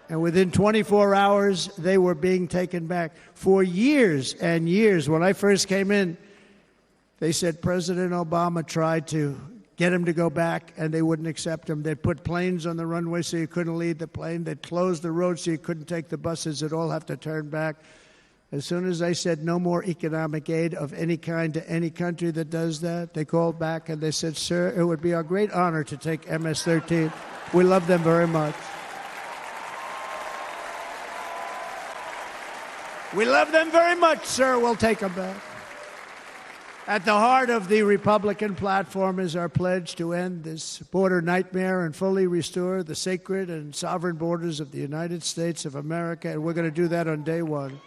And within 24 hours, they were being taken back. For years and years, when I first came in, they said President Obama tried to get him to go back, and they wouldn't accept him. They'd put planes on the runway so you couldn't leave the plane. They'd close the road so you couldn't take the buses. They'd all have to turn back. As soon as I said no more economic aid of any kind to any country that does that, they called back and they said, sir, it would be our great honor to take MS-13. We love them very much. We love them very much, sir. We'll take them back. At the heart of the Republican platform is our pledge to end this border nightmare and fully restore the sacred and sovereign borders of the United States of America, and we're going to do that on day one.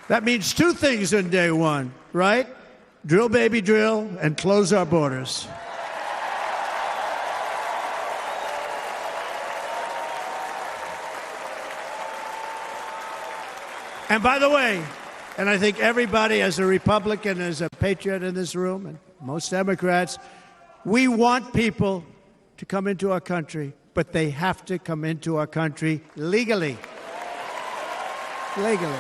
That means two things on day one, right? Drill, baby, drill, and close our borders. And by the way, and I think everybody as a Republican, as a patriot in this room, and most Democrats, we want people to come into our country, but they have to come into our country legally. Legally.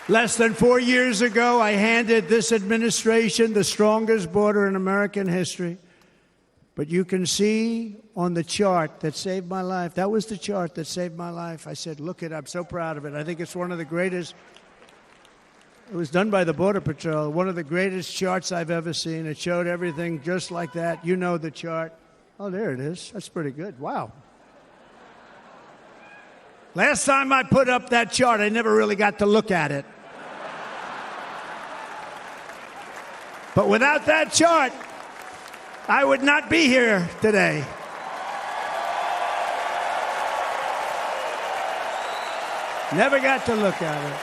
Less than 4 years ago, I handed this administration the strongest border in American history. But you can see on the chart that saved my life, that was the chart that saved my life. I said, look it, I'm so proud of it. I think it's one of the greatest, it was done by the Border Patrol, one of the greatest charts I've ever seen. It showed everything just like that. You know the chart. Oh, there it is. That's pretty good. Wow. Last time I put up that chart, I never really got to look at it. But without that chart, I would not be here today. Never got to look at it.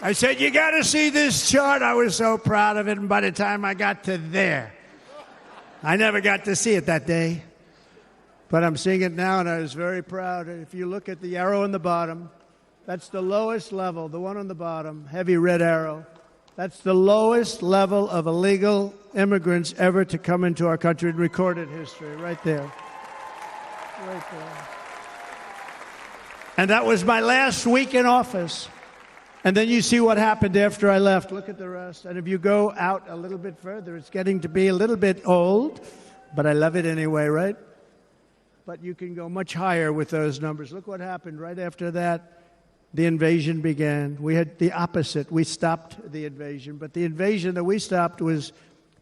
I said, you got to see this chart. I was so proud of it, and by the time I got to there, I never got to see it that day. But I'm seeing it now, and I was very proud. If you look at the arrow on the bottom, that's the lowest level, the one on the bottom, heavy red arrow. That's the lowest level of illegal immigrants ever to come into our country in recorded history, right there. Right there. And that was my last week in office. And then you see what happened after I left. Look at the rest. And if you go out a little bit further, it's getting to be a little bit old, but I love it anyway, right? But you can go much higher with those numbers. Look what happened right after that. The invasion began. We had the opposite. We stopped the invasion. But the invasion that we stopped was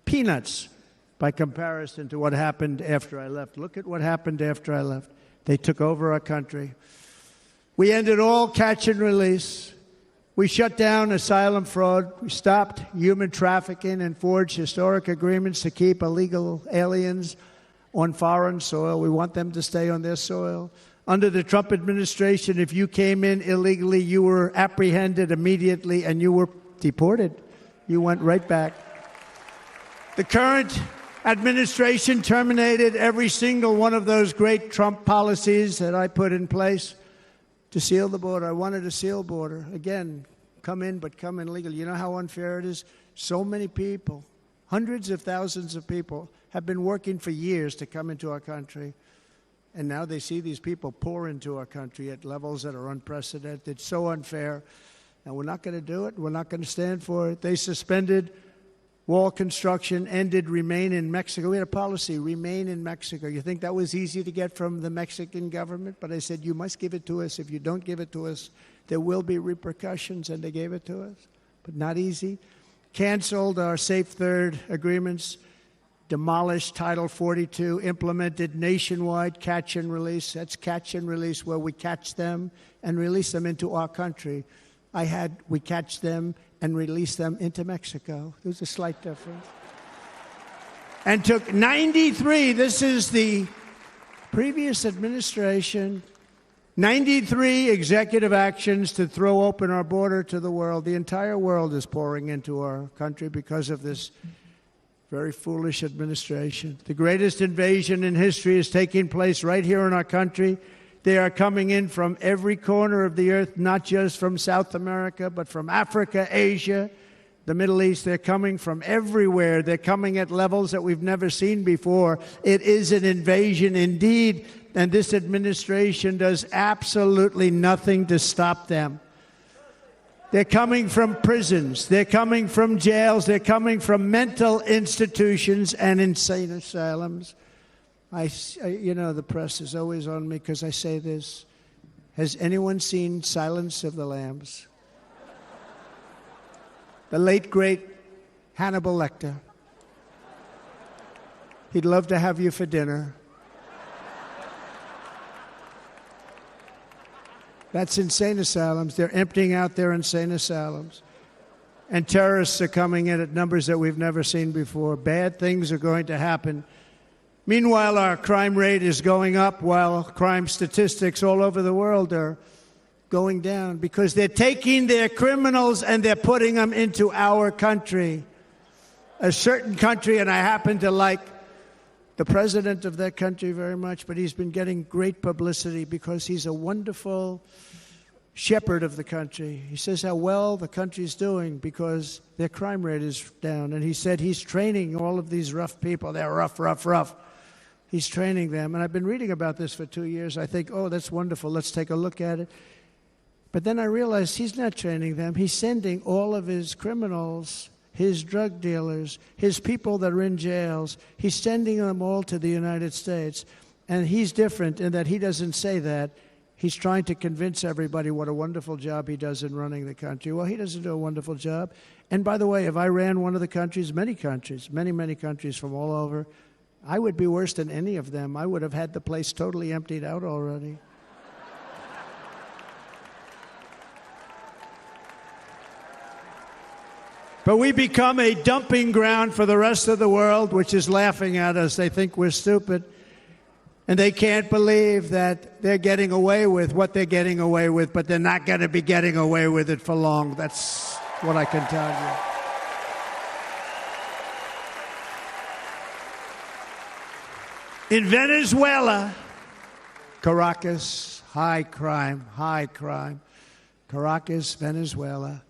peanuts by comparison to what happened after I left. Look at what happened after I left. They took over our country. We ended all catch and release. We shut down asylum fraud. We stopped human trafficking and forged historic agreements to keep illegal aliens on foreign soil. We want them to stay on their soil. Under the Trump administration, if you came in illegally, you were apprehended immediately and you were deported. You went right back. The current administration terminated every single one of those great Trump policies that I put in place to seal the border. I wanted a sealed border. Again, come in, but come in legally. You know how unfair it is? So many people Hundreds of thousands of people have been working for years to come into our country. And now they see these people pour into our country at levels that are unprecedented. It's so unfair. And we're not going to do it. We're not going to stand for it. They suspended wall construction, ended remain in Mexico. We had a policy, remain in Mexico. You think that was easy to get from the Mexican government? But I said, you must give it to us. If you don't give it to us, there will be repercussions. And they gave it to us. But not easy. Canceled our Safe Third agreements. Demolished Title 42, implemented nationwide catch and release. That's catch and release, where we catch them and release them into our country. We catch them and release them into Mexico. There's a slight difference. And took 93, this is the previous administration, 93 executive actions to throw open our border to the world. The entire world is pouring into our country because of this very foolish administration. The greatest invasion in history is taking place right here in our country. They are coming in from every corner of the earth, not just from South America, but from Africa, Asia, the Middle East. They're coming from everywhere. They're coming at levels that we've never seen before. It is an invasion indeed, and this administration does absolutely nothing to stop them. They're coming from prisons. They're coming from jails. They're coming from mental institutions and insane asylums. The press is always on me because I say this. Has anyone seen Silence of the Lambs? The late, great Hannibal Lecter. He'd love to have you for dinner. That's insane asylums. They're emptying out their insane asylums. And terrorists are coming in at numbers that we've never seen before. Bad things are going to happen. Meanwhile, our crime rate is going up while crime statistics all over the world are going down because they're taking their criminals and they're putting them into our country. A certain country, and I happen to like the president of that country very much, but he's been getting great publicity because he's a wonderful shepherd of the country. He says how well the country's doing because their crime rate is down. And he said he's training all of these rough people. They're rough. He's training them. And I've been reading about this for 2 years. I think, oh, that's wonderful. Let's take a look at it. But then I realized he's not training them. He's sending all of his criminals, his drug dealers, his people that are in jails, he's sending them all to the United States. And he's different in that he doesn't say that. He's trying to convince everybody what a wonderful job he does in running the country. Well, he doesn't do a wonderful job. And by the way, if I ran one of the countries, many countries from all over, I would be worse than any of them. I would have had the place totally emptied out already. But we become a dumping ground for the rest of the world, which is laughing at us. They think we're stupid. And they can't believe that they're getting away with what they're getting away with, but they're not going to be getting away with it for long. That's what I can tell you. In Venezuela, Caracas, high crime. Caracas, Venezuela.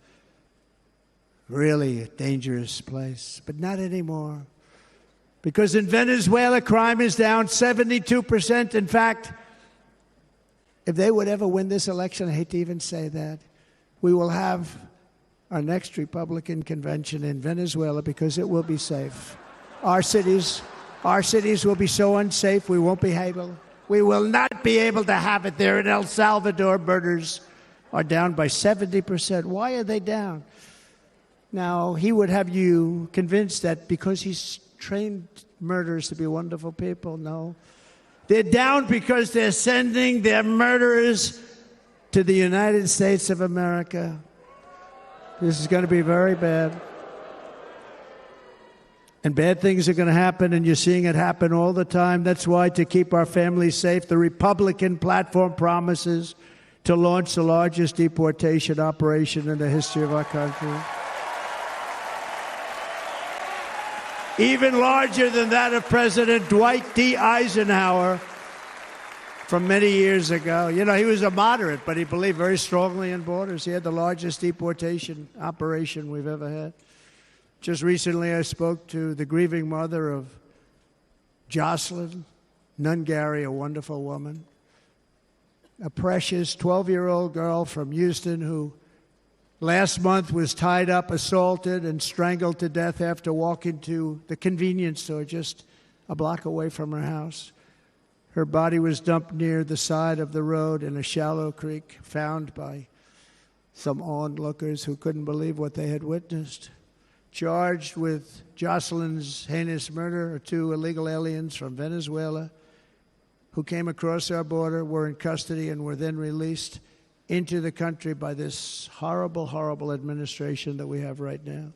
Really a dangerous place, but not anymore. Because in Venezuela, crime is down 72%. In fact, if they would ever win this election, I hate to even say that, we will have our next Republican convention in Venezuela because it will be safe. Our cities will be so unsafe, we won't be able. We will not be able to have it there. In El Salvador, murders are down by 70%. Why are they down? Now, he would have you convinced that because he's trained murderers to be wonderful people. No. They're down because they're sending their murderers to the United States of America. This is going to be very bad. And bad things are going to happen, and you're seeing it happen all the time. That's why, to keep our families safe, the Republican platform promises to launch the largest deportation operation in the history of our country. Even larger than that of President Dwight D. Eisenhower from many years ago. You know, he was a moderate, but he believed very strongly in borders. He had the largest deportation operation we've ever had. Just recently, I spoke to the grieving mother of Jocelyn Nungary, a wonderful woman, a precious 12-year-old girl from Houston who last month was tied up, assaulted, and strangled to death after walking to the convenience store just a block away from her house. Her body was dumped near the side of the road in a shallow creek, found by some onlookers who couldn't believe what they had witnessed. Charged with Jocelyn's heinous murder are 2 illegal aliens from Venezuela who came across our border, were in custody, and were then released into the country by this horrible, horrible administration that we have right now.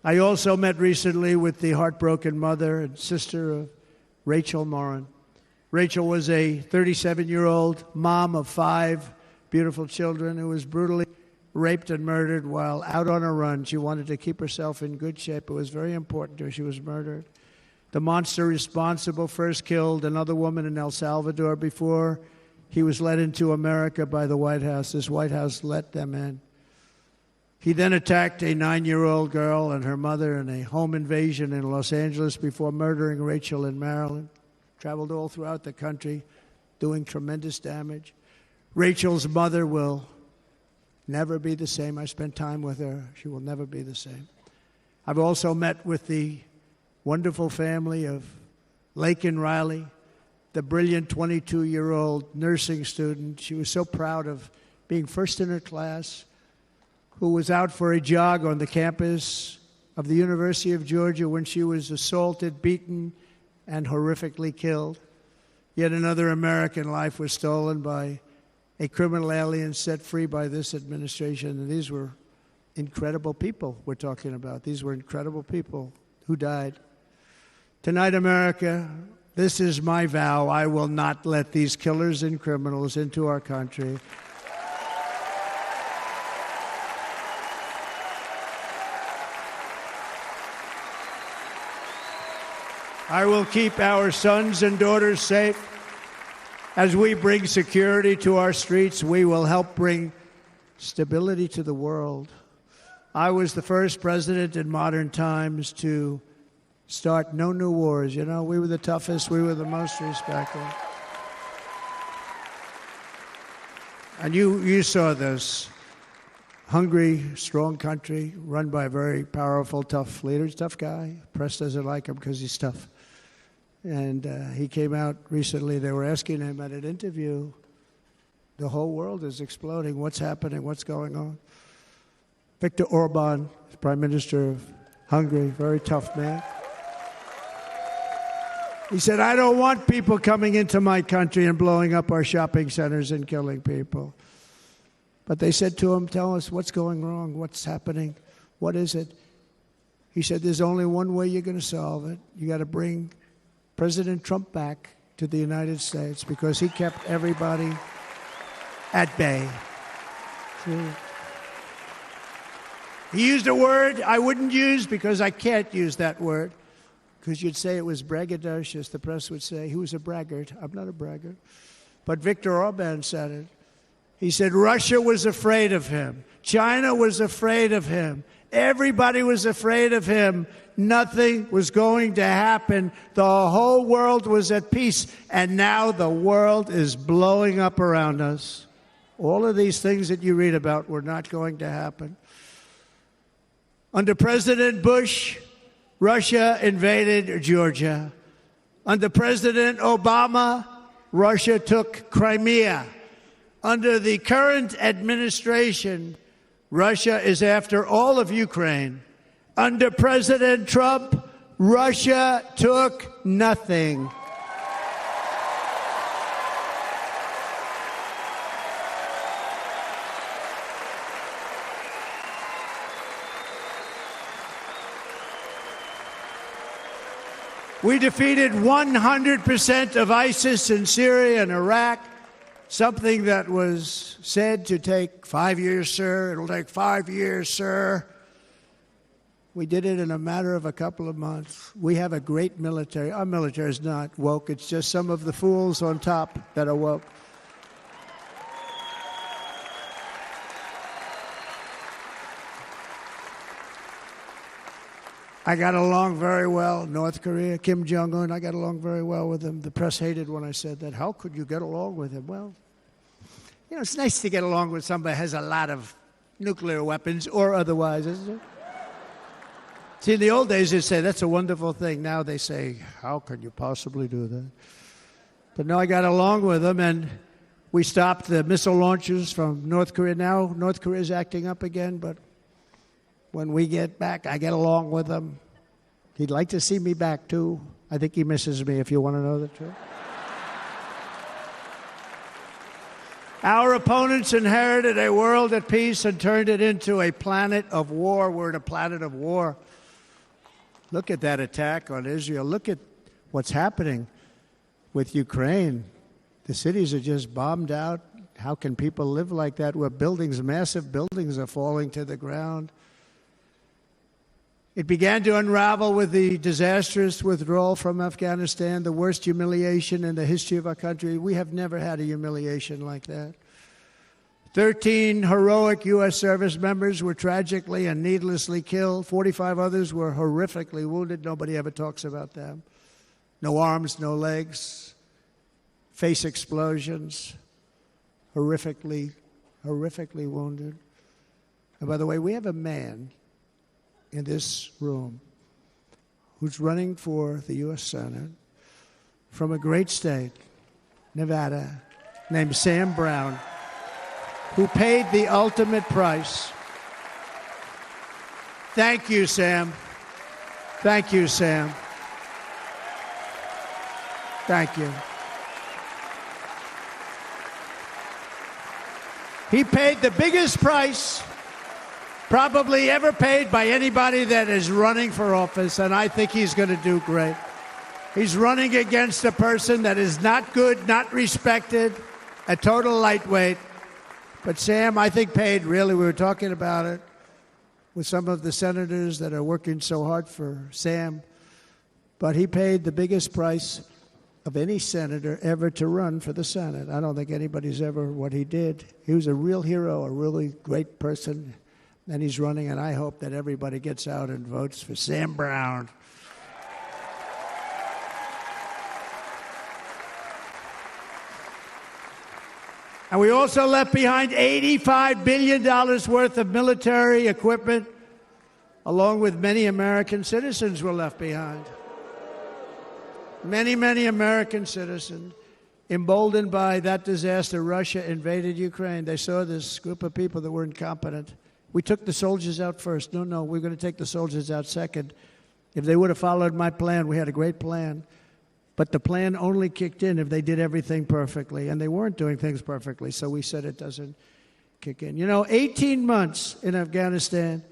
I also met recently with the heartbroken mother and sister of Rachel Morin. Rachel was a 37-year-old mom of 5 beautiful children who was brutally raped and murdered while out on a run. She wanted to keep herself in good shape. It was very important to her. She was murdered. The monster responsible first killed another woman in El Salvador before he was led into America by the White House. This White House let them in. He then attacked a 9-year-old girl and her mother in a home invasion in Los Angeles before murdering Rachel in Maryland. Traveled all throughout the country, doing tremendous damage. Rachel's mother will never be the same. I spent time with her. She will never be the same. I've also met with the wonderful family of Laken Riley, the brilliant 22-year-old nursing student. She was so proud of being first in her class, who was out for a jog on the campus of the University of Georgia when she was assaulted, beaten, and horrifically killed. Yet another American life was stolen by a criminal alien set free by this administration. And these were incredible people we're talking about. These were incredible people who died. Tonight, America, this is my vow. I will not let these killers and criminals into our country. I will keep our sons and daughters safe. As we bring security to our streets, we will help bring stability to the world. I was the first president in modern times to start no new wars. You know, we were the toughest. We were the most respected. And you saw this. Hungry, strong country, run by a very powerful, tough leader. He's a tough guy. Press doesn't like him because he's tough. And he came out recently. They were asking him at an interview, the whole world is exploding. What's happening? What's going on? Viktor Orban, Prime Minister of Hungary, very tough man. He said, I don't want people coming into my country and blowing up our shopping centers and killing people. But they said to him, tell us what's going wrong, what's happening, what is it? He said, there's only one way you're going to solve it. You got to bring President Trump back to the United States because he kept everybody at bay. He used a word I wouldn't use because I can't use that word. Because you'd say it was braggadocious. The press would say he was a braggart. I'm not a braggart. But Viktor Orban said it. He said Russia was afraid of him. China was afraid of him. Everybody was afraid of him. Nothing was going to happen. The whole world was at peace. And now the world is blowing up around us. All of these things that you read about were not going to happen. Under President Bush, Russia invaded Georgia. Under President Obama, Russia took Crimea. Under the current administration, Russia is after all of Ukraine. Under President Trump, Russia took nothing. We defeated 100% of ISIS in Syria and Iraq, something that was said to take 5 years, sir. It'll take 5 years, sir. We did it in a matter of a couple of months. We have a great military. Our military is not woke. It's just some of the fools on top that are woke. I got along very well. North Korea, Kim Jong-un, I got along very well with him. The press hated when I said that. How could you get along with him? Well, you know, it's nice to get along with somebody who has a lot of nuclear weapons or otherwise, isn't it? See, in the old days, they'd say, that's a wonderful thing. Now they say, how can you possibly do that? But no, I got along with him, and we stopped the missile launches from North Korea. Now North Korea is acting up again, but when we get back, I get along with him. He'd like to see me back, too. I think he misses me, if you want to know the truth. Our opponents inherited a world at peace and turned it into a planet of war. We're in a planet of war. Look at that attack on Israel. Look at what's happening with Ukraine. The cities are just bombed out. How can people live like that where buildings, massive buildings, are falling to the ground? It began to unravel with the disastrous withdrawal from Afghanistan, the worst humiliation in the history of our country. We have never had a humiliation like that. 13 heroic U.S. service members were tragically and needlessly killed. 45 others were horrifically wounded. Nobody ever talks about them. No arms, no legs, face explosions, horrifically wounded. And by the way, we have a man in this room who's running for the U.S. Senate from a great state, Nevada, named Sam Brown, who paid the ultimate price. Thank you, Sam. Thank you, Sam. Thank you. He paid the biggest price probably ever paid by anybody that is running for office, and I think he's going to do great. He's running against a person that is not good, not respected, a total lightweight. But Sam, I think, paid, really, we were talking about it with some of the senators that are working so hard for Sam, but he paid the biggest price of any senator ever to run for the Senate. I don't think anybody's ever what he did. He was a real hero, a really great person. And he's running, and I hope that everybody gets out and votes for Sam Brown. And we also left behind $85 billion worth of military equipment, along with many American citizens were left behind. Many, many American citizens, emboldened by that disaster. Russia invaded Ukraine. They saw this group of people that were incompetent. We took the soldiers out first. No, we're going to take the soldiers out second. If they would have followed my plan, we had a great plan. But the plan only kicked in if they did everything perfectly. And they weren't doing things perfectly, so we said it doesn't kick in. You know, 18 months in Afghanistan,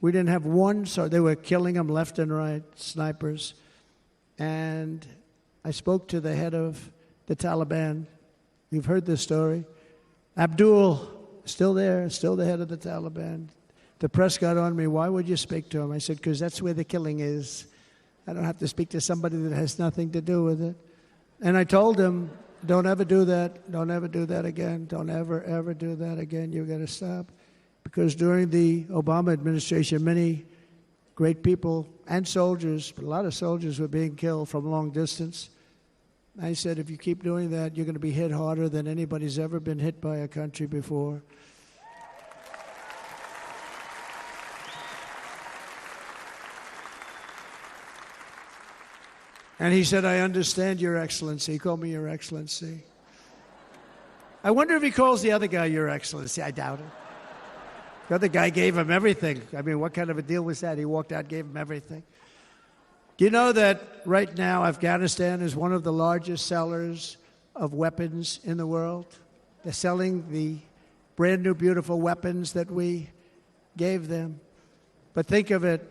we didn't have one, so they were killing them left and right, snipers. And I spoke to the head of the Taliban. You've heard this story. Abdul, still there, still the head of the Taliban. The press got on me. Why would you speak to him? I said, because that's where the killing is. I don't have to speak to somebody that has nothing to do with it. And I told him, don't ever do that. Don't ever do that again. Don't ever do that again. You've got to stop. Because during the Obama administration, many great people and soldiers, but a lot of soldiers were being killed from long distance. I said, if you keep doing that, you're going to be hit harder than anybody's ever been hit by a country before. And he said, I understand, Your Excellency. He called me Your Excellency. I wonder if he calls the other guy Your Excellency. I doubt it. The other guy gave him everything. I mean, what kind of a deal was that? He walked out, gave him everything. Do you know that right now Afghanistan is one of the largest sellers of weapons in the world? They're selling the brand new, beautiful weapons that we gave them. But think of it.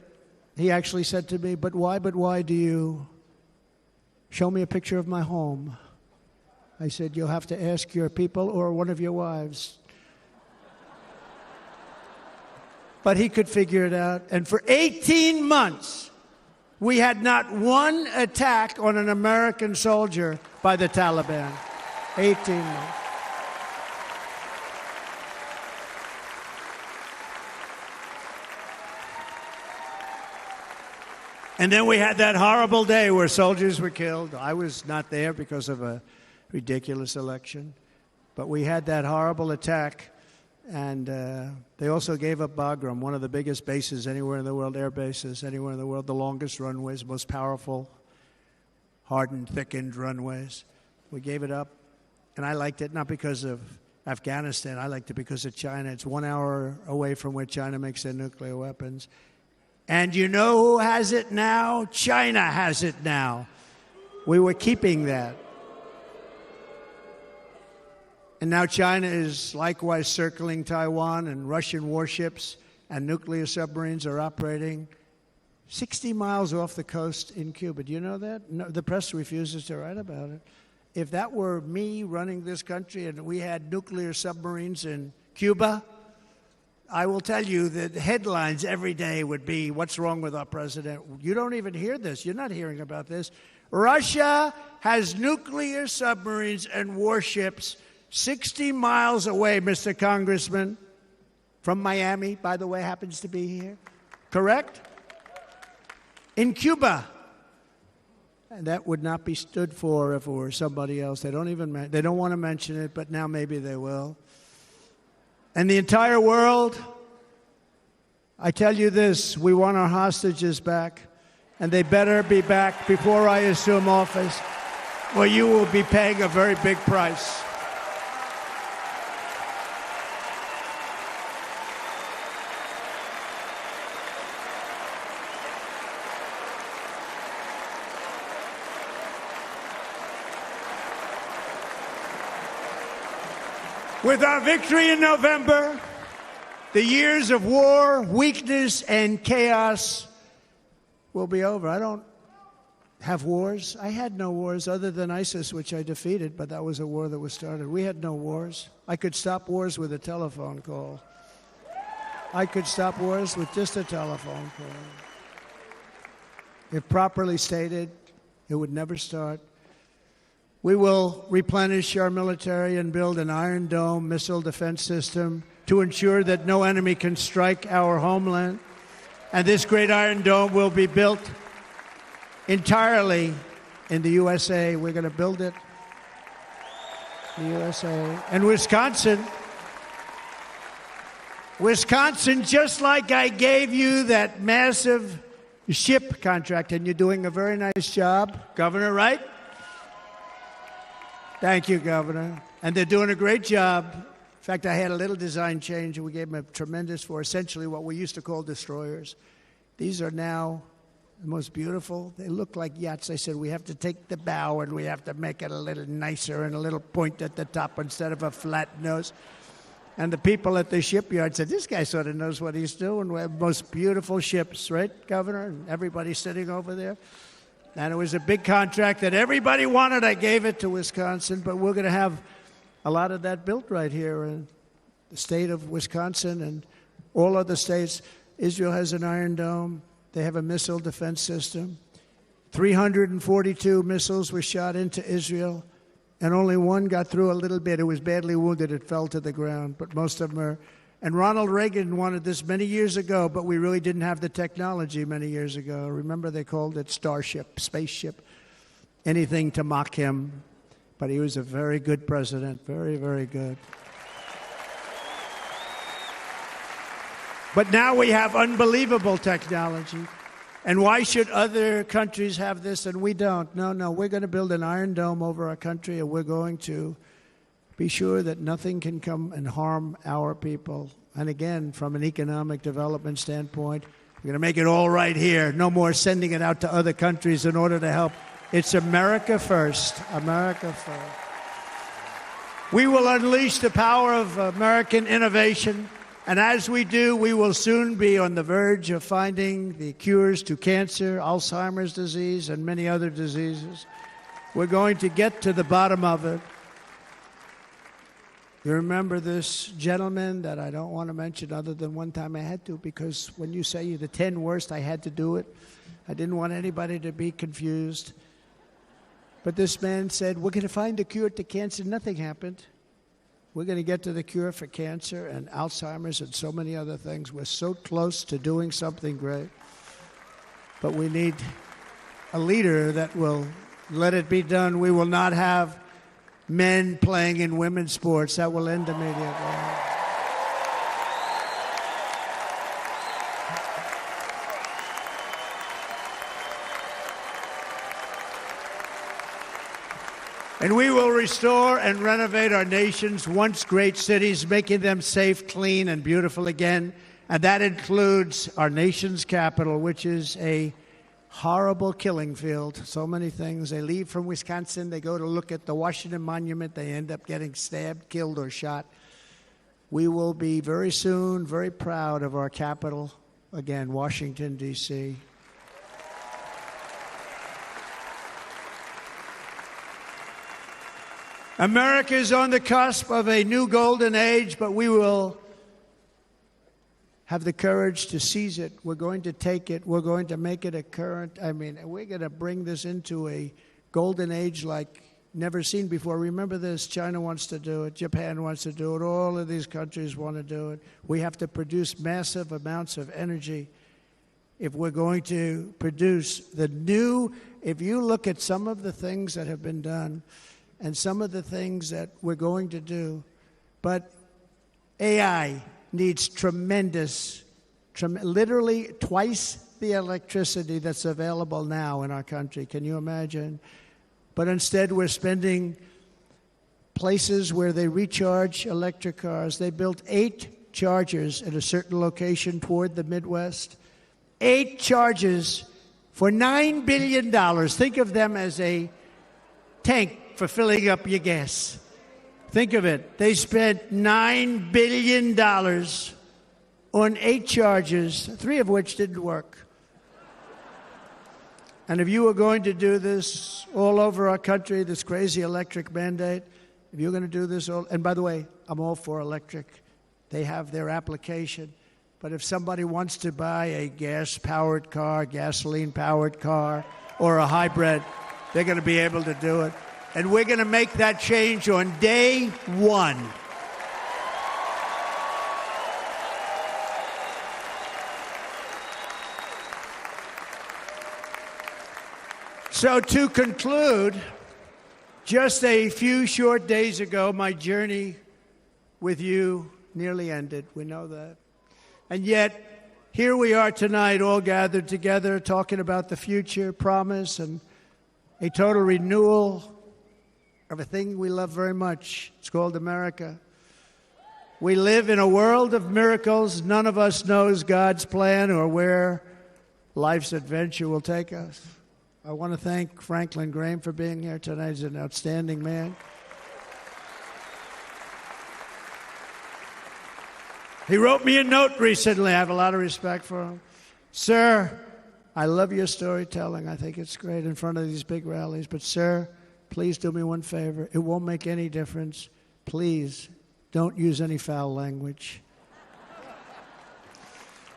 He actually said to me, but why do you show me a picture of my home? I said, you'll have to ask your people or one of your wives. But he could figure it out. And for 18 months, we had not one attack on an American soldier by the Taliban. 18 months. And then we had that horrible day where soldiers were killed. I was not there because of a ridiculous election. But we had that horrible attack. And they also gave up Bagram, one of the biggest bases anywhere in the world, air bases anywhere in the world, the longest runways, most powerful, hardened, thickened runways. We gave it up. And I liked it not because of Afghanistan. I liked it because of China. It's 1 hour away from where China makes their nuclear weapons. And you know who has it now? China has it now. We were keeping that. And now China is likewise circling Taiwan, and Russian warships and nuclear submarines are operating 60 miles off the coast in Cuba. Do you know that? No, the press refuses to write about it. If that were me running this country and we had nuclear submarines in Cuba, I will tell you that headlines every day would be, what's wrong with our president? You don't even hear this. You're not hearing about this. Russia has nuclear submarines and warships 60 miles away, Mr. Congressman, from Miami, by the way, happens to be here. Correct? In Cuba. And that would not be stood for if it were somebody else. They don't want to mention it, but now maybe they will. And the entire world, I tell you this, we want our hostages back, and they better be back before I assume office, or you will be paying a very big price. With our victory in November, the years of war, weakness, and chaos will be over. I don't have wars. I had no wars other than ISIS, which I defeated, but that was a war that was started. We had no wars. I could stop wars with a telephone call. I could stop wars with just a telephone call. If properly stated, it would never start. We will replenish our military and build an Iron Dome missile defense system to ensure that no enemy can strike our homeland. And this great Iron Dome will be built entirely in the USA. We're going to build it in the USA. And Wisconsin, just like I gave you that massive ship contract, and you're doing a very nice job, Governor, right? Thank you, Governor. And they're doing a great job. In fact, I had a little design change, and we gave them a tremendous for essentially what we used to call destroyers. These are now the most beautiful. They look like yachts. I said, we have to take the bow, and we have to make it a little nicer and a little point at the top instead of a flat nose. And the people at the shipyard said, this guy sort of knows what he's doing. We have the most beautiful ships, right, Governor? And everybody sitting over there. And it was a big contract that everybody wanted. I gave it to Wisconsin, but we're going to have a lot of that built right here in the state of Wisconsin and all other states. Israel has an Iron Dome. They have a missile defense system. 342 missiles were shot into Israel, and only one got through a little bit. It was badly wounded. It fell to the ground, but most of them are. And Ronald Reagan wanted this many years ago, but we really didn't have the technology many years ago. Remember, they called it Starship, spaceship, anything to mock him. But he was a very good president, very, very good. But now we have unbelievable technology. And why should other countries have this and we don't? No, we're going to build an Iron Dome over our country, and we're going to be sure that nothing can come and harm our people. And again, from an economic development standpoint, we're going to make it all right here. No more sending it out to other countries in order to help. It's America first. America first. We will unleash the power of American innovation. And as we do, we will soon be on the verge of finding the cures to cancer, Alzheimer's disease, and many other diseases. We're going to get to the bottom of it. You remember this gentleman that I don't want to mention other than one time I had to, because when you say the 10 worst, I had to do it. I didn't want anybody to be confused. But this man said, we're going to find a cure to cancer. Nothing happened. We're going to get to the cure for cancer and Alzheimer's and so many other things. We're so close to doing something great. but we need a leader that will let it be done. We will not have men playing in women's sports. That will end immediately. And we will restore and renovate our nation's once great cities, making them safe, clean, and beautiful again. And that includes our nation's capital, which is a horrible killing field. So many things. They leave from Wisconsin, they go to look at the Washington Monument, they end up getting stabbed, killed, or shot. We will be very soon very proud of our capital, again, Washington, D.C. America is on the cusp of a new golden age, but we will have the courage to seize it. We're going to take it. We're going to make it a current. We're going to bring this into a golden age like never seen before. Remember this, China wants to do it. Japan wants to do it. All of these countries want to do it. We have to produce massive amounts of energy if we're going to produce the new. If you look at some of the things that have been done and some of the things that we're going to do, but AI needs literally twice the electricity that's available now in our country. Can you imagine? But instead, we're spending places where they recharge electric cars. They built 8 chargers at a certain location toward the Midwest. 8 chargers for $9 billion. Think of them as a tank for filling up your gas. Think of it. They spent $9 billion on 8 chargers, 3 of which didn't work. And if you were going to do this all over our country, this crazy electric mandate, if you're going to do this and by the way, I'm all for electric. They have their application. But if somebody wants to buy a gas-powered car, gasoline-powered car, or a hybrid, they're going to be able to do it. And we're going to make that change on day 1. So to conclude, just a few short days ago, my journey with you nearly ended. We know that. And yet, here we are tonight, all gathered together, talking about the future, promise, and a total renewal of a thing we love very much. It's called America. We live in a world of miracles. None of us knows God's plan or where life's adventure will take us. I want to thank Franklin Graham for being here tonight. He's an outstanding man. He wrote me a note recently. I have a lot of respect for him. Sir, I love your storytelling. I think it's great in front of these big rallies. But, sir, please do me one favor. It won't make any difference. Please don't use any foul language.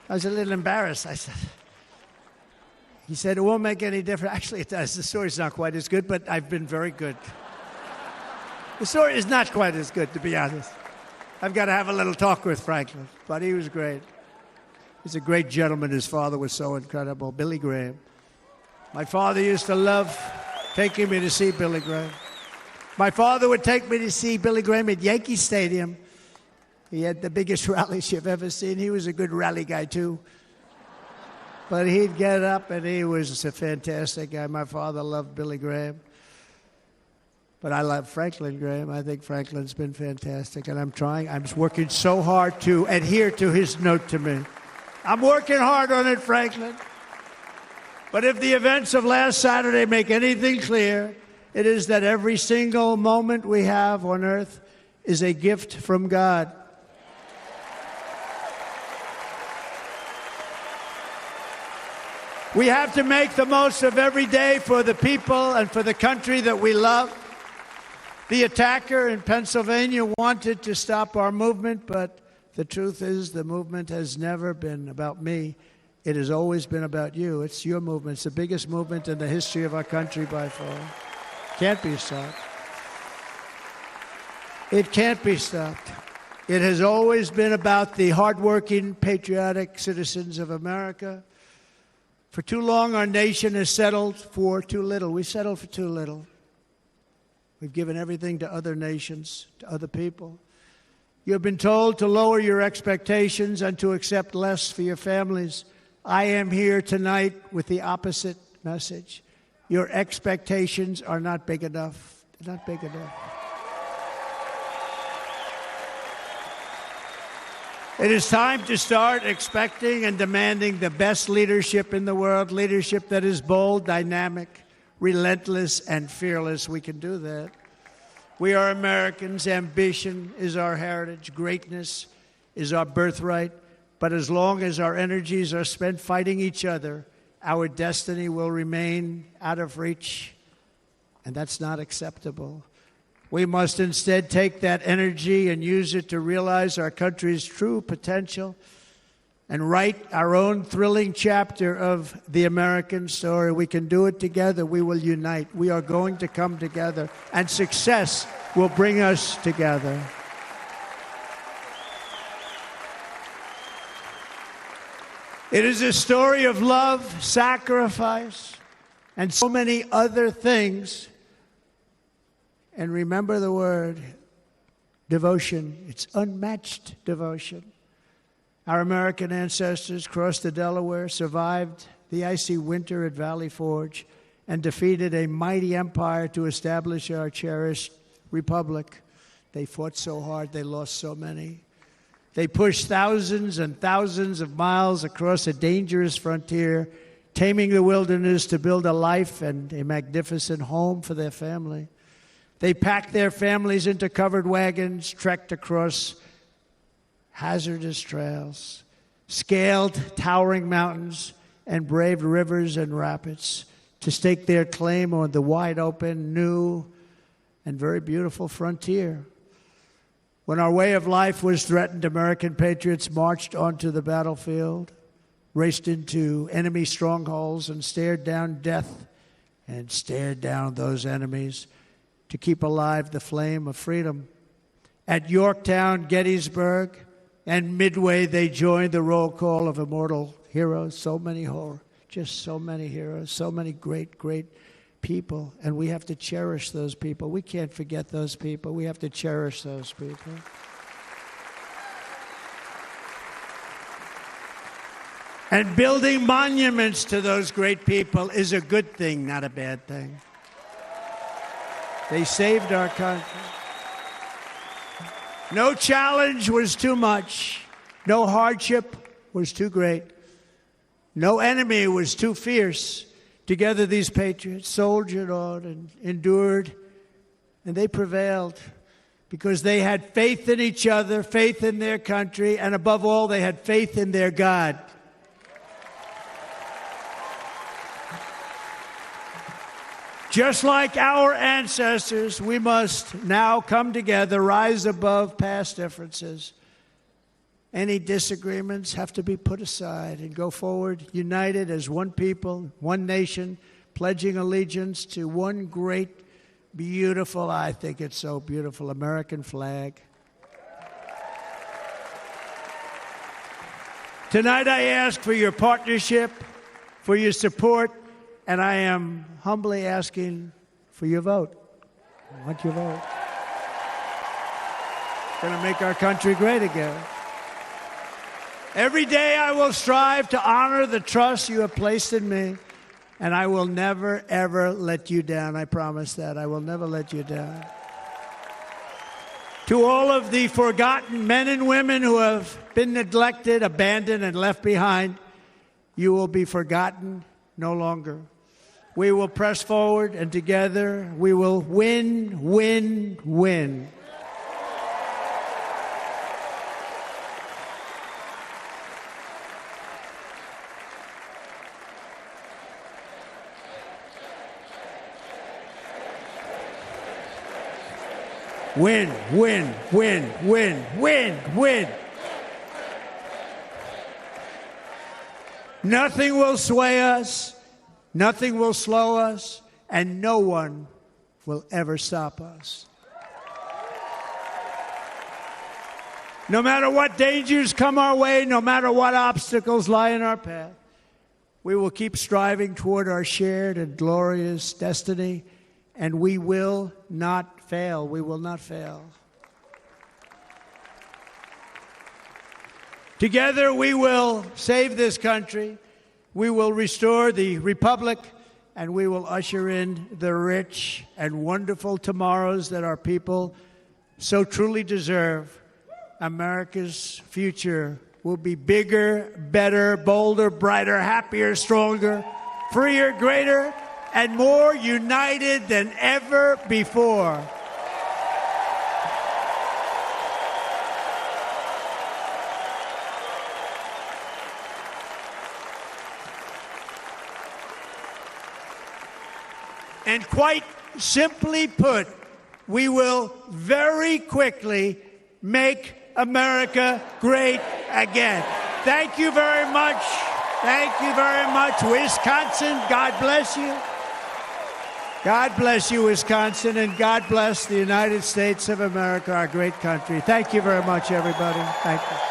I was a little embarrassed. He said, it won't make any difference. Actually, it does. The story's not quite as good, but I've been very good. The story is not quite as good, to be honest. I've got to have a little talk with Franklin, but he was great. He's a great gentleman. His father was so incredible, Billy Graham. My father used to love taking me to see Billy Graham. My father would take me to see Billy Graham at Yankee Stadium. He had the biggest rallies you've ever seen. He was a good rally guy, too. But he'd get up, and he was a fantastic guy. My father loved Billy Graham. But I love Franklin Graham. I think Franklin's been fantastic, and I'm working so hard to adhere to his note to me. I'm working hard on it, Franklin. But if the events of last Saturday make anything clear, it is that every single moment we have on earth is a gift from God. We have to make the most of every day for the people and for the country that we love. The attacker in Pennsylvania wanted to stop our movement, but the truth is the movement has never been about me. It has always been about you. It's your movement. It's the biggest movement in the history of our country by far. Can't be stopped. It can't be stopped. It has always been about the hardworking, patriotic citizens of America. For too long, our nation has settled for too little. We settled for too little. We've given everything to other nations, to other people. You have been told to lower your expectations and to accept less for your families. I am here tonight with the opposite message. Your expectations are not big enough. They're not big enough. It is time to start expecting and demanding the best leadership in the world, leadership that is bold, dynamic, relentless, and fearless. We can do that. We are Americans. Ambition is our heritage. Greatness is our birthright. But as long as our energies are spent fighting each other, our destiny will remain out of reach, and that's not acceptable. We must instead take that energy and use it to realize our country's true potential and write our own thrilling chapter of the American story. We can do it together. We will unite. We are going to come together, and success will bring us together. It is a story of love, sacrifice, and so many other things. And remember the word, devotion. It's unmatched devotion. Our American ancestors crossed the Delaware, survived the icy winter at Valley Forge, and defeated a mighty empire to establish our cherished republic. They fought so hard, they lost so many. They pushed thousands and thousands of miles across a dangerous frontier, taming the wilderness to build a life and a magnificent home for their family. They packed their families into covered wagons, trekked across hazardous trails, scaled towering mountains, and braved rivers and rapids to stake their claim on the wide open, new, and very beautiful frontier. When our way of life was threatened, American patriots marched onto the battlefield, raced into enemy strongholds, and stared down death and stared down those enemies to keep alive the flame of freedom. At Yorktown, Gettysburg, and Midway, they joined the roll call of immortal heroes. So many just so many heroes, so many great, great people. And we have to cherish those people. We can't forget those people. We have to cherish those people. And building monuments to those great people is a good thing, not a bad thing. They saved our country. No challenge was too much. No hardship was too great. No enemy was too fierce. Together, these patriots soldiered on and endured, and they prevailed because they had faith in each other, faith in their country, and above all, they had faith in their God. Just like our ancestors, we must now come together, rise above past differences. Any disagreements have to be put aside and go forward, united as one people, one nation, pledging allegiance to one great, beautiful, I think it's so beautiful, American flag. Tonight I ask for your partnership, for your support, and I am humbly asking for your vote. I want your vote. It's going to make our country great again. Every day I will strive to honor the trust you have placed in me, and I will never, ever let you down. I promise that. I will never let you down. To all of the forgotten men and women who have been neglected, abandoned, and left behind, you will be forgotten no longer. We will press forward, and together we will win, win, win. Win, win, win, win, win, win. Nothing will sway us. Nothing will slow us, and no one will ever stop us. No matter what dangers come our way, no matter what obstacles lie in our path, We will keep striving toward our shared and glorious destiny, and we will not fail. We will not fail. Together, we will save this country. We will restore the republic, and we will usher in the rich and wonderful tomorrows that our people so truly deserve. America's future will be bigger, better, bolder, brighter, happier, stronger, freer, greater, and more united than ever before. And quite simply put, we will very quickly make America great again. Thank you very much. Thank you very much, Wisconsin. God bless you. God bless you, Wisconsin, and God bless the United States of America, our great country. Thank you very much, everybody. Thank you.